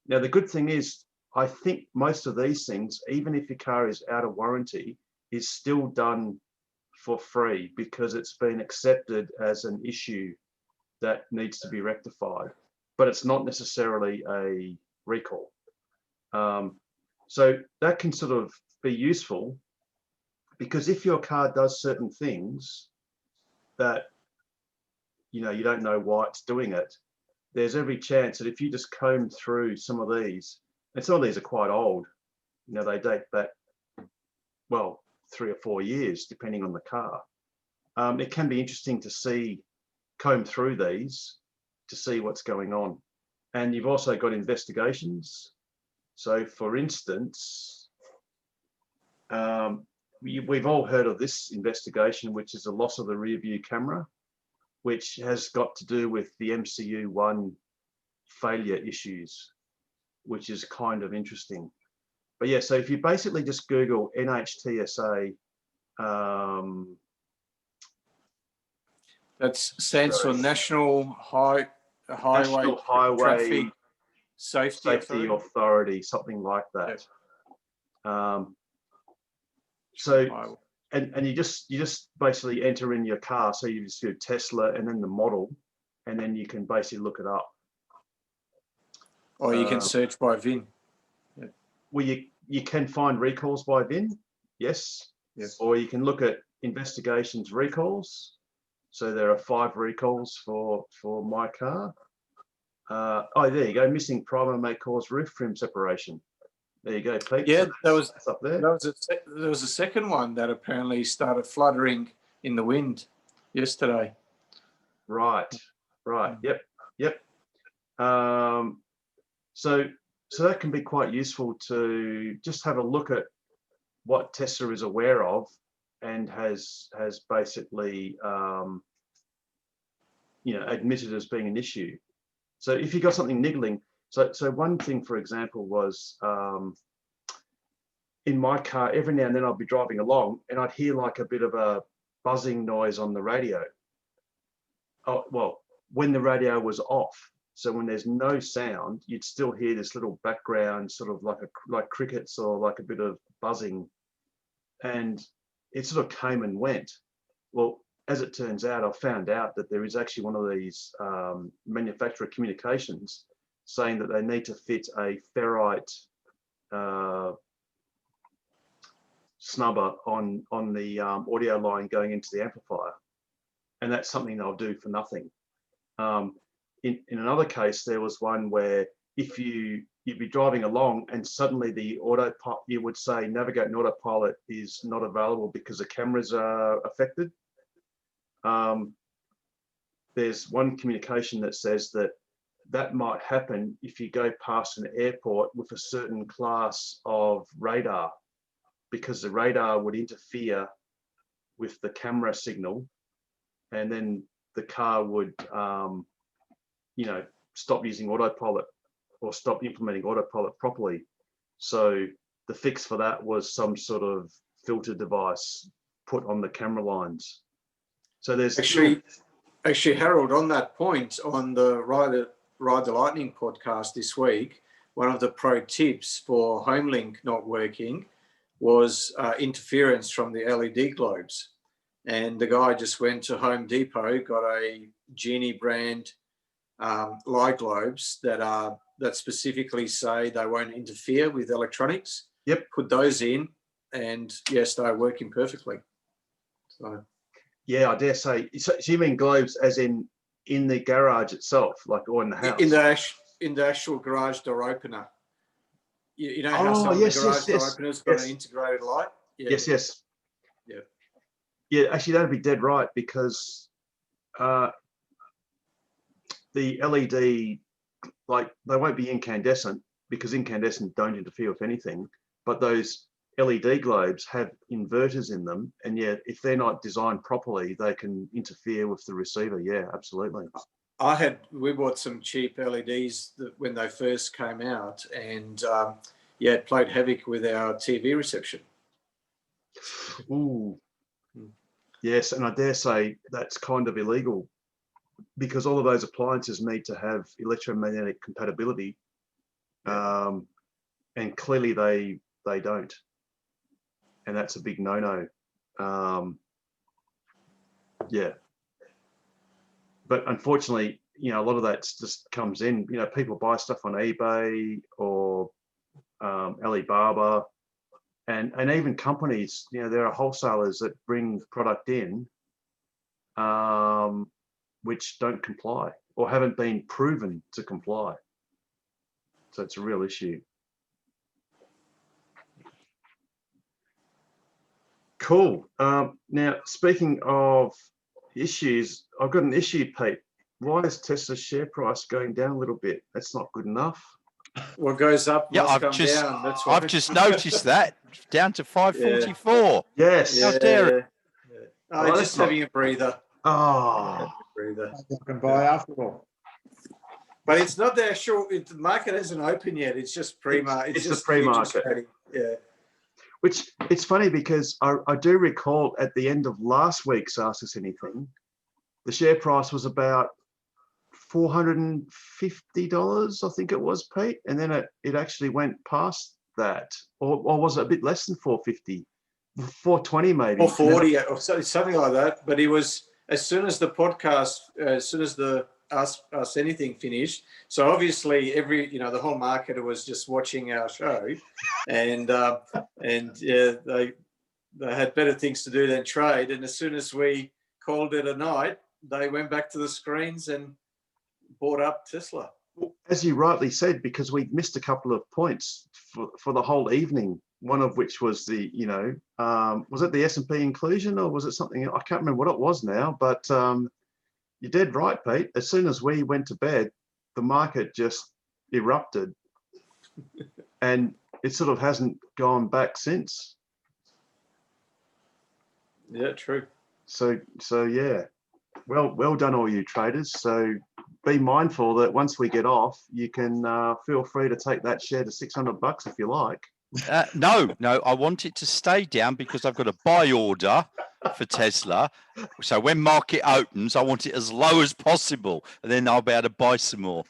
Speaker 1: Now, the good thing is, I think most of these things, even if your car is out of warranty, is still done for free because it's been accepted as an issue that needs to be rectified, but it's not necessarily a recall. So that can sort of be useful because if your car does certain things that, you don't know why it's doing it, there's every chance that if you just comb through some of these, and some of these are quite old, they date back, 3 or 4 years, depending on the car. It can be interesting to comb through these to see what's going on. And you've also got investigations. So for instance, we've all heard of this investigation, which is the loss of the rear view camera, which has got to do with the MCU1 failure issues, which is kind of interesting. But yeah, so if you basically just Google NHTSA,
Speaker 3: that stands for National Highway Traffic Safety
Speaker 1: Authority, something like that. Yeah. So, and you just basically enter in your car. So you just do Tesla and then the model, and then you can basically look it up.
Speaker 3: Or you can search by VIN.
Speaker 1: Yeah. Well, you can find recalls by VIN, yes. Or you can look at investigations recalls. So there are 5 recalls for my car. There you go. Missing primer may cause roof trim separation. There you go, Pete.
Speaker 3: Yeah,
Speaker 1: so that's up there.
Speaker 3: There was a second one that apparently started fluttering in the wind yesterday.
Speaker 1: Right. Yep. So that can be quite useful to just have a look at what Tesla is aware of and has basically admitted as being an issue. So if you got something niggling, so one thing, for example, was in my car, every now and then I'd be driving along and I'd hear like a bit of a buzzing noise on the radio. Oh, well, when the radio was off. So when there's no sound, you'd still hear this little background, sort of like crickets or like a bit of buzzing, and it sort of came and went. Well, as it turns out, I found out that there is actually one of these manufacturer communications saying that they need to fit a ferrite snubber on the audio line going into the amplifier, and that's something they'll do for nothing. In another case, there was one where if you'd be driving along and suddenly the autopilot, you would say navigate and autopilot is not available because the cameras are affected. There's one communication that says that might happen if you go past an airport with a certain class of radar, because the radar would interfere with the camera signal, and then the car would, stop using autopilot or stop implementing autopilot properly. So the fix for that was some sort of filter device put on the camera lines. So there's
Speaker 3: actually Harold, on that point, on the Ride the Lightning podcast this week, one of the pro tips for HomeLink not working was interference from the LED globes. And the guy just went to Home Depot, got a Genie brand light globes that specifically say they won't interfere with electronics.
Speaker 1: Yep.
Speaker 3: Put those in, and yes, they're working perfectly. So.
Speaker 1: Yeah, I dare say. So you mean globes as in the garage itself, like, or in the house?
Speaker 3: In the actual garage door opener. You know how some
Speaker 1: yes,
Speaker 3: of the garage door openers got
Speaker 1: yes.
Speaker 3: an integrated light? Yeah.
Speaker 1: Yes.
Speaker 3: Yeah.
Speaker 1: Yeah, actually, that'd be dead right, because the LED, like, they won't be incandescent, because incandescent don't interfere with anything, but those LED globes have inverters in them, and yeah, if they're not designed properly, they can interfere with the receiver. Yeah, absolutely.
Speaker 3: We bought some cheap LEDs when they first came out, and it played havoc with our TV reception.
Speaker 1: Ooh. Yes, and I dare say that's kind of illegal, because all of those appliances need to have electromagnetic compatibility, and clearly they don't, and that's a big no-no. Yeah, but unfortunately, a lot of that just comes in. People buy stuff on eBay or Alibaba, and even companies. There are wholesalers that bring product in which don't comply or haven't been proven to comply. So it's a real issue. Cool. Now, speaking of issues, I've got an issue, Pete. Why is Tesla's share price going down a little bit? That's not good enough.
Speaker 3: What goes up
Speaker 2: Yeah,
Speaker 3: must come down. That's why.
Speaker 2: I've just noticed that, down to 544.
Speaker 1: Yes.
Speaker 2: How dare it?
Speaker 3: Oh, just having a breather.
Speaker 1: Oh.
Speaker 3: Breather.
Speaker 4: You can buy after all.
Speaker 3: But it's not the actual. The market hasn't opened yet. It's just pre-market.
Speaker 1: It's just pre-market.
Speaker 3: Yeah.
Speaker 1: Which, it's funny, because I do recall at the end of last week's Ask Us Anything, the share price was about $450, I think it was, Pete, and then it actually went past that, or was it a bit less than 450, 420 maybe,
Speaker 3: or 40 or something like that. But it was, as soon as the podcast, as soon as the Ask Us Anything finished, so obviously the whole market was just watching our show, and yeah, they had better things to do than trade. And as soon as we called it a night, they went back to the screens and bought up Tesla.
Speaker 1: As you rightly said, because we missed a couple of points for the whole evening, one of which was the, was it the S&P inclusion, or was it something? I can't remember what it was now, but you're dead right, Pete. As soon as we went to bed, the market just erupted, and it sort of hasn't gone back since.
Speaker 3: Yeah, true.
Speaker 1: So yeah, well done, all you traders. So be mindful that once we get off, you can feel free to take that share to $600 if you like.
Speaker 2: No, I want it to stay down because I've got a buy order for Tesla. So when market opens, I want it as low as possible, and then I'll be able to buy some more.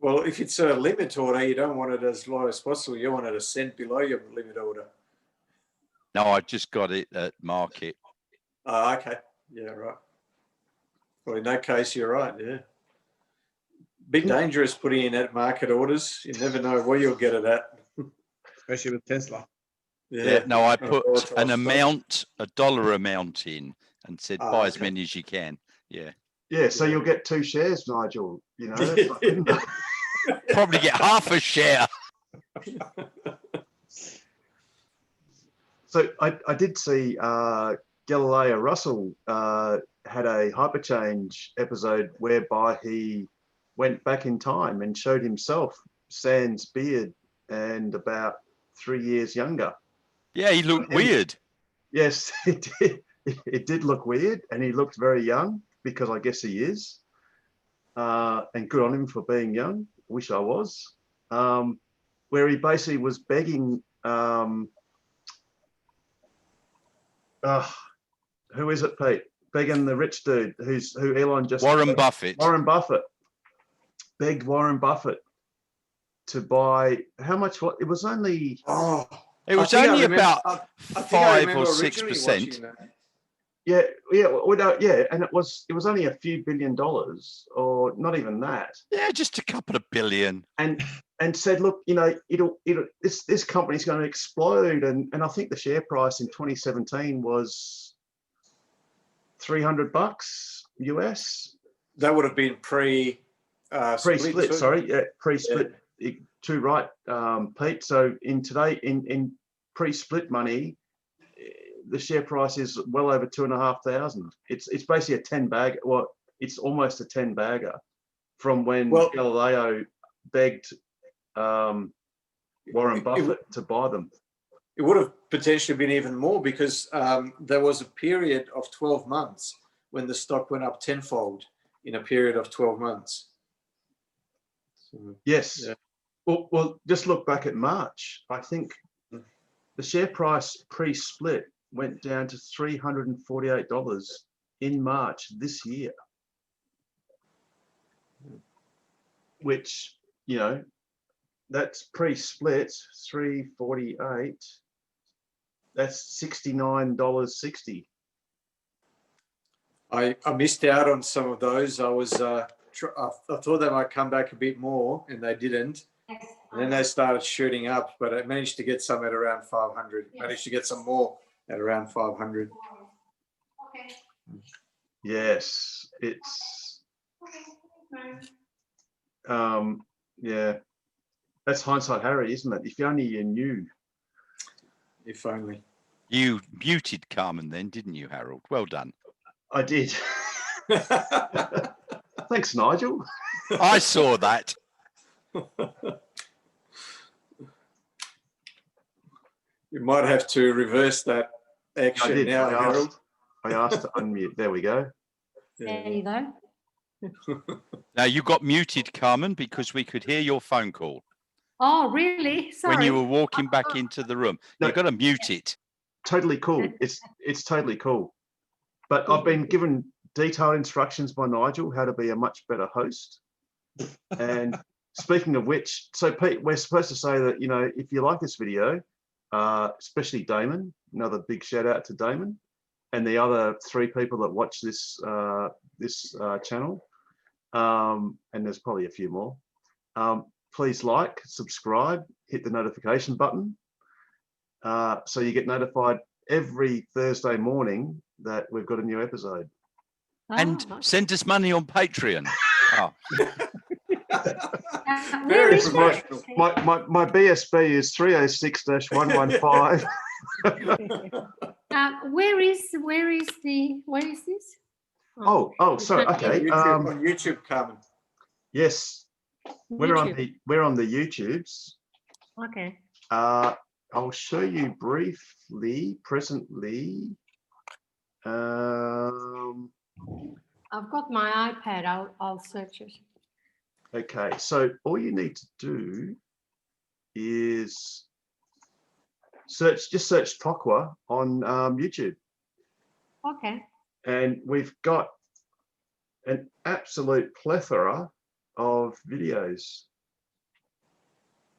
Speaker 3: Well, if it's a limit order, you don't want it as low as possible. You want it a cent below your limit order.
Speaker 2: No, I just got it at market.
Speaker 3: Oh, okay. Yeah, right. Well, in that case, you're right. Yeah. Bit dangerous putting in at market orders. You never know where you'll get it at.
Speaker 4: Especially with Tesla.
Speaker 2: Yeah. No, I put an amount, a dollar amount in, and said buy as many as you can. Yeah.
Speaker 1: Yeah, so you'll get 2 shares, Nigel. You know,
Speaker 2: Probably get half a share.
Speaker 1: So I did see Galileo Russell had a hyperchange episode whereby he went back in time and showed himself sans beard and about 3 years younger.
Speaker 2: Yeah, he looked weird.
Speaker 1: Yes, it did. It did look weird, and he looked very young because I guess he is. And good on him for being young. Wish I was. Where he basically was begging. Who is it, Pete? Begging the rich dude who Elon just
Speaker 2: Warren Buffett.
Speaker 1: Warren Buffett begged Warren Buffett to buy how much? What it was only.
Speaker 2: It was only about 5 or 6%.
Speaker 1: Yeah, and it was only a few $1 billion, or not even that.
Speaker 2: Yeah, just a couple of billion.
Speaker 1: And said, look, you know, this company's going to explode, and I think the share price in 2017 was $300 US.
Speaker 3: That would have been
Speaker 1: pre-split. Sorry, yeah, pre-split. Yeah. Too right, Pete. So in pre-split money, the share price is well over 2,500. It's basically a 10 bag. Well, it's almost a 10 bagger from when Galileo begged Warren Buffett to buy them.
Speaker 3: It would have potentially been even more because there was a period of 12 months when the stock went up tenfold in a period of 12 months. So,
Speaker 1: yes.
Speaker 3: Yeah.
Speaker 1: Well, just look back at March. I think the share price pre-split went down to $348 in March this year, which, you know, that's pre-split, 348. That's $69.60.
Speaker 3: I missed out on some of those. I thought they might come back a bit more, and they didn't. And then they started shooting up, but I managed to get some at around 500. Managed to get some more at around 500.
Speaker 1: Yes, it's yeah. That's hindsight, Harry, isn't it? If only you knew.
Speaker 3: If only.
Speaker 2: You muted Carmen then, didn't you, Harold? Well done.
Speaker 1: I did. Thanks, Nigel.
Speaker 2: I saw that.
Speaker 3: You might have to reverse that action now, Harold.
Speaker 1: I asked to unmute. There we go.
Speaker 10: There you go.
Speaker 2: Now you got muted, Carmen, because we could hear your phone call.
Speaker 10: Oh, really? Sorry.
Speaker 2: When you were walking back into the room.
Speaker 1: No,
Speaker 2: you've got to mute it.
Speaker 1: Totally cool. It's totally cool. But I've been given detailed instructions by Nigel how to be a much better host. And speaking of which, so Pete, we're supposed to say that, you know, if you like this video, especially Damon, another big shout out to Damon, and the other 3 people that watch this channel, and there's probably a few more. Please like, subscribe, hit the notification button, so you get notified every Thursday morning that we've got a new episode.
Speaker 2: And send us money on Patreon. Oh.
Speaker 1: Very professional. My BSB is 306-115.
Speaker 10: Where is this?
Speaker 1: Oh, sorry. Okay.
Speaker 3: On YouTube, Carmen.
Speaker 1: Yes, we're on the YouTubes.
Speaker 10: Okay.
Speaker 1: I'll show you briefly. Presently,
Speaker 10: I've got my iPad. I'll search it.
Speaker 1: Okay, so all you need to do is just search Tokwa on YouTube,
Speaker 10: Okay.
Speaker 1: and we've got an absolute plethora of videos.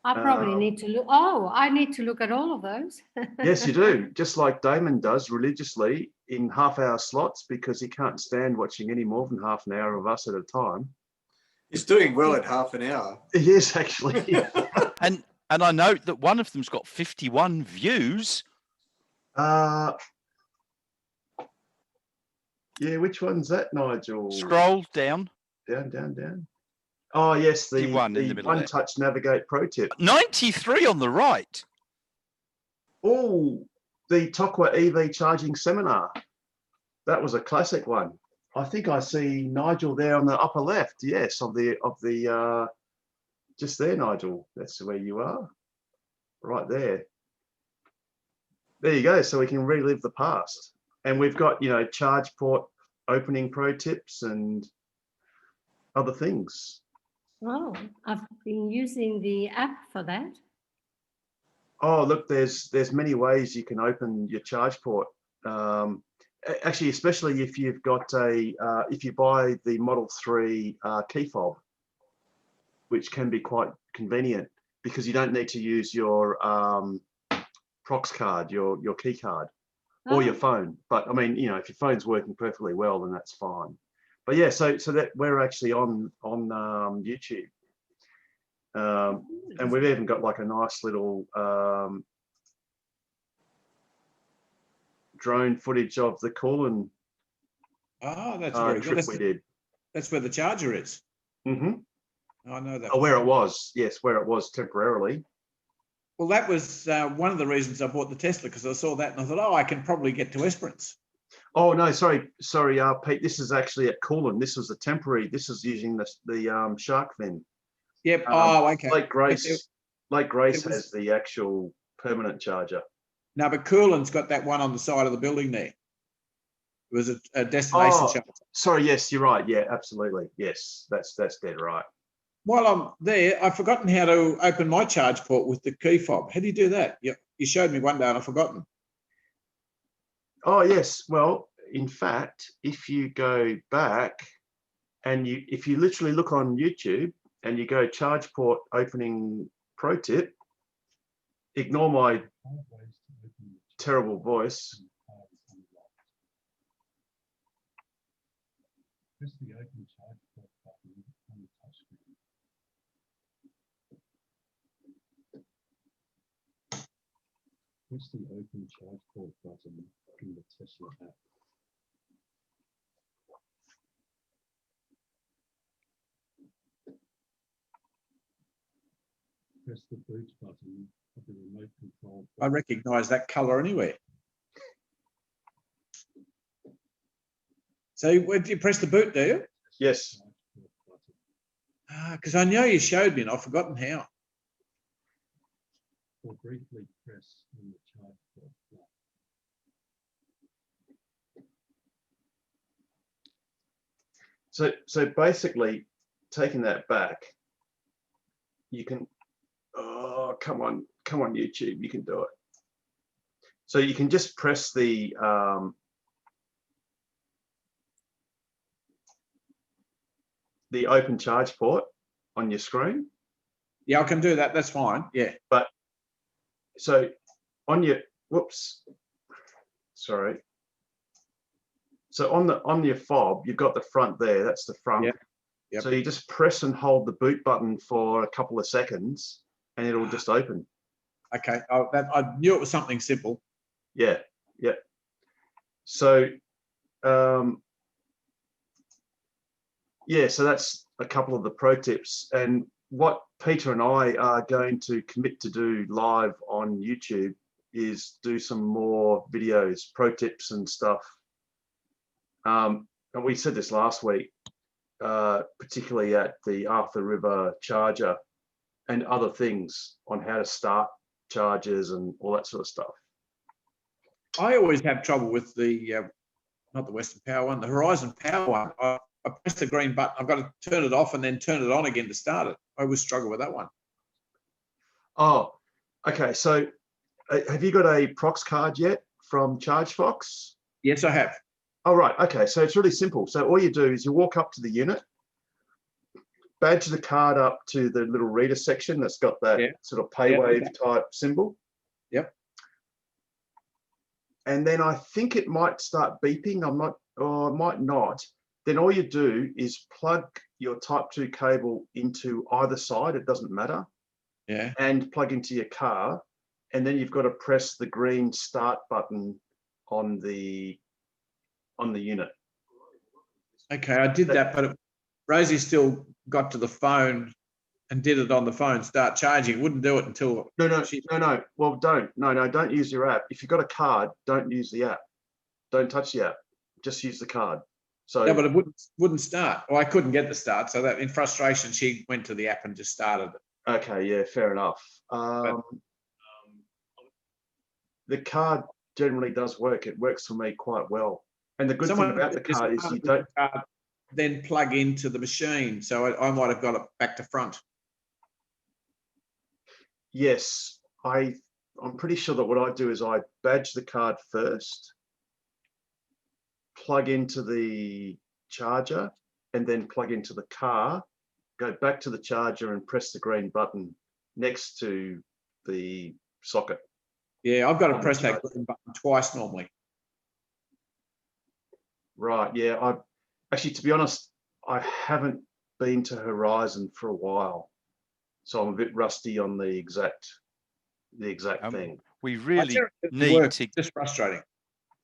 Speaker 10: I probably need to look. Oh, I need to look at all of those.
Speaker 1: Yes, you do. Just like Damon does religiously in half-hour slots, because he can't stand watching any more than half an hour of us at a time.
Speaker 13: He's doing well at half an hour.
Speaker 1: He is actually.
Speaker 2: And I note that one of them's got 51 views.
Speaker 1: Yeah, which one's that, Nigel?
Speaker 2: Scroll down.
Speaker 1: Down. Oh, yes, the
Speaker 2: one in the middle there.
Speaker 1: Untouched Navigate Pro Tip.
Speaker 2: 93 on the right.
Speaker 1: Oh, the Tokwa EV charging seminar. That was a classic one. I think I see Nigel there on the upper left. Yes, of the just there, Nigel. That's where you are. Right there. There you go. So we can relive the past. And we've got, charge port opening pro tips and other things.
Speaker 10: Oh, I've been using the app for that.
Speaker 1: Oh, look, there's many ways you can open your charge port. Actually, especially if you've got if you buy the Model 3 key fob, which can be quite convenient because you don't need to use your Prox card, your key card, or your phone. But I mean, if your phone's working perfectly well, then that's fine. But yeah, so that we're actually on YouTube, and we've even got like a nice little drone footage of the Coolin.
Speaker 4: Oh, that's very good.
Speaker 1: Trip we did.
Speaker 4: That's where the charger is.
Speaker 1: Mm-hmm.
Speaker 4: I know that.
Speaker 1: Oh, where it was. Yes, where it was temporarily.
Speaker 4: Well, that was one of the reasons I bought the Tesla, because I saw that and I thought, oh, I can probably get to Esperance.
Speaker 1: Oh no, sorry, Pete. This is actually at Coolin. This was a temporary. This is using the shark fin.
Speaker 4: Yep. Okay.
Speaker 1: Lake Grace has the actual permanent charger.
Speaker 4: No, but Coolin's got that one on the side of the building there. It was a destination charger.
Speaker 1: Sorry, yes, you're right. Yeah, absolutely. Yes, that's dead right.
Speaker 4: While I'm there, I've forgotten how to open my charge port with the key fob. How do you do that? You showed me one day and I've forgotten.
Speaker 1: Oh, yes. Well, in fact, if you go back and if you literally look on YouTube and you go charge port opening pro tip, ignore my terrible voice.
Speaker 11: Press the open charge port button on the touchscreen. Press the open charge port button in the Tesla app. Press the boot button of the remote control.
Speaker 4: I recognise that colour anywhere. So where do you press the boot, do you?
Speaker 1: Yes.
Speaker 4: Because I know you showed me and I've forgotten how.
Speaker 11: Or briefly press on the charge port button.
Speaker 1: So basically, taking that back, you can. Oh, come on, YouTube, you can do it. So you can just press the open charge port on your screen.
Speaker 4: Yeah, I can do that. That's fine. Yeah.
Speaker 1: But so on your sorry. So on your fob, you've got the front there. That's the front.
Speaker 4: Yep. Yep.
Speaker 1: So you just press and hold the boot button for a couple of seconds, and it'll just open.
Speaker 4: Okay. I knew it was something simple.
Speaker 1: Yeah. Yeah. So yeah, so that's a couple of the pro tips. And what Peter and I are going to commit to do live on YouTube is do some more videos, pro tips and stuff. And we said this last week, particularly at the Arthur River charger and other things on how to start chargers and all that sort of stuff.
Speaker 4: I always have trouble with the, not the Western Power one, the Horizon Power one. I press the green button. I've got to turn it off and then turn it on again to start it. I always struggle with that one.
Speaker 1: Oh, okay. So have you got a Prox card yet from ChargeFox?
Speaker 4: Yes, I have.
Speaker 1: Oh, right. Okay. So it's really simple. So all you do is you walk up to the unit, badge the card up to the little reader section that's got that sort of pay wave type symbol.
Speaker 4: Yep.
Speaker 1: And then I think it might start beeping. I'm not, or it might not. Then all you do is plug your Type 2 cable into either side. It doesn't matter.
Speaker 4: Yeah.
Speaker 1: And plug into your car. And then you've got to press the green start button on the unit.
Speaker 4: Okay, I did that, but Rosie still got to the phone and did it on the phone, start charging. Wouldn't do it until
Speaker 1: No. Well, don't use your app. If you've got a card, don't use the app. Don't touch the app. Just use the card. So
Speaker 4: yeah, but it wouldn't start. Well, I couldn't get the start, so that in frustration, she went to the app and just started it.
Speaker 1: Okay, yeah, fair enough. The card generally does work. It works for me quite well. And the good thing about the card is you don't
Speaker 4: then plug into the machine. So I might have got it back to front.
Speaker 1: Yes, I'm pretty sure that what I do is I badge the card first, plug into the charger, and then plug into the car, go back to the charger and press the green button next to the socket.
Speaker 4: Yeah, I've got to press that green button twice normally.
Speaker 1: Right, yeah. Actually, to be honest, I haven't been to Horizon for a while, so I'm a bit rusty on the exact thing.
Speaker 2: We really need to.
Speaker 4: Just frustrating.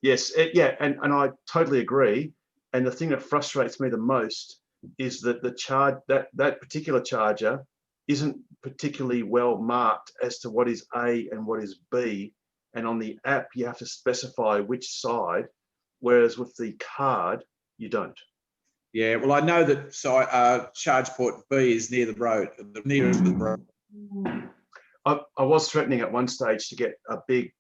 Speaker 1: Yes, and I totally agree. And the thing that frustrates me the most is that that particular charger isn't particularly well marked as to what is A and what is B. And on the app, you have to specify which side, whereas with the card, you don't.
Speaker 4: Yeah, well, I know that charge port B is near the road, the nearest to the road.
Speaker 1: I was threatening at one stage to get a big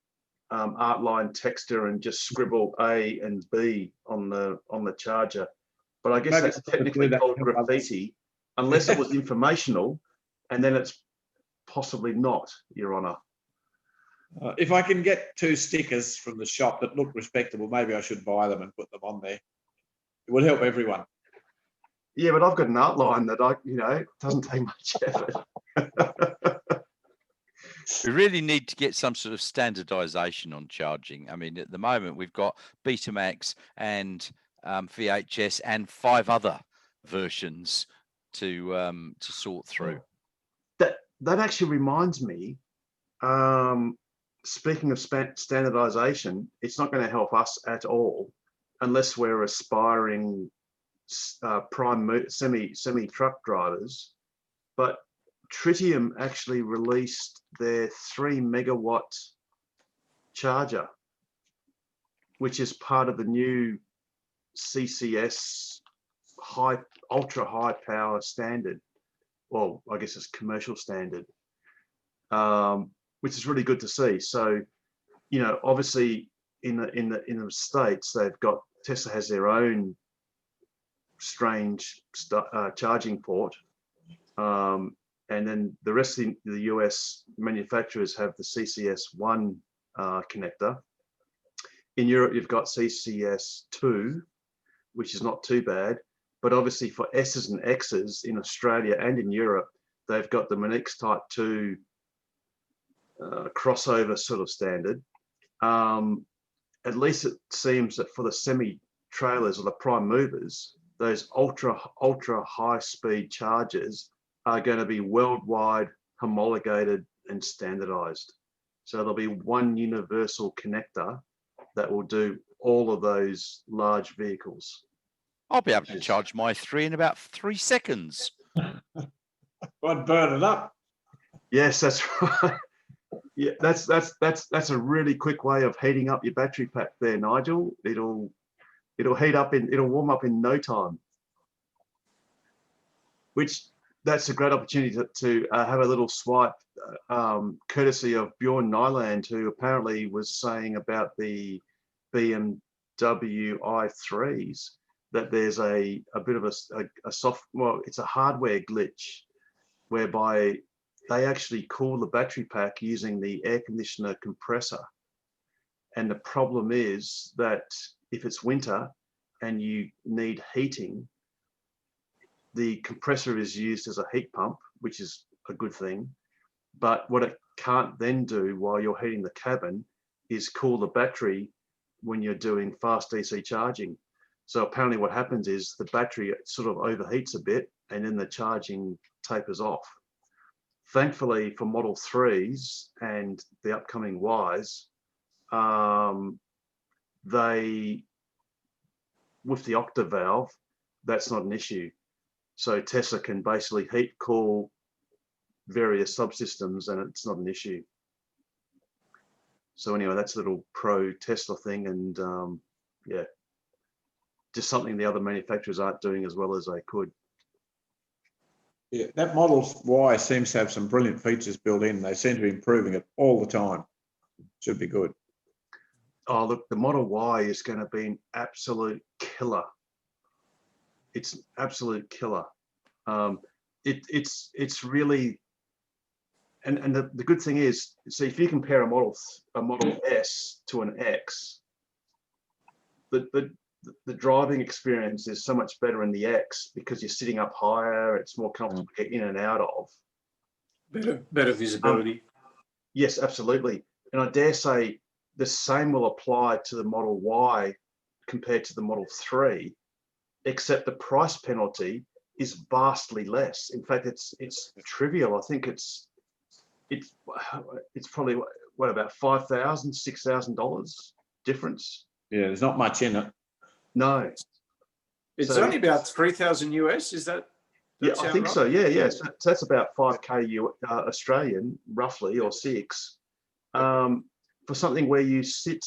Speaker 1: art line texter and just scribble A and B on the charger, but I guess
Speaker 4: Maybe
Speaker 1: that's technically called graffiti, unless it was informational, and then it's possibly not, Your Honour.
Speaker 4: If I can get 2 stickers from the shop that look respectable, maybe I should buy them and put them on there. It would help everyone.
Speaker 1: Yeah, but I've got an outline that doesn't take much effort.
Speaker 2: We really need to get some sort of standardization on charging. I mean, at the moment, we've got Betamax and VHS and 5 other versions to sort through.
Speaker 1: That actually reminds me, speaking of standardization, it's not going to help us at all unless we're aspiring prime semi truck drivers. But Tritium actually released their 3 megawatt charger, which is part of the new CCS ultra high power standard. Well, I guess it's commercial standard, which is really good to see. So, obviously in the States, Tesla has their own strange charging port. And then the rest of the US manufacturers have the CCS1 connector. In Europe, you've got CCS2, which is not too bad. But obviously for S's and X's in Australia and in Europe, they've got the Monix Type 2 crossover sort of standard. At least it seems that for the semi-trailers or the prime movers, those ultra high speed chargers are going to be worldwide homologated and standardized. So there'll be one universal connector that will do all of those large vehicles.
Speaker 2: I'll be able to charge my 3 in about 3 seconds.
Speaker 4: I'd burn it up.
Speaker 1: Yes, that's right. Yeah, that's a really quick way of heating up your battery pack there, Nigel. It'll warm up in no time. That's a great opportunity to have a little swipe, courtesy of Bjorn Nyland, who apparently was saying about the BMW i3s that there's a bit of a soft, well, it's a hardware glitch whereby they actually cool the battery pack using the air conditioner compressor. And the problem is that if it's winter and you need heating, the compressor is used as a heat pump, which is a good thing. But what it can't then do while you're heating the cabin is cool the battery when you're doing fast DC charging. So apparently what happens is the battery sort of overheats a bit and then the charging tapers off. Thankfully for Model 3s and the upcoming Ys, they, with the octa valve, that's not an issue. So Tesla can basically heat cool various subsystems and it's not an issue. So anyway, that's a little pro Tesla thing, and yeah, just something the other manufacturers aren't doing as well as they could.
Speaker 4: Yeah, that Model Y seems to have some brilliant features built in. They seem to be improving it all the time. Should be good.
Speaker 1: Oh, look, the Model Y is going to be an absolute killer. It's an absolute killer. It's really, and the good thing is, see, if you compare a Model S to an X, the driving experience is so much better in the X because you're sitting up higher. It's more comfortable to get in and out of.
Speaker 13: Better visibility.
Speaker 1: Yes, absolutely. And I dare say the same will apply to the Model Y compared to the Model 3, except the price penalty is vastly less. In fact, it's trivial. I think it's probably what, about $5,000, $6,000 difference.
Speaker 4: Yeah, there's not much in it.
Speaker 1: No,
Speaker 13: It's
Speaker 1: so,
Speaker 13: only about 3,000 US. Is that?
Speaker 1: Yeah, I think
Speaker 13: right?
Speaker 1: so. Yeah. So that's about 5K Australian, roughly, or 6. For something where you sit,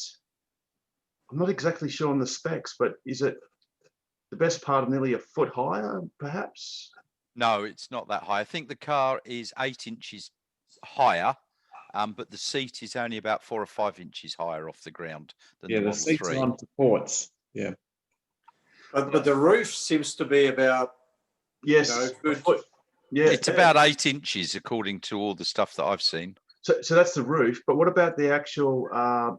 Speaker 1: I'm not exactly sure on the specs, but is it the best part of nearly a foot higher, perhaps?
Speaker 2: No, it's not that high. I think the car is 8 inches higher, but the seat is only about 4 or 5 inches higher off the ground than the Model 3.
Speaker 4: Seats are on supports. Yeah.
Speaker 13: But the roof seems to be about,
Speaker 1: yes,
Speaker 13: good.
Speaker 1: Yeah,
Speaker 2: it's about 8 inches according to all the stuff that I've seen.
Speaker 1: So that's the roof, but what about the actual,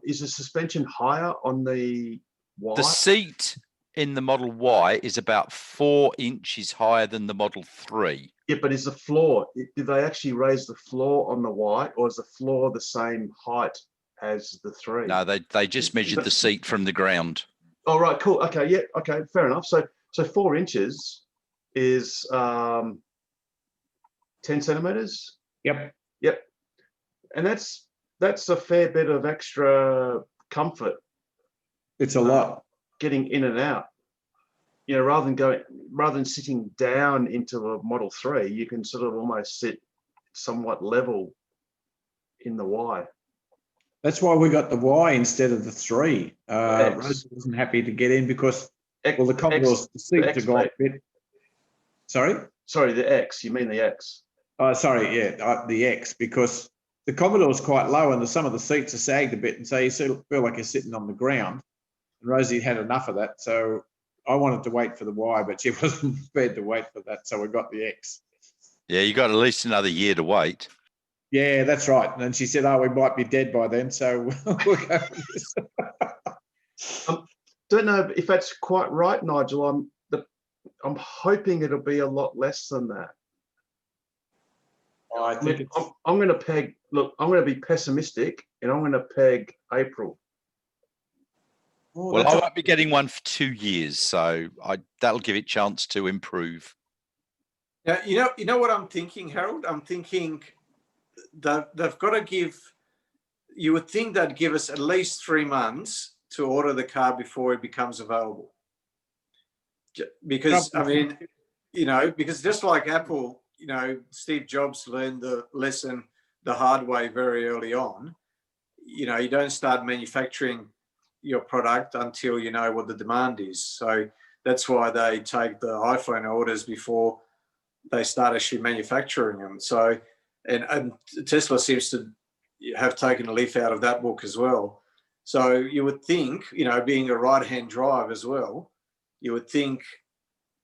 Speaker 1: is the suspension higher on the Y?
Speaker 2: The seat in the Model Y is about 4 inches higher than the Model 3.
Speaker 1: Yeah, but is the floor, did they actually raise the floor on the Y, or is the floor the same height as the 3?
Speaker 2: No, they just measured the seat from the ground.
Speaker 1: Oh, right, cool. Okay, yeah, okay, fair enough. So 4 inches is 10 centimeters?
Speaker 4: Yep.
Speaker 1: And that's a fair bit of extra comfort.
Speaker 4: It's a lot.
Speaker 1: Getting in and out. You know, rather than sitting down into a Model 3, you can sort of almost sit somewhat level in the Y.
Speaker 4: That's why we got the Y instead of the 3. Rose wasn't happy to get in because, well, the Commodore's the seats have gone a bit. Sorry?
Speaker 1: Sorry, the X. You mean the X?
Speaker 4: Sorry, yeah, the X, because the Commodore's quite low and some of the seats are sagged a bit, and so you feel like you're sitting on the ground. And Rosie had enough of that, so I wanted to wait for the Y, but she wasn't prepared to wait for that, so we got the X.
Speaker 2: Yeah, you got at least another year to wait.
Speaker 4: Yeah, that's right. And then she said, "Oh, we might be dead by then, so we'll go with this."
Speaker 1: Don't know if that's quite right, Nigel. I'm hoping it'll be a lot less than that.
Speaker 4: I think
Speaker 1: I'm going to peg. Look, I'm going to be pessimistic, and I'm going to peg April.
Speaker 2: Well, I won't be getting one for 2 years, so that'll give it a chance to improve.
Speaker 13: Now, you know what I'm thinking, Harold? I'm thinking that they've got to give. You would think they'd give us at least 3 months to order the car before it becomes available. Because I mean, because just like Apple. Steve Jobs learned the lesson the hard way very early on. You don't start manufacturing your product until you know what the demand is. So that's why they take the iPhone orders before they start actually manufacturing them. So, and Tesla seems to have taken a leaf out of that book as well. So you would think, being a right-hand drive as well, you would think,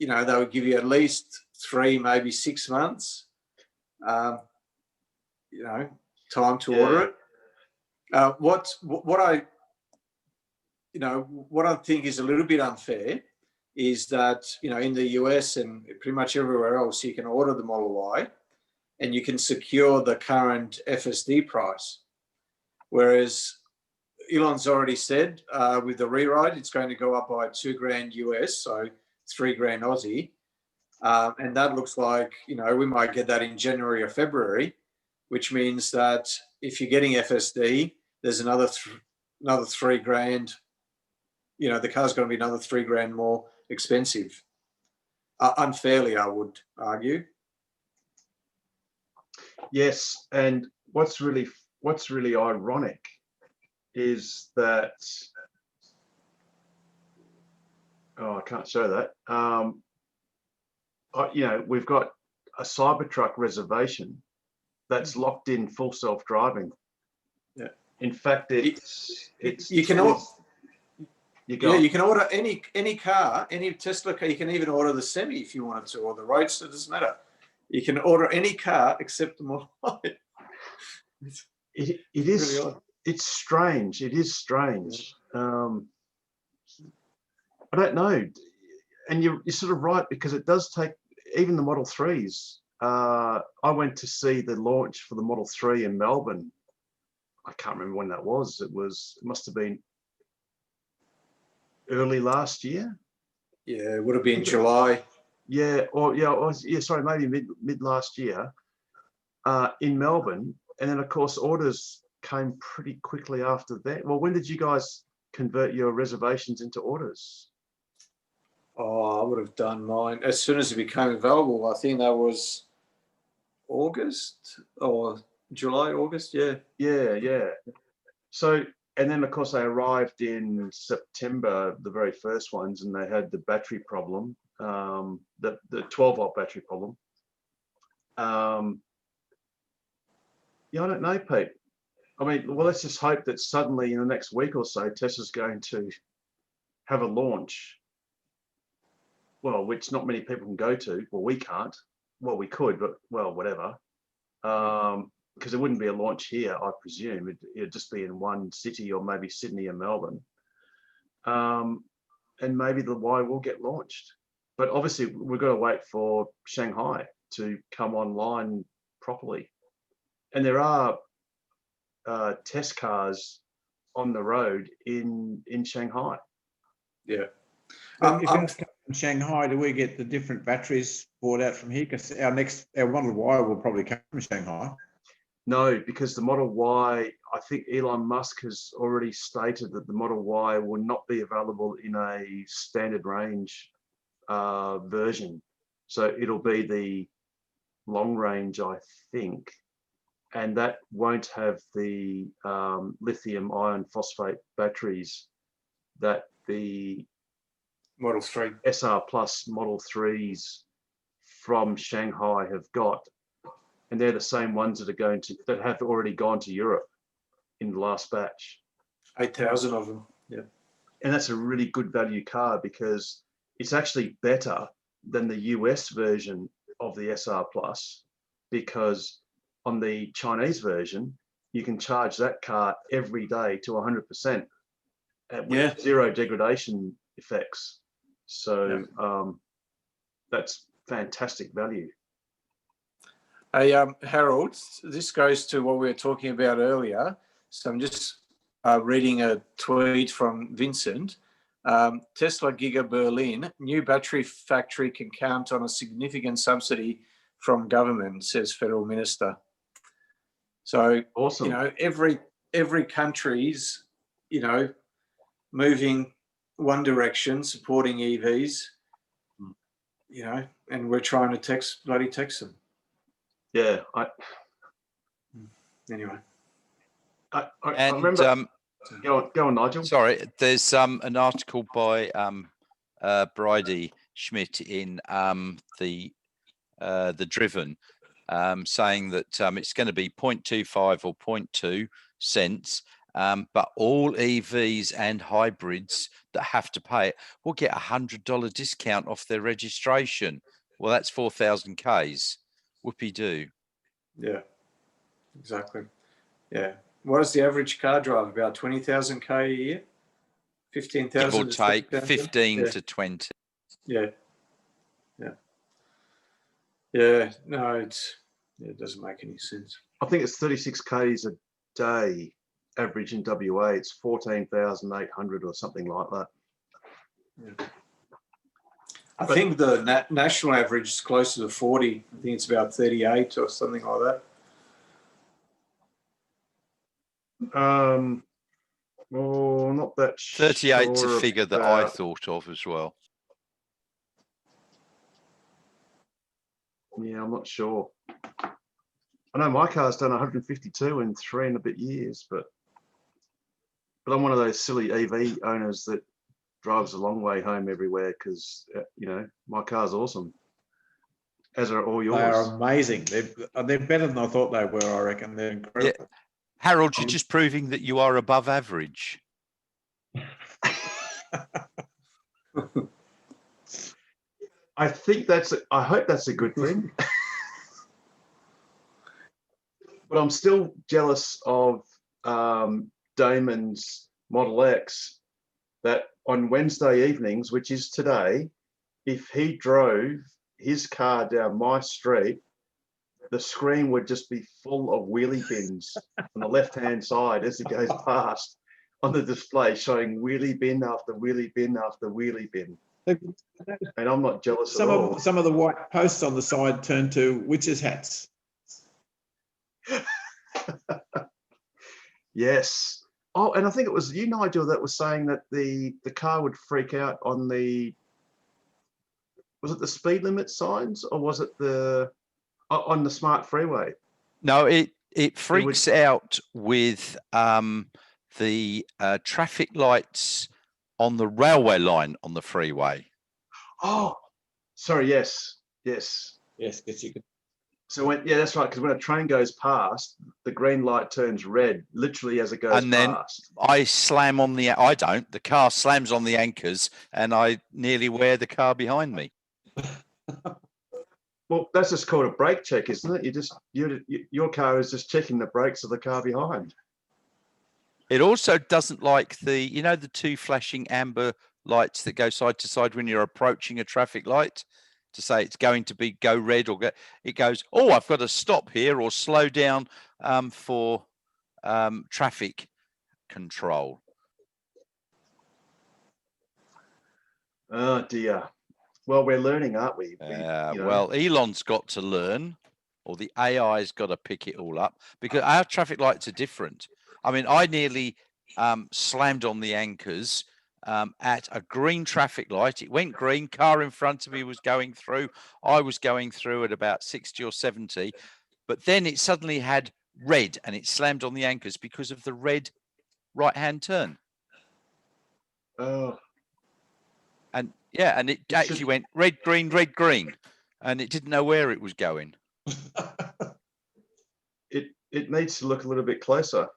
Speaker 13: they would give you at least 3, maybe 6 months. time to
Speaker 1: Yeah.
Speaker 13: order it. What I think is a little bit unfair is that, in the US and pretty much everywhere else, you can order the Model Y and you can secure the current FSD price. Whereas Elon's already said with the rewrite, it's going to go up by $2,000 US, so $3,000 Aussie. And that looks like, we might get that in January or February, which means that if you're getting FSD, there's another $3,000. The car's going to be another $3,000 more expensive. Unfairly, I would argue.
Speaker 1: Yes, and what's really ironic is that I can't show that. We've got a Cybertruck reservation that's locked in full self-driving.
Speaker 13: Yeah.
Speaker 1: In fact, you can
Speaker 13: order any car, any Tesla car. You can even order the Semi if you wanted to, or the Roadster. It doesn't matter. You can order any car except the Model Y.
Speaker 1: It is.
Speaker 13: Really odd.
Speaker 1: It's strange. It is strange. I don't know, and you're sort of right, because it does take even the Model 3s. I went to see the launch for the Model 3 in Melbourne. I can't remember when that was. It must have been early last year.
Speaker 13: Yeah, it would have been July.
Speaker 1: Yeah, sorry, maybe mid last year in Melbourne, and then of course orders came pretty quickly after that. Well, when did you guys convert your reservations into orders?
Speaker 13: Oh, I would have done mine as soon as it became available. I think that was August or July, August. Yeah.
Speaker 1: Yeah. So, and then of course they arrived in September, the very first ones, and they had the battery problem, the 12-volt battery problem. I don't know, Pete. I mean, well, let's just hope that suddenly in the next week or so, Tesla's going to have a launch. Well, which not many people can go to. Well, we can't. Well, we could, but well, whatever. Because it wouldn't be a launch here, I presume. It'd just be in one city, or maybe Sydney and Melbourne. And maybe the Y will get launched. But obviously, we've got to wait for Shanghai to come online properly. And there are test cars on the road in Shanghai.
Speaker 13: Yeah.
Speaker 4: In Shanghai, do we get the different batteries bought out from here? Because our Model Y will probably come from Shanghai.
Speaker 1: No, because the Model Y, I think Elon Musk has already stated that the Model Y will not be available in a standard range version. So it'll be the long range, I think, and that won't have the lithium iron phosphate batteries that the
Speaker 13: Model 3
Speaker 1: SR Plus Model 3s from Shanghai have got, and they're the same ones that have already gone to Europe in the last batch.
Speaker 13: 8,000 of them. Yeah,
Speaker 1: and that's a really good value car, because it's actually better than the US version of the SR Plus, because on the Chinese version you can charge that car every day to 100% with zero degradation effects. So that's fantastic value.
Speaker 13: Hey, Harold, this goes to what we were talking about earlier. So I'm just reading a tweet from Vincent. Tesla Giga Berlin, new battery factory can count on a significant subsidy from government, says federal minister. So
Speaker 1: awesome.
Speaker 13: Every country's, moving one direction, supporting EVs, and we're trying to tax them.
Speaker 1: Yeah.
Speaker 13: Anyway.
Speaker 1: I remember. Go on, Nigel.
Speaker 2: Sorry, there's an article by Bridie Schmidt in the Driven, saying that it's going to be 0.25 or 0.2 cents, but all EVs and hybrids that have to pay it will get $100 discount off their registration. Well, that's 4,000 Ks. Whoopie-doo.
Speaker 13: Yeah. exactly. Yeah. What does the average car drive? About 20,000 K a year? 15,000?
Speaker 2: Give or
Speaker 13: to
Speaker 2: take
Speaker 13: 20,000?
Speaker 2: 15
Speaker 13: Yeah.
Speaker 2: to 20.
Speaker 13: Yeah. Yeah. Yeah. No, it doesn't make any sense.
Speaker 1: I think it's 36 Ks a day average in WA. It's 14,800 or something like that.
Speaker 13: Yeah. I think the national average is closer to 40. I think it's about 38 or something like
Speaker 1: that. Well, not that
Speaker 2: 38's
Speaker 1: sure
Speaker 2: a figure that I
Speaker 1: about.
Speaker 2: thought of as well.
Speaker 1: Yeah, I'm not sure. I know my car's done 152 in 3 and a bit years, but I'm one of those silly EV owners that drives a long way home everywhere because, you know, my car's awesome. As are all yours.
Speaker 4: They are amazing. They're better than I thought they were, I reckon. They're incredible.
Speaker 2: Yeah. Harold, you're just proving that you are above average.
Speaker 1: I hope that's a good thing. But I'm still jealous of Damon's Model X, that on Wednesday evenings, which is today, if he drove his car down my street, the screen would just be full of wheelie bins on the left-hand side as it goes past on the display, showing wheelie bin after wheelie bin after wheelie bin. And I'm not jealous at all.
Speaker 4: Some of the white posts on the side turn to witches' hats.
Speaker 1: Yes. Oh, and I think it was you, Nigel, that was saying that the car would freak out on the, was it the speed limit signs or was it on the smart freeway?
Speaker 2: No, it freaks out with the traffic lights on the railway line on the freeway.
Speaker 1: Oh, sorry. Yes. You could. So that's right. Because when a train goes past, the green light turns red, literally as it goes past.
Speaker 2: And then I slam on the. I don't. The car slams on the anchors, and I nearly wear the car behind me.
Speaker 1: Well, that's just called a brake check, isn't it? Your car is just checking the brakes of the car behind.
Speaker 2: It also doesn't like the two flashing amber lights that go side to side when you're approaching a traffic light to say it's going to go red or it goes, oh, I've got to stop here or slow down for traffic control.
Speaker 1: Oh dear. Well, we're learning, aren't we?
Speaker 2: Well, Elon's got to learn, or the AI's got to pick it all up, because our traffic lights are different. I mean, I nearly slammed on the anchors at a green traffic light. It went green, car in front of me was going through. I was going through at about 60 or 70, but then it suddenly had red and it slammed on the anchors because of the red right-hand turn.
Speaker 1: Oh.
Speaker 2: And it actually went red, green, and it didn't know where it was going.
Speaker 1: It needs to look a little bit closer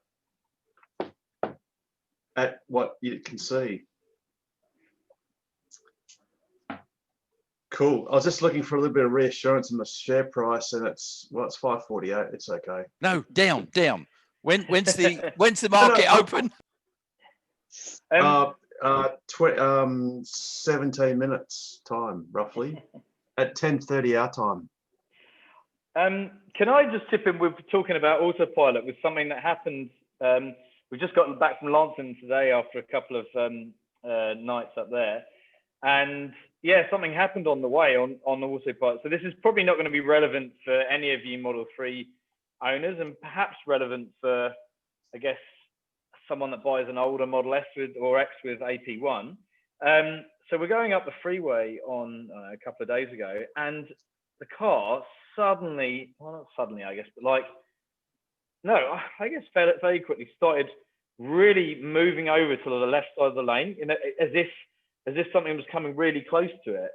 Speaker 1: at what you can see. Cool. I was just looking for a little bit of reassurance in the share price, and it's 548. It's okay.
Speaker 2: No, down. When's the market open?
Speaker 1: 17 minutes time, roughly, at 10:30 our time.
Speaker 12: Can I just chip in with talking about autopilot with something that happened? We just got back from Lansing today after a couple of nights up there, and something happened on the way on the autopilot. So this is probably not going to be relevant for any of you Model 3 owners, and perhaps relevant for, I guess, someone that buys an older Model S or X with AP1. So we're going up the freeway on a couple of days ago, and the car suddenly, well, not suddenly, I guess, but very quickly started really moving over to the left side of the lane, as if something was coming really close to it.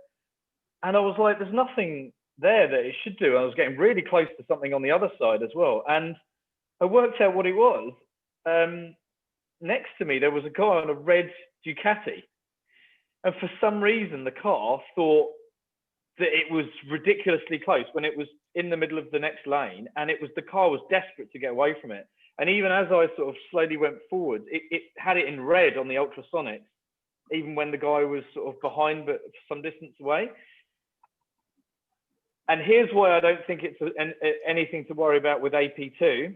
Speaker 12: And I was like, there's nothing there that it should do. I was getting really close to something on the other side as well. And I worked out what it was. Next to me, there was a guy on a red Ducati. And for some reason, the car thought that it was ridiculously close when it was in the middle of the next lane, and the car was desperate to get away from it. And even as I sort of slowly went forward, it had it in red on the ultrasonics, even when the guy was sort of behind but some distance away. And here's why I don't think it's anything to worry about with AP2,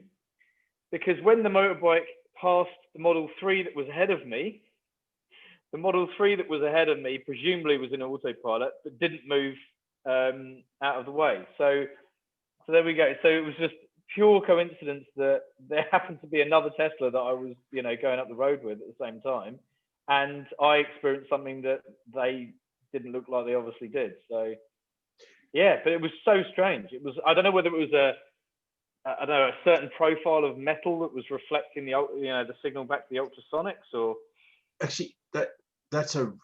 Speaker 12: because when the motorbike passed the Model 3 that was ahead of me, the Model 3 that was ahead of me presumably was in autopilot, but didn't move out of the way. So there we go. So it was just pure coincidence that there happened to be another Tesla that I was, going up the road with at the same time, and I experienced something that they didn't look like they obviously did. So yeah, but it was so strange. It was, I don't know whether it was a certain profile of metal that was reflecting the signal back to the ultrasonics, or
Speaker 1: actually that's an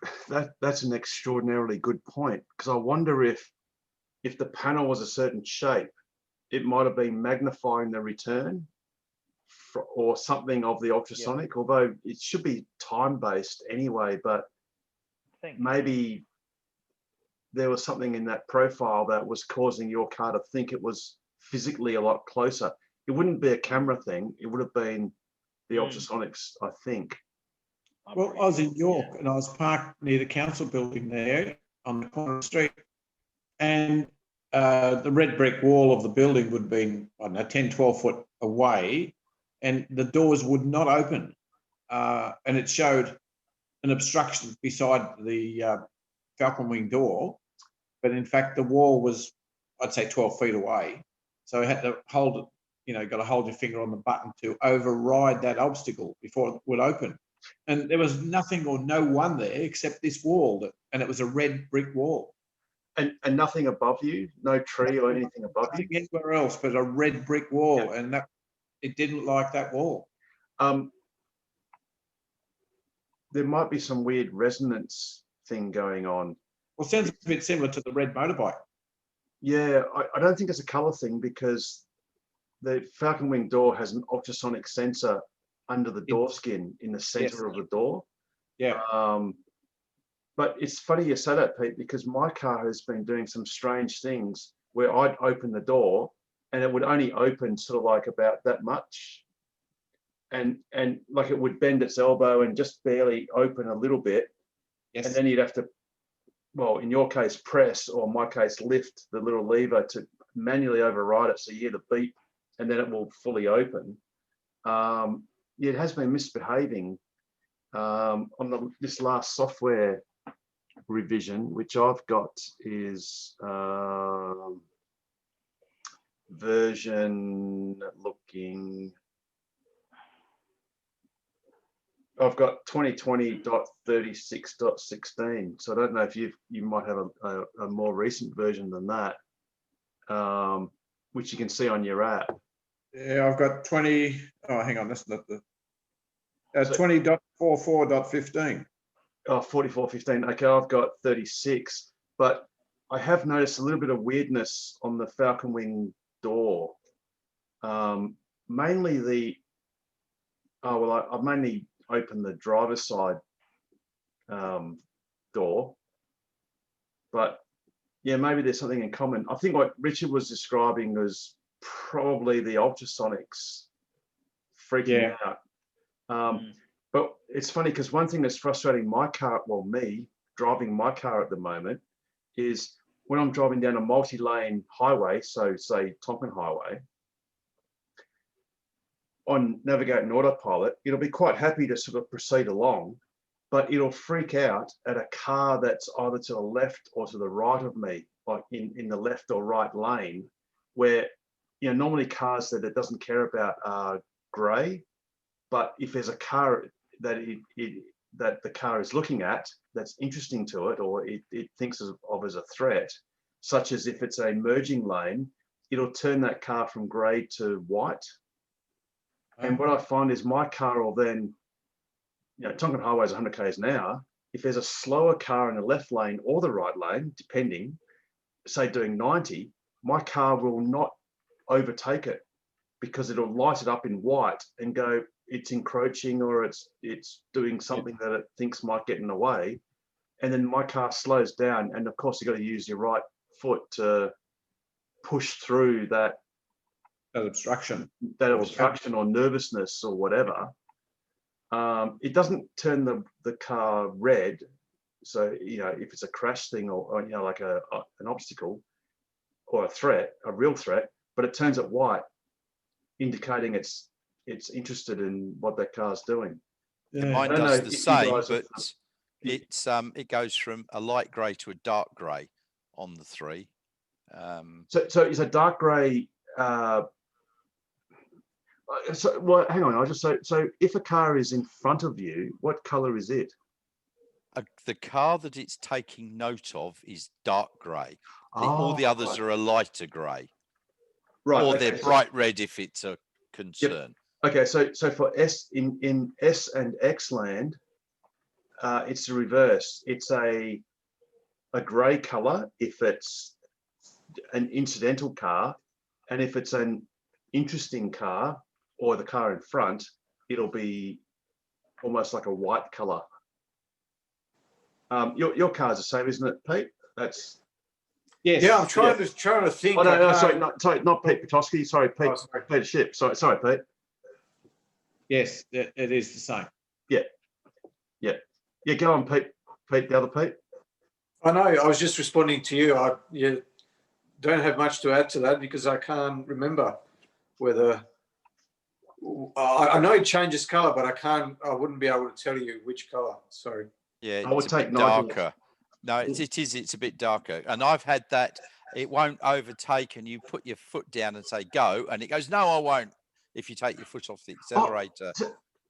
Speaker 1: extraordinarily good point, because I wonder if the panel was a certain shape, it might have been magnifying the return or something of the ultrasonic, although it should be time-based anyway, but maybe there was something in that profile that was causing your car to think it was physically a lot closer. It wouldn't be a camera thing, it would have been the ultrasonics, I think.
Speaker 4: Well, I was in York and I was parked near the council building there on the corner of the street, and the red brick wall of the building would have been, I don't know, 10, 12 foot away, and the doors would not open. And it showed an obstruction beside the Falcon Wing door, but in fact the wall was, I'd say, 12 feet away. So I had to hold it, got to hold your finger on the button to override that obstacle before it would open. And there was nothing or no one there except this wall, and it was a red brick wall.
Speaker 1: And nothing above you, no tree or anything above you?
Speaker 4: Nothing anywhere else but a red brick wall, and that it didn't like that wall.
Speaker 1: There might be some weird resonance thing going on.
Speaker 4: Well, it sounds a bit similar to the red motorbike.
Speaker 1: Yeah, I don't think it's a color thing, because the Falcon Wing door has an ultrasonic sensor under the door skin in the center of the door.
Speaker 4: Yeah.
Speaker 1: But it's funny you say that, Pete, because my car has been doing some strange things where I'd open the door and it would only open sort of like about that much. And like it would bend its elbow and just barely open a little bit. Yes. And then you'd have to, well, in your case, press, or in my case, lift the little lever to manually override it. So you hear the beep and then it will fully open. It has been misbehaving on this last software revision, which I've got is version looking. I've got 2020.36.16. So I don't know if you might have a more recent version than that, which you can see on your app.
Speaker 4: Yeah, I've got 20. Oh, hang on, that's not the 20.44.15.
Speaker 1: Oh, 44.15. Okay, I've got 36, but I have noticed a little bit of weirdness on the Falcon Wing door. Mainly I've mainly opened the driver's side door, but yeah, maybe there's something in common. I think what Richard was describing was probably the ultrasonics freaking out. But it's funny because one thing that's frustrating my car, well, me driving my car at the moment, is when I'm driving down a multi-lane highway, so say Tonkin Highway, on Navigate and Autopilot, it'll be quite happy to sort of proceed along, but it'll freak out at a car that's either to the left or to the right of me, like in the left or right lane, where, normally cars that it doesn't care about are grey, but if there's a car that that the car is looking at that's interesting to it, or it thinks of as a threat, such as if it's a merging lane, it'll turn that car from grey to white. And what I find is my car will then, Tonkin Highway is 100 k's an hour. If there's a slower car in the left lane or the right lane, depending, say doing 90, my car will not overtake it, because it'll light it up in white and go, it's encroaching, or it's doing something that it thinks might get in the way. And then my car slows down. And of course, you've got to use your right foot to push through that
Speaker 4: obstruction,
Speaker 1: or nervousness or whatever. It doesn't turn the car red. So, you know, if it's a crash thing or you know, like an obstacle or a threat, a real threat, but it turns it white, indicating it's interested in what that car's doing.
Speaker 2: Mine does the same, but it goes from a light grey to a dark grey on the 3.
Speaker 1: So it's a dark grey. So, well, hang on. I'll just say. So, if a car is in front of you, what colour is it?
Speaker 2: The car that it's taking note of is dark grey. All the others are a lighter grey.
Speaker 1: Right.
Speaker 2: Or
Speaker 1: Okay,
Speaker 2: they're bright red if it's a concern.
Speaker 1: Yep. Okay. So for S in S and X land, it's the reverse. It's a grey colour if it's an incidental car, and if it's an interesting car or the car in front, it'll be almost like a white colour. Your car's the same, isn't it, Pete? That's
Speaker 13: yes. Yeah, I'm trying to think.
Speaker 1: Oh no, sorry, not Pete Petoskey. Sorry, Pete. Peter Ship. Sorry, Pete.
Speaker 4: Yes, it is the same.
Speaker 1: Yeah. Go on, Pete. Pete, the other Pete.
Speaker 13: I know. I was just responding to you. You don't have much to add to that because I can't remember whether. I know it changes colour, but I wouldn't be able to tell you which colour. Sorry.
Speaker 2: Yeah,
Speaker 1: I would
Speaker 2: it's a bit darker. No, it's a bit darker. And I've had that. It won't overtake, and you put your foot down and say go, and it goes, no, I won't. If you take your foot off the accelerator.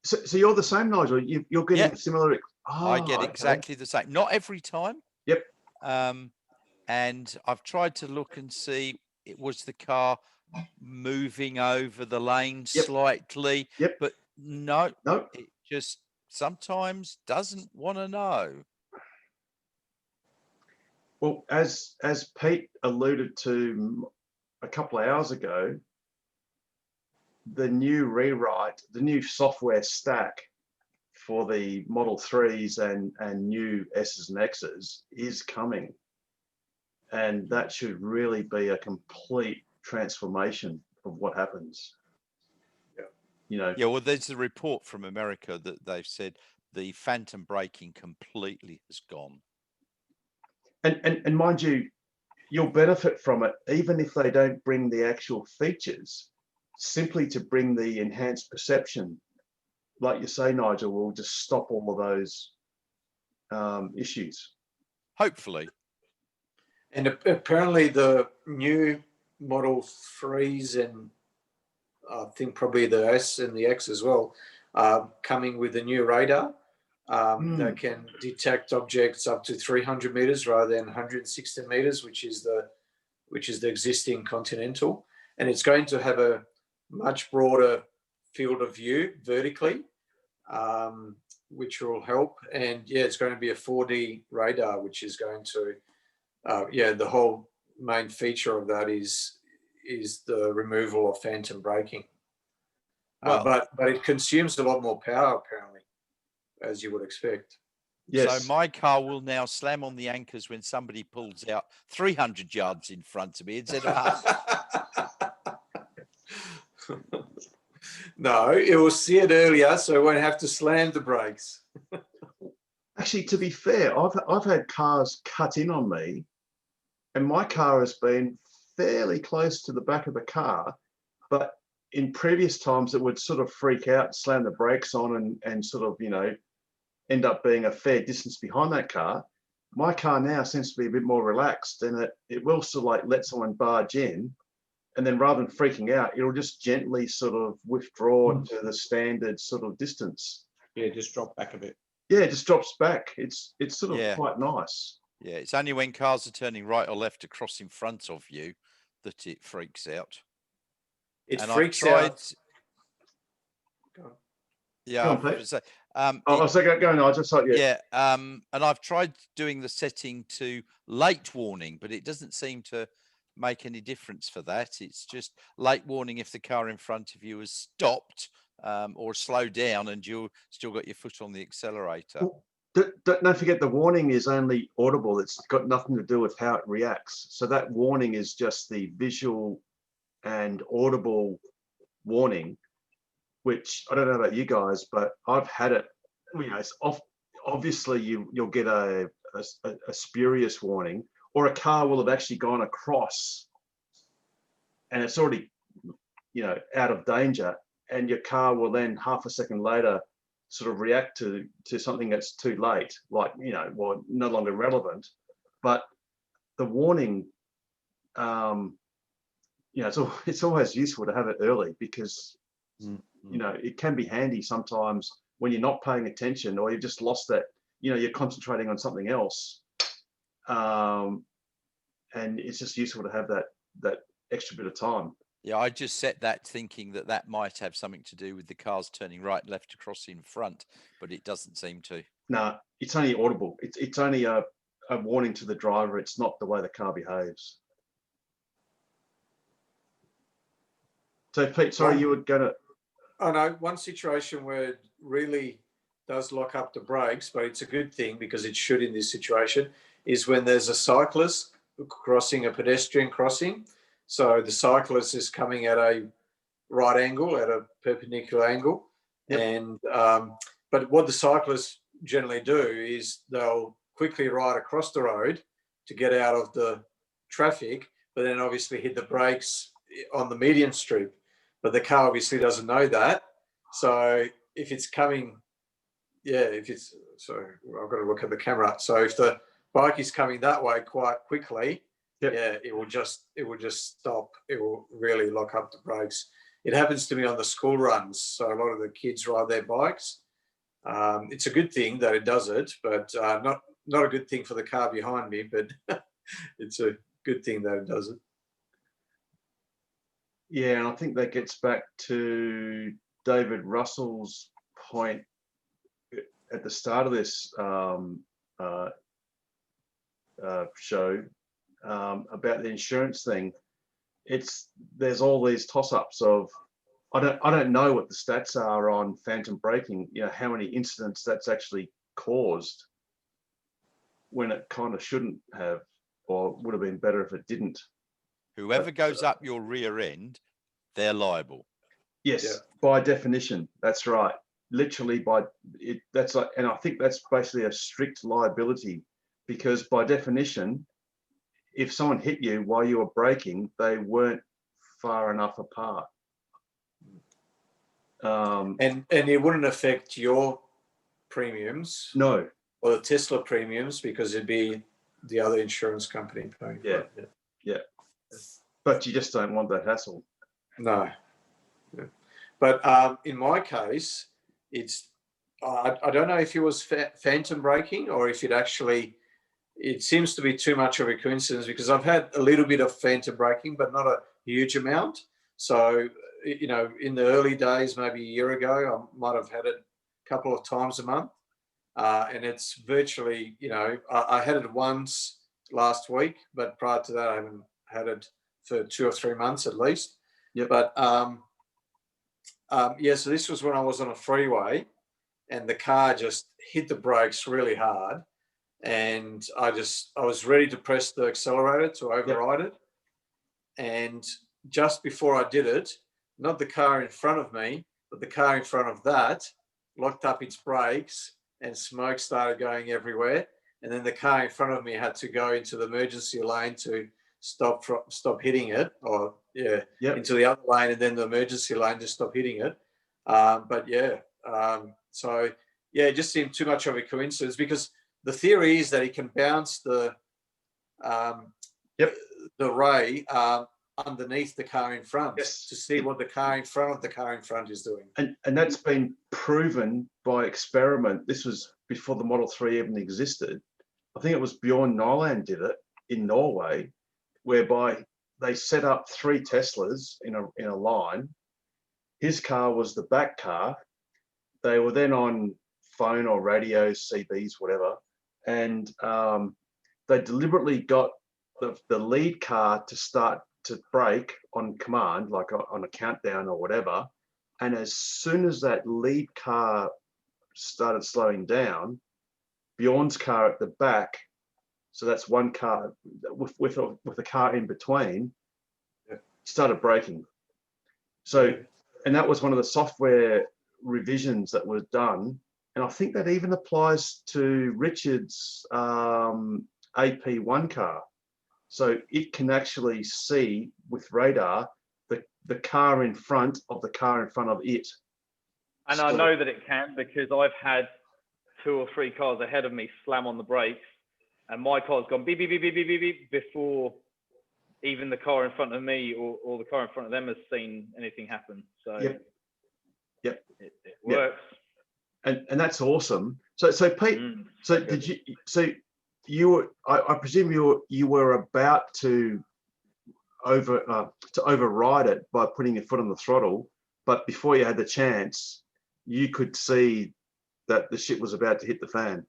Speaker 1: So you're the same, Nigel. You're getting similar.
Speaker 2: I get exactly the same. Not every time.
Speaker 1: Yep.
Speaker 2: And I've tried to look and see, was the car moving over the lane slightly?
Speaker 1: Yep.
Speaker 2: But no,
Speaker 1: no,
Speaker 2: it just sometimes doesn't want to know.
Speaker 1: Well, as Pete alluded to a couple of hours ago, the new rewrite, the new software stack for the Model 3s and new S's and X's is coming. And that should really be a complete transformation of what happens.
Speaker 13: Yeah.
Speaker 1: You know.
Speaker 2: Yeah, well, there's a report from America that they've said the phantom braking completely has gone.
Speaker 1: And mind you, you'll benefit from it even if they don't bring the actual features, simply to bring the enhanced perception. Like you say, Nigel, will just stop all of those issues.
Speaker 2: Hopefully.
Speaker 13: And apparently the new Model 3s and I think probably the S and the X as well, coming with a new radar that can detect objects up to 300 meters rather than 160 meters, which is the existing Continental. And it's going to have a much broader field of view vertically, which will help. And yeah, it's going to be a 4D radar, which is going to, the whole main feature of that is the removal of phantom braking. But it consumes a lot more power, apparently, as you would expect.
Speaker 1: Yes.
Speaker 2: So my car will now slam on the anchors when somebody pulls out 300 yards in front of me instead of 100.
Speaker 13: No, it will see it earlier, so it won't have to slam the brakes.
Speaker 1: Actually, to be fair, I've had cars cut in on me, and my car has been fairly close to the back of the car, but in previous times it would sort of freak out, slam the brakes on and sort of, you know, end up being a fair distance behind that car. My car now seems to be a bit more relaxed, and it will sort of like let someone barge in, and then rather than freaking out, it'll just gently sort of withdraw to the standard sort of distance.
Speaker 4: Yeah, just drop back a bit.
Speaker 1: Yeah, it just drops back. It's sort of quite nice.
Speaker 2: Yeah, it's only when cars are turning right or left across in front of you that it freaks out.
Speaker 13: It freaks out.
Speaker 2: Yeah,
Speaker 1: Go on, Pete.
Speaker 2: Go
Speaker 1: on. I just thought,
Speaker 2: yeah. And I've tried doing the setting to late warning, but it doesn't seem to make any difference for that. It's just late warning if the car in front of you has stopped or slowed down and you've still got your foot on the accelerator.
Speaker 1: Well, don't forget the warning is only audible. It's got nothing to do with how it reacts. So that warning is just the visual and audible warning, which I don't know about you guys, but I've had it. You know, it's obviously you'll get a spurious warning, or a car will have actually gone across and it's already, you know, out of danger, and your car will then half a second later sort of react to something that's too late, like, you know, well, no longer relevant. But the warning, you know, it's always useful to have it early, because you know, it can be handy sometimes when you're not paying attention, or you've just lost that, you know, you're concentrating on something else, and it's just useful to have that extra bit of time.
Speaker 2: Yeah, I just set that thinking that might have something to do with the cars turning right and left across in front, but it doesn't seem to.
Speaker 1: No, it's only audible. It's only a warning to the driver. It's not the way the car behaves. So Pete, sorry, you were gonna.
Speaker 13: I know one situation where it really does lock up the brakes, but it's a good thing because it should in this situation, is when there's a cyclist crossing a pedestrian crossing. So the cyclist is coming at a right angle, at a perpendicular angle. Yep. And but what the cyclists generally do is they'll quickly ride across the road to get out of the traffic, but then obviously hit the brakes on the median strip. But the car obviously doesn't know that. So if it's coming, so I've got to look at the camera. So if the bike is coming that way quite quickly, it will just stop. It will really lock up the brakes. It happens to me on the school runs. So a lot of the kids ride their bikes. It's a good thing that it does it, but not a good thing for the car behind me, but it's a good thing that it does it.
Speaker 1: Yeah, and I think that gets back to David Russell's point at the start of this show about the insurance thing. There's all these toss-ups of I don't know what the stats are on phantom braking. You know, how many incidents that's actually caused when it kind of shouldn't have, or would have been better if it didn't.
Speaker 2: Whoever goes up your rear end, they're liable.
Speaker 1: Yes, by definition, that's right. Literally by it. That's like, and I think that's basically a strict liability, because by definition, if someone hit you while you were braking, they weren't far enough apart.
Speaker 13: And it wouldn't affect your premiums.
Speaker 1: No.
Speaker 13: Or the Tesla premiums, because it'd be the other insurance company paying for it.
Speaker 1: Yeah. But you just don't want that hassle.
Speaker 13: No. Yeah. But in my case, it's I don't know if it was phantom braking or if it seems to be too much of a coincidence, because I've had a little bit of phantom braking, but not a huge amount. So, you know, in the early days, maybe a year ago, I might have had it a couple of times a month. And it's virtually, you know, I had it once last week, but prior to that, I haven't had it for 2 or 3 months at least.
Speaker 1: Yeah.
Speaker 13: But so this was when I was on a freeway and the car just hit the brakes really hard. And I was ready to press the accelerator to override it. And just before I did it, not the car in front of me, but the car in front of that locked up its brakes and smoke started going everywhere. And then the car in front of me had to go into the emergency lane to stop hitting it, or into the other lane, and then the emergency lane to stop hitting it. It just seemed too much of a coincidence, because the theory is that it can bounce the ray underneath the car in front to see what the car in front of the car in front is doing.
Speaker 1: And that's been proven by experiment. This was before the Model 3 even existed. I think it was Bjorn Nyland did it in Norway, whereby they set up 3 Teslas in a line. His car was the back car. They were then on phone or radio, CBs, whatever, and they deliberately got the lead car to start to brake on command, like on a countdown or whatever. And as soon as that lead car started slowing down, Bjorn's car at the back. So that's one car with a car in between. Started braking. So, and that was one of the software revisions that was done. And I think that even applies to Richard's AP1 car. So it can actually see with radar the car in front of the car in front of it.
Speaker 12: And I know that it can because I've had 2 or 3 cars ahead of me slam on the brakes, and my car's gone beep, beep, beep, beep, beep, beep, beep before even the car in front of me or the car in front of them has seen anything happen. So
Speaker 1: yep.
Speaker 12: It works.
Speaker 1: And that's awesome. So Pete, you were, I presume you were about to override it by putting your foot on the throttle, but before you had the chance, you could see that the shit was about to hit the fan.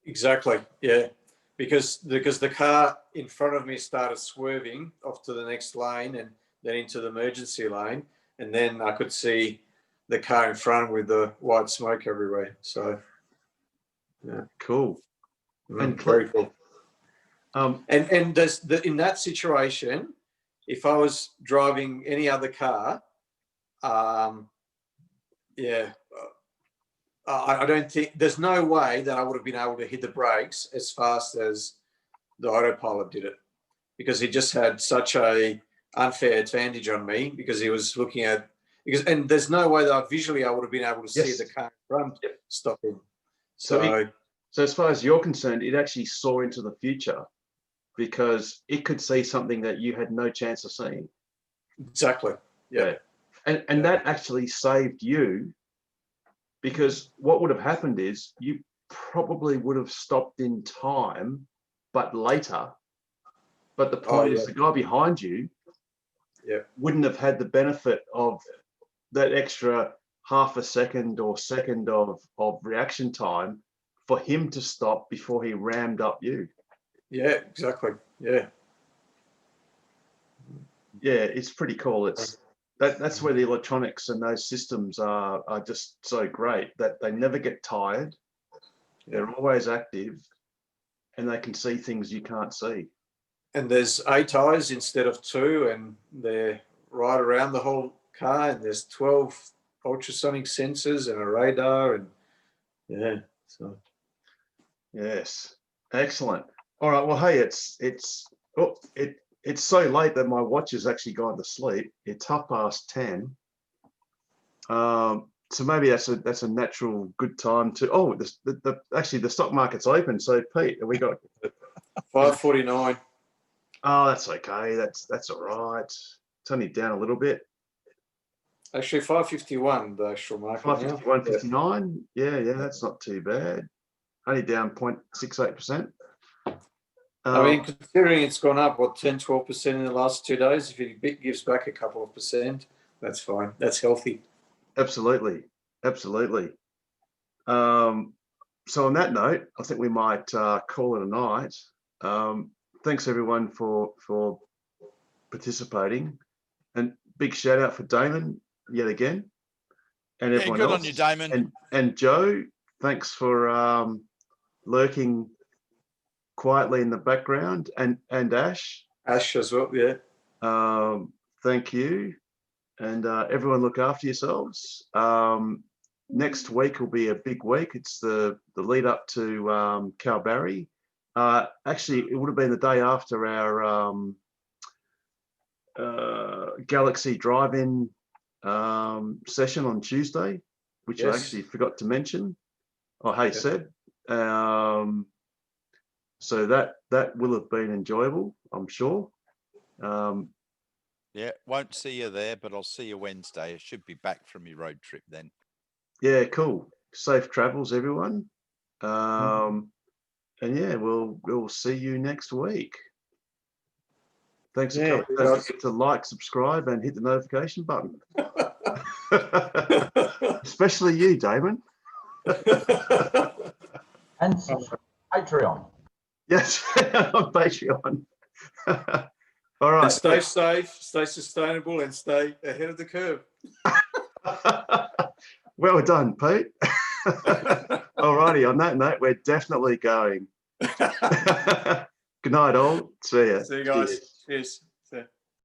Speaker 13: Exactly. Yeah. Because the car in front of me started swerving off to the next lane and then into the emergency lane. And then I could see the car in front with the white smoke everywhere. So, yeah.
Speaker 1: Cool.
Speaker 13: And very cool. And there's in that situation, if I was driving any other car, I don't think there's no way that I would have been able to hit the brakes as fast as the autopilot did it, because he just had such a unfair advantage on me because he was looking at and there's no way that I would have been able to see the car in front stopping. So
Speaker 1: as far as you're concerned, it actually saw into the future because it could see something that you had no chance of seeing.
Speaker 13: Exactly. Yeah.
Speaker 1: And that actually saved you, because what would have happened is you probably would have stopped in time, but later. But the point is the guy behind you wouldn't have had the benefit of that extra half a second or second of reaction time for him to stop before he rammed up you.
Speaker 13: Yeah, exactly. Yeah.
Speaker 1: Yeah, it's pretty cool. That's where the electronics and those systems are just so great, that they never get tired. They're always active, and they can see things you can't see.
Speaker 13: And there's 8 eyes instead of 2, and they're right around the whole car, and there's 12 ultrasonic sensors and a radar, and
Speaker 1: yes, excellent. All right, well, hey, it's so late that my watch has actually gone to sleep. It's 10:30. So maybe that's a natural good time to. Oh, actually the stock market's open. So Pete, we got
Speaker 13: 549.
Speaker 1: Oh, that's okay. That's all right. It's only down a little bit.
Speaker 13: Actually, 551 the actual market.
Speaker 1: 551.59. Yeah, that's not too bad. Only down 0.68%.
Speaker 13: I mean, considering it's gone up, 10-12% in the last 2 days, if it gives back a couple of percent, that's fine. That's healthy.
Speaker 1: Absolutely. So on that note, I think we might call it a night. Thanks everyone for participating, and big shout out for Damon yet again, and everyone
Speaker 2: good
Speaker 1: else.
Speaker 2: on you, Damon.
Speaker 1: And Joe, thanks for lurking quietly in the background, and Ash
Speaker 13: as well. Yeah.
Speaker 1: Thank you, and everyone look after yourselves. Next week will be a big week. It's the lead up to Kalbarri. Actually, it would have been the day after our Galaxy Drive-In session on Tuesday, which I actually forgot to mention. Oh, hey, Seb. So that will have been enjoyable, I'm sure.
Speaker 2: Yeah, won't see you there, but I'll see you Wednesday. I should be back from your road trip then.
Speaker 1: Yeah, cool. Safe travels, everyone. And yeah, we'll see you next week. Thanks for coming. Don't forget to like, subscribe, and hit the notification button. Especially you, Damon.
Speaker 14: And Patreon.
Speaker 1: Yes, on Patreon. All right.
Speaker 13: And stay safe, stay sustainable, and stay ahead of the curve.
Speaker 1: Well done, Pete. All righty. On that note, we're definitely going. Good night, all. See ya.
Speaker 13: See you guys.
Speaker 1: Cheers.
Speaker 13: Cheers.